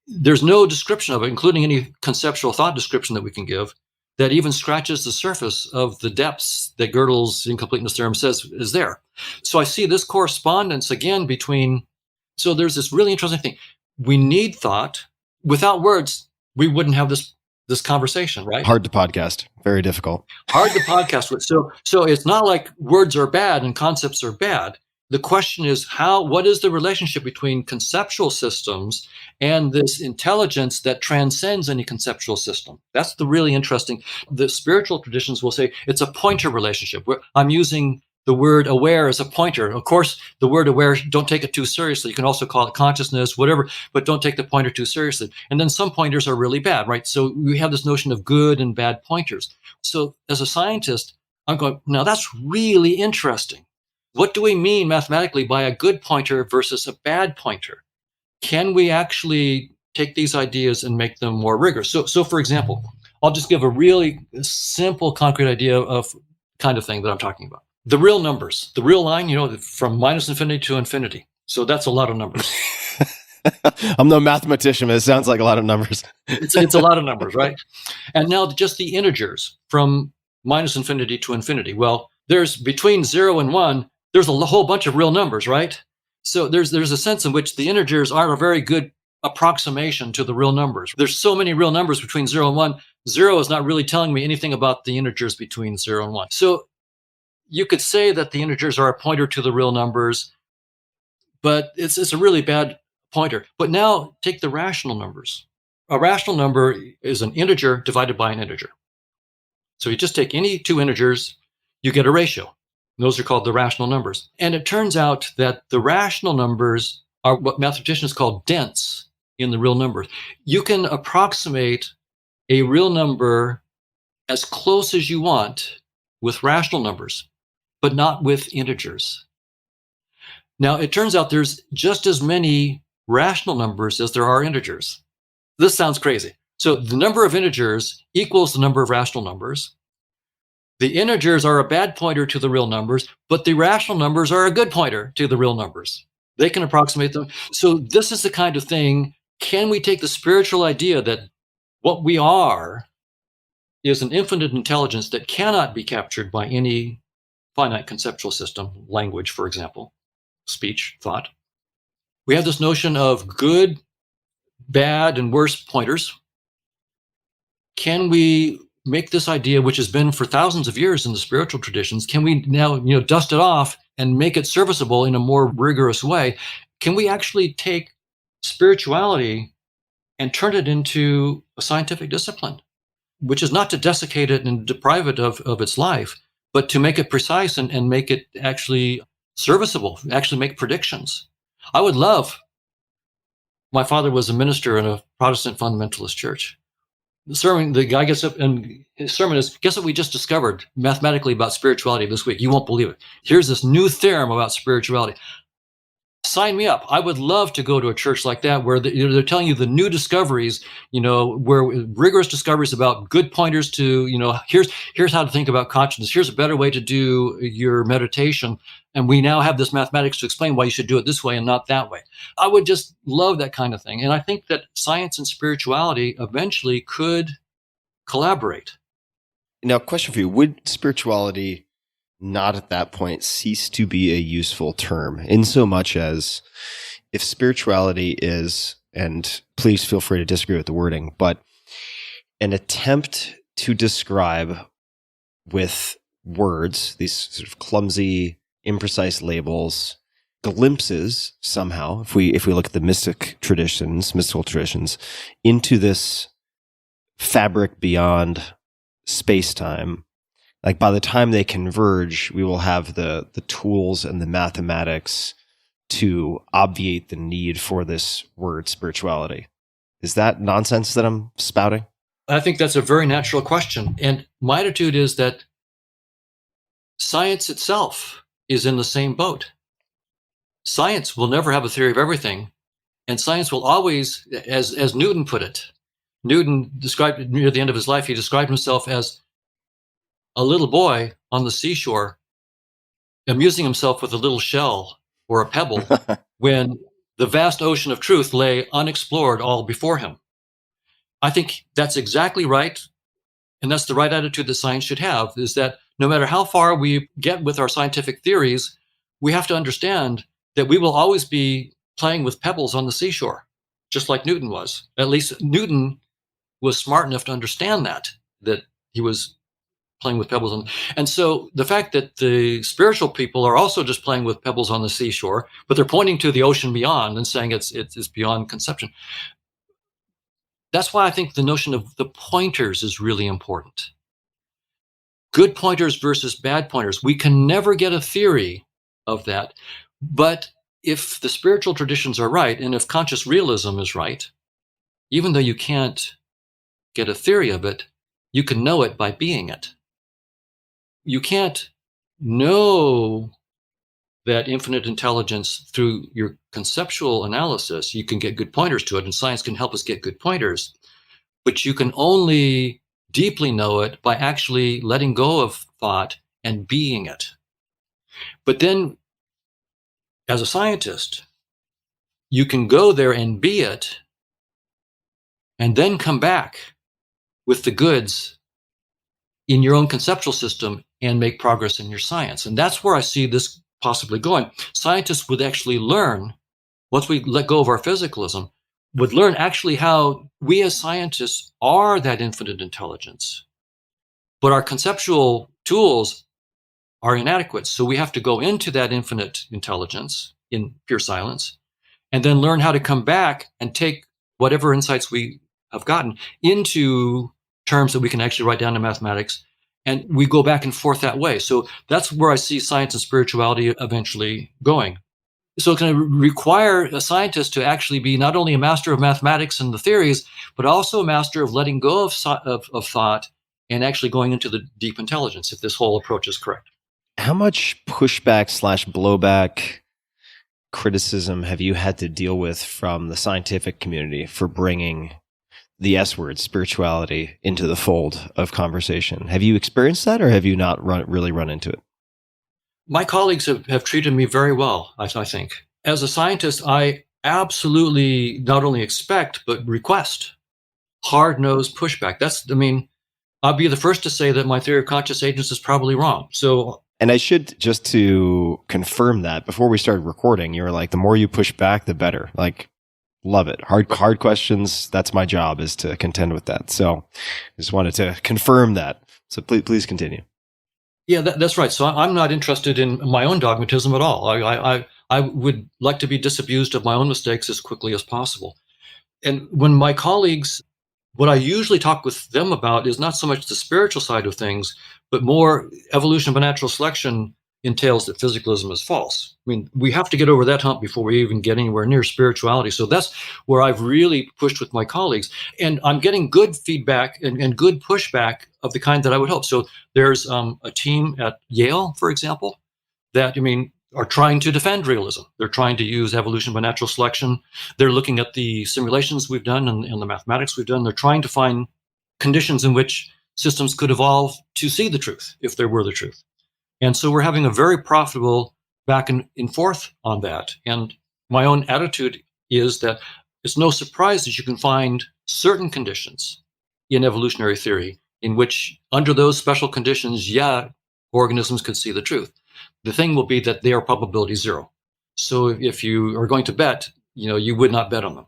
there's no description of it, including any conceptual thought description that we can give, that even scratches the surface of the depths that Gödel's incompleteness theorem says is there. So I see this correspondence again between, so there's this really interesting thing. We need thought. Without words, we wouldn't have this conversation, right? Hard to podcast. Very difficult. Hard to podcast with. So it's not like words are bad and concepts are bad. The question is what is the relationship between conceptual systems and this intelligence that transcends any conceptual system? That's the really interesting. The spiritual traditions will say it's a pointer relationship. I'm using the word aware as a pointer. Of course, the word aware, don't take it too seriously. You can also call it consciousness, whatever, but don't take the pointer too seriously. And then some pointers are really bad, right? So we have this notion of good and bad pointers. So as a scientist, I'm going, now that's really interesting. What do we mean mathematically by a good pointer versus a bad pointer? Can we actually take these ideas and make them more rigorous? So for example, I'll just give a really simple, concrete idea of kind of thing that I'm talking about. The real numbers, the real line, from minus infinity to infinity. So that's a lot of numbers. I'm no mathematician, but it sounds like a lot of numbers. It's a lot of numbers, right? And now just the integers from minus infinity to infinity. Well, there's between 0 and 1, there's a whole bunch of real numbers, right? So there's a sense in which the integers are a very good approximation to the real numbers. There's so many real numbers between 0 and 1. 0 is not really telling me anything about the integers between 0 and 1. So you could say that the integers are a pointer to the real numbers, but it's a really bad pointer. But now take the rational numbers. A rational number is an integer divided by an integer. So you just take any two integers, you get a ratio. Those are called the rational numbers. And it turns out that the rational numbers are what mathematicians call dense in the real numbers. You can approximate a real number as close as you want with rational numbers, but not with integers. Now, it turns out there's just as many rational numbers as there are integers. This sounds crazy. So the number of integers equals the number of rational numbers. The integers are a bad pointer to the real numbers, but the rational numbers are a good pointer to the real numbers. They can approximate them. So this is the kind of thing, can we take the spiritual idea that what we are is an infinite intelligence that cannot be captured by any finite conceptual system, language, for example, speech, thought. We have this notion of good, bad, and worse pointers. Can we make this idea, which has been for thousands of years in the spiritual traditions, can we now dust it off and make it serviceable in a more rigorous way? Can we actually take spirituality and turn it into a scientific discipline, which is not to desiccate it and deprive it of its life, but to make it precise and make it actually serviceable, actually make predictions? I would love, my father was a minister in a Protestant fundamentalist church. The guy gets up and his sermon is, guess what we just discovered mathematically about spirituality this week? You won't believe it. Here's this new theorem about spirituality. Sign me up. I would love to go to a church like that where they're telling you the new discoveries, where rigorous discoveries about good pointers to, here's how to think about consciousness. Here's a better way to do your meditation. And we now have this mathematics to explain why you should do it this way and not that way. I would just love that kind of thing. And I think that science and spirituality eventually could collaborate. Now, question for you. Would spirituality not at that point cease to be a useful term, in so much as if spirituality is, and please feel free to disagree with the wording, but an attempt to describe with words, these sort of clumsy, imprecise labels, glimpses somehow, if we look at the mystical traditions, into this fabric beyond space-time. Like by the time they converge, we will have the tools and the mathematics to obviate the need for this word spirituality. Is that nonsense that I'm spouting? I think that's a very natural question. And my attitude is that science itself is in the same boat. Science will never have a theory of everything. And science will always, as Newton put it, Newton described near the end of his life, he described himself as a little boy on the seashore amusing himself with a little shell or a pebble when the vast ocean of truth lay unexplored all before him. I think that's exactly right. And that's the right attitude that science should have, is that no matter how far we get with our scientific theories, we have to understand that we will always be playing with pebbles on the seashore, just like Newton was. At least Newton was smart enough to understand that he was playing with pebbles on. And so the fact that the spiritual people are also just playing with pebbles on the seashore, but they're pointing to the ocean beyond and saying it's beyond conception. That's why I think the notion of the pointers is really important. Good pointers versus bad pointers. We can never get a theory of that. But if the spiritual traditions are right, and if conscious realism is right, even though you can't get a theory of it, you can know it by being it. You can't know that infinite intelligence through your conceptual analysis. You can get good pointers to it, and science can help us get good pointers. But you can only deeply know it by actually letting go of thought and being it. But then, as a scientist, you can go there and be it, and then come back with the goods in your own conceptual system and make progress in your science. And that's where I see this possibly going. Scientists would actually learn, once we let go of our physicalism, would learn actually how we as scientists are that infinite intelligence. But our conceptual tools are inadequate. So we have to go into that infinite intelligence in pure silence, and then learn how to come back and take whatever insights we have gotten into terms that we can actually write down in mathematics. And we go back and forth that way. So that's where I see science and spirituality eventually going. So it's going to require a scientist to actually be not only a master of mathematics and the theories, but also a master of letting go of thought and actually going into the deep intelligence, if this whole approach is correct. How much pushback / blowback criticism have you had to deal with from the scientific community for bringing the S word, spirituality, into the fold of conversation? Have you experienced that, or have you not really run into it? My colleagues have treated me very well, I think. As a scientist, I absolutely not only expect, but request hard-nosed pushback. I'll be the first to say that my theory of conscious agents is probably wrong. And I should, just to confirm that, before we started recording, you were like, the more you push back, the better. Like, love it. Hard questions. That's my job, is to contend with that. So I just wanted to confirm that. So please continue. Yeah, that's right. So I'm not interested in my own dogmatism at all. I would like to be disabused of my own mistakes as quickly as possible. And when my colleagues, what I usually talk with them about is not so much the spiritual side of things, but more evolution by natural selection entails that physicalism is false. I mean, we have to get over that hump before we even get anywhere near spirituality. So that's where I've really pushed with my colleagues. And I'm getting good feedback and good pushback of the kind that I would hope. So there's a team at Yale, for example, that, are trying to defend realism. They're trying to use evolution by natural selection. They're looking at the simulations we've done and the mathematics we've done. They're trying to find conditions in which systems could evolve to see the truth, if there were the truth. And so we're having a very profitable back and forth on that. And my own attitude is that it's no surprise that you can find certain conditions in evolutionary theory in which, under those special conditions, organisms could see the truth. The thing will be that they are probability zero. So if you are going to bet, you would not bet on them.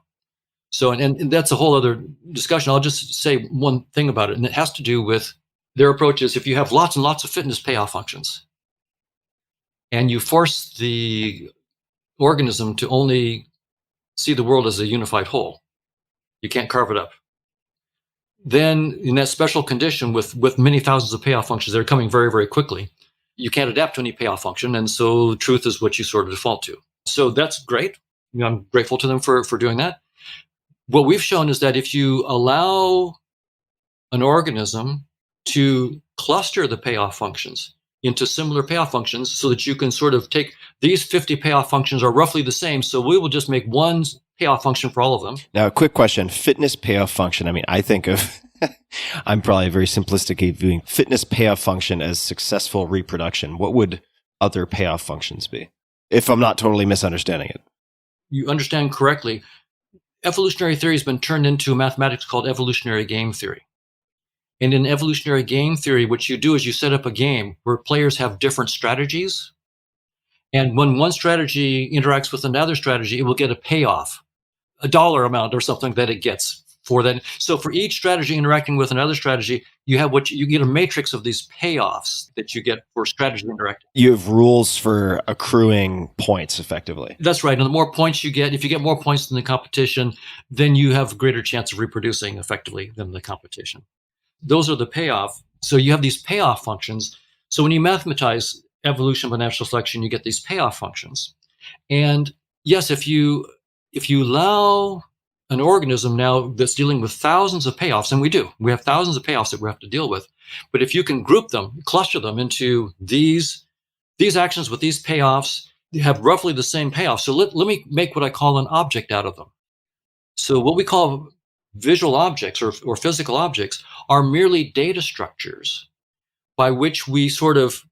So, and that's a whole other discussion. I'll just say one thing about it, and it has to do with their approach is, if you have lots and lots of fitness payoff functions, and you force the organism to only see the world as a unified whole, you can't carve it up. Then in that special condition with many thousands of payoff functions that are coming very, very quickly, you can't adapt to any payoff function. And so truth is what you sort of default to. So that's great. I'm grateful to them for doing that. What we've shown is that if you allow an organism to cluster the payoff functions into similar payoff functions, so that you can sort of take these 50 payoff functions are roughly the same, so we will just make one payoff function for all of them. Now, a quick question, fitness payoff function. I mean, I think of, I'm probably very simplistic viewing fitness payoff function as successful reproduction. What would other payoff functions be? If I'm not totally misunderstanding it. You understand correctly. Evolutionary theory has been turned into mathematics called evolutionary game theory. And in evolutionary game theory, what you do is you set up a game where players have different strategies. And when one strategy interacts with another strategy, it will get a payoff, a dollar amount or something that it gets for that. So for each strategy interacting with another strategy, you have you get a matrix of these payoffs that you get for strategy interacting. You have rules for accruing points effectively. That's right. And the more points you get, if you get more points than the competition, then you have a greater chance of reproducing effectively than the competition. Those are the payoff. So you have these payoff functions. So when you mathematize evolution by natural selection, you get these payoff functions. And yes, if you allow an organism now that's dealing with thousands of payoffs, and we have thousands of payoffs that we have to deal with. But if you can group them, cluster them into these actions with these payoffs, you have roughly the same payoff. So let me make what I call an object out of them. So what we call visual objects or physical objects are merely data structures by which we sort of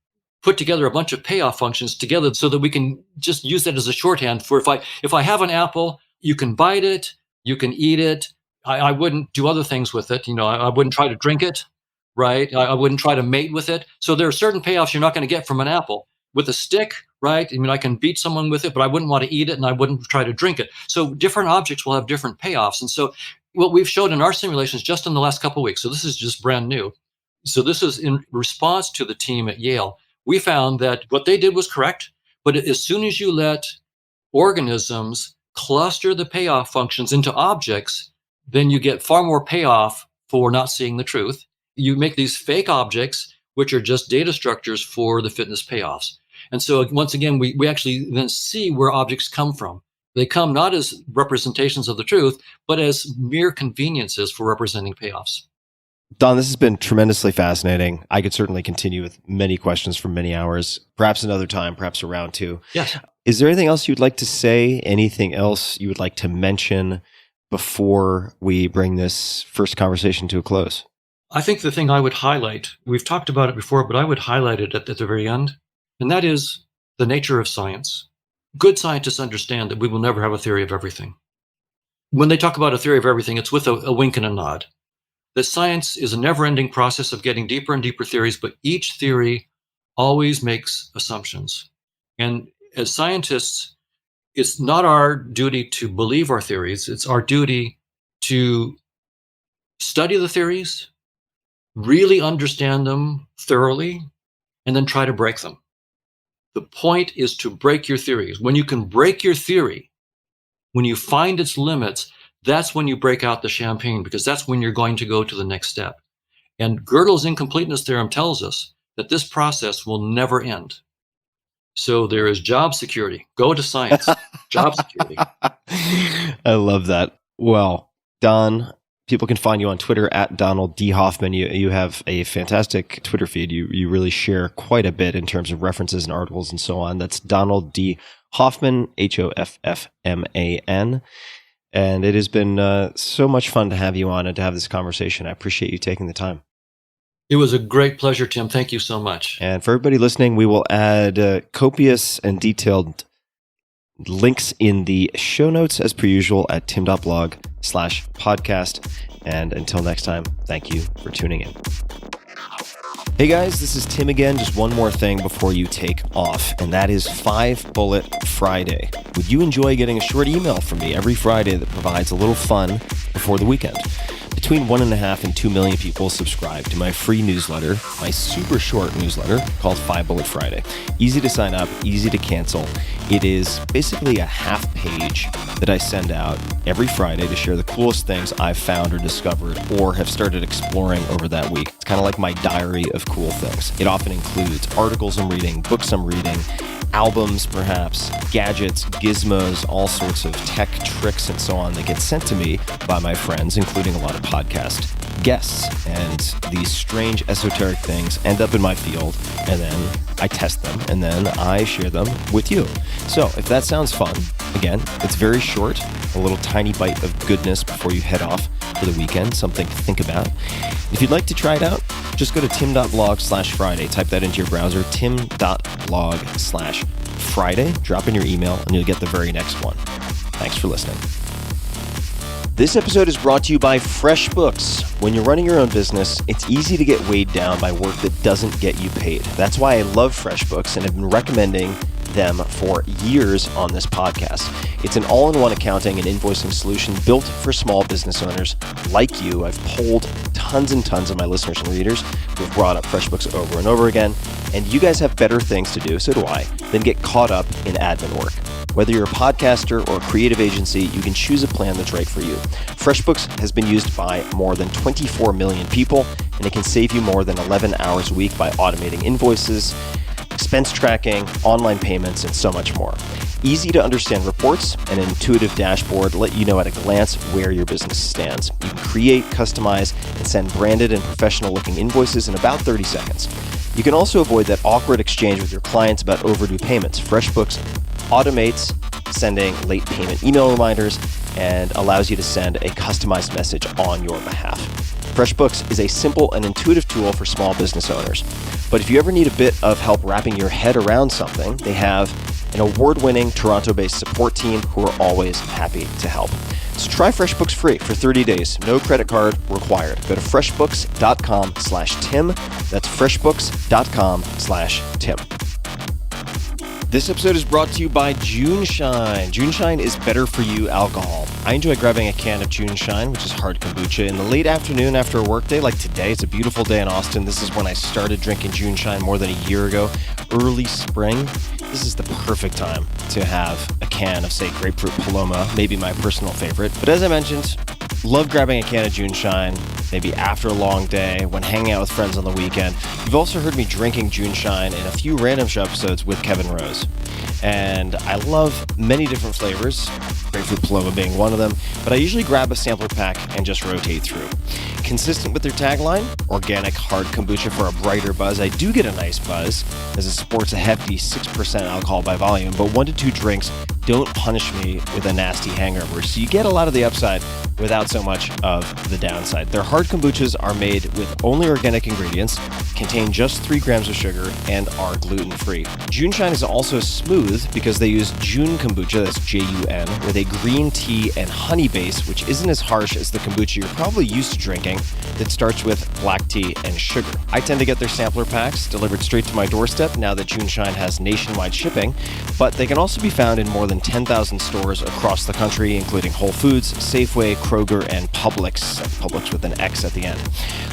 put together a bunch of payoff functions together so that we can just use that as a shorthand for if I have an apple, you can bite it, you can eat it. I wouldn't do other things with it. I wouldn't try to drink it, right? I wouldn't try to mate with it. So there are certain payoffs you're not going to get from an apple. With a stick, right? I mean, I can beat someone with it, but I wouldn't want to eat it and I wouldn't try to drink it. So different objects will have different payoffs. And so what we've showed in our simulations just in the last couple of weeks, so this is just brand new. So this is in response to the team at Yale. We found that what they did was correct, but as soon as you let organisms cluster the payoff functions into objects, then you get far more payoff for not seeing the truth. You make these fake objects, which are just data structures for the fitness payoffs. And so once again, we actually then see where objects come from. They come not as representations of the truth, but as mere conveniences for representing payoffs. Don, this has been tremendously fascinating. I could certainly continue with many questions for many hours, perhaps another time, perhaps a round two. Yes. Is there anything else you'd like to say? Anything else you would like to mention before we bring this first conversation to a close? I think the thing I would highlight, we've talked about it before, but I would highlight it at the very end, and that is the nature of science. Good scientists understand that we will never have a theory of everything. When they talk about a theory of everything, it's with a wink and a nod. That science is a never-ending process of getting deeper and deeper theories, but each theory always makes assumptions. And as scientists, it's not our duty to believe our theories. It's our duty to study the theories, really understand them thoroughly, and then try to break them. The point is to break your theories. When you can break your theory, when you find its limits, that's when you break out the champagne, because that's when you're going to go to the next step. And Gödel's incompleteness theorem tells us that this process will never end. So there is job security. Go to science. Job security. I love that. Well, Don, people can find you on Twitter at Donald D. Hoffman. You have a fantastic Twitter feed. You really share quite a bit in terms of references and articles and so on. That's Donald D. Hoffman, Hoffman. And it has been so much fun to have you on and to have this conversation. I appreciate you taking the time. It was a great pleasure, Tim. Thank you so much. And for everybody listening, we will add copious and detailed links in the show notes as per usual at tim.blog/podcast. And until next time, thank you for tuning in. Hey guys, this is Tim again. Just one more thing before you take off, and that is 5 Bullet Friday. Would you enjoy getting a short email from me every Friday that provides a little fun before the weekend? Between 1.5 and 2 million people subscribe to my free newsletter, my super short newsletter called 5 Bullet Friday. Easy to sign up, easy to cancel. It is basically a half page that I send out every Friday to share the coolest things I've found or discovered or have started exploring over that week. It's kind of like my diary of cool things. It often includes articles I'm reading, books I'm reading, albums perhaps, gadgets, gizmos, all sorts of tech tricks and so on that get sent to me by my friends, including a lot of podcast guests, and these strange esoteric things end up in my field, and then I test them, and then I share them with you. So if that sounds fun, again, it's very short, a little tiny bite of goodness before you head off for the weekend, something to think about. If you'd like to try it out, just go to tim.blog/Friday. Type that into your browser, tim.blog/Friday. Drop in your email, and you'll get the very next one. Thanks for listening. This episode is brought to you by FreshBooks. When you're running your own business, it's easy to get weighed down by work that doesn't get you paid. That's why I love FreshBooks and have been recommending them for years on this podcast. It's an all-in-one accounting and invoicing solution built for small business owners like you. I've polled tons and tons of my listeners and readers who have brought up FreshBooks over and over again, and you guys have better things to do, so do I, than get caught up in admin work. Whether you're a podcaster or a creative agency, you can choose a plan that's right for you. FreshBooks has been used by more than 24 million people, and it can save you more than 11 hours a week by automating invoices, expense tracking, online payments, and so much more. Easy to understand reports and an intuitive dashboard let you know at a glance where your business stands. You can create, customize, and send branded and professional-looking invoices in about 30 seconds. You can also avoid that awkward exchange with your clients about overdue payments. FreshBooks automates sending late payment email reminders and allows you to send a customized message on your behalf. FreshBooks is a simple and intuitive tool for small business owners. But if you ever need a bit of help wrapping your head around something, they have an award-winning Toronto-based support team who are always happy to help. So try FreshBooks free for 30 days. No credit card required. Go to freshbooks.com/Tim. That's freshbooks.com/Tim. This episode is brought to you by June Shine. June Shine is better for you alcohol. I enjoy grabbing a can of June Shine, which is hard kombucha, in the late afternoon after a workday like today. It's a beautiful day in Austin. This is when I started drinking June Shine more than a year ago. Early spring. This is the perfect time to have a can of, say, Grapefruit Paloma, maybe my personal favorite. But as I mentioned, love grabbing a can of June Shine, maybe after a long day, when hanging out with friends on the weekend. You've also heard me drinking June Shine in a few random show episodes with Kevin Rose. And I love many different flavors, Grapefruit Paloma being one of them, but I usually grab a sampler pack and just rotate through. Consistent with their tagline, organic hard kombucha for a brighter buzz, I do get a nice buzz, as it sports a hefty 6% alcohol by volume, but 1 to 2 drinks don't punish me with a nasty hangover, so you get a lot of the upside without so much of the downside. Their hard kombuchas are made with only organic ingredients, contain just 3 grams of sugar, and are gluten-free. June Shine is also smooth because they use June kombucha, that's J-U-N, with a green tea and honey base, which isn't as harsh as the kombucha you're probably used to drinking that starts with black tea and sugar. I tend to get their sampler packs delivered straight to my doorstep now that June Shine has nationwide shipping, but they can also be found in more than 10,000 stores across the country, including Whole Foods, Safeway, Kroger, and Publix. Publix with an X at the end.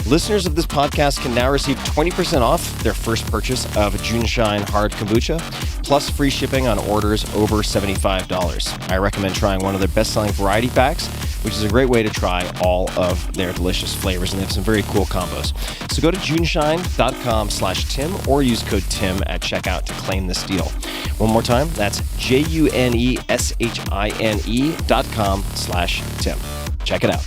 Listeners of this podcast can now receive 20% off their first purchase of June Shine Hard Kombucha, plus free shipping on orders over $75. I recommend trying one of their best-selling variety packs, which is a great way to try all of their delicious flavors, and they have some very cool combos. So go to juneshine.com/Tim or use code TIM at checkout to claim this deal. One more time, that's JUNESHINE.com/Tim. Check it out.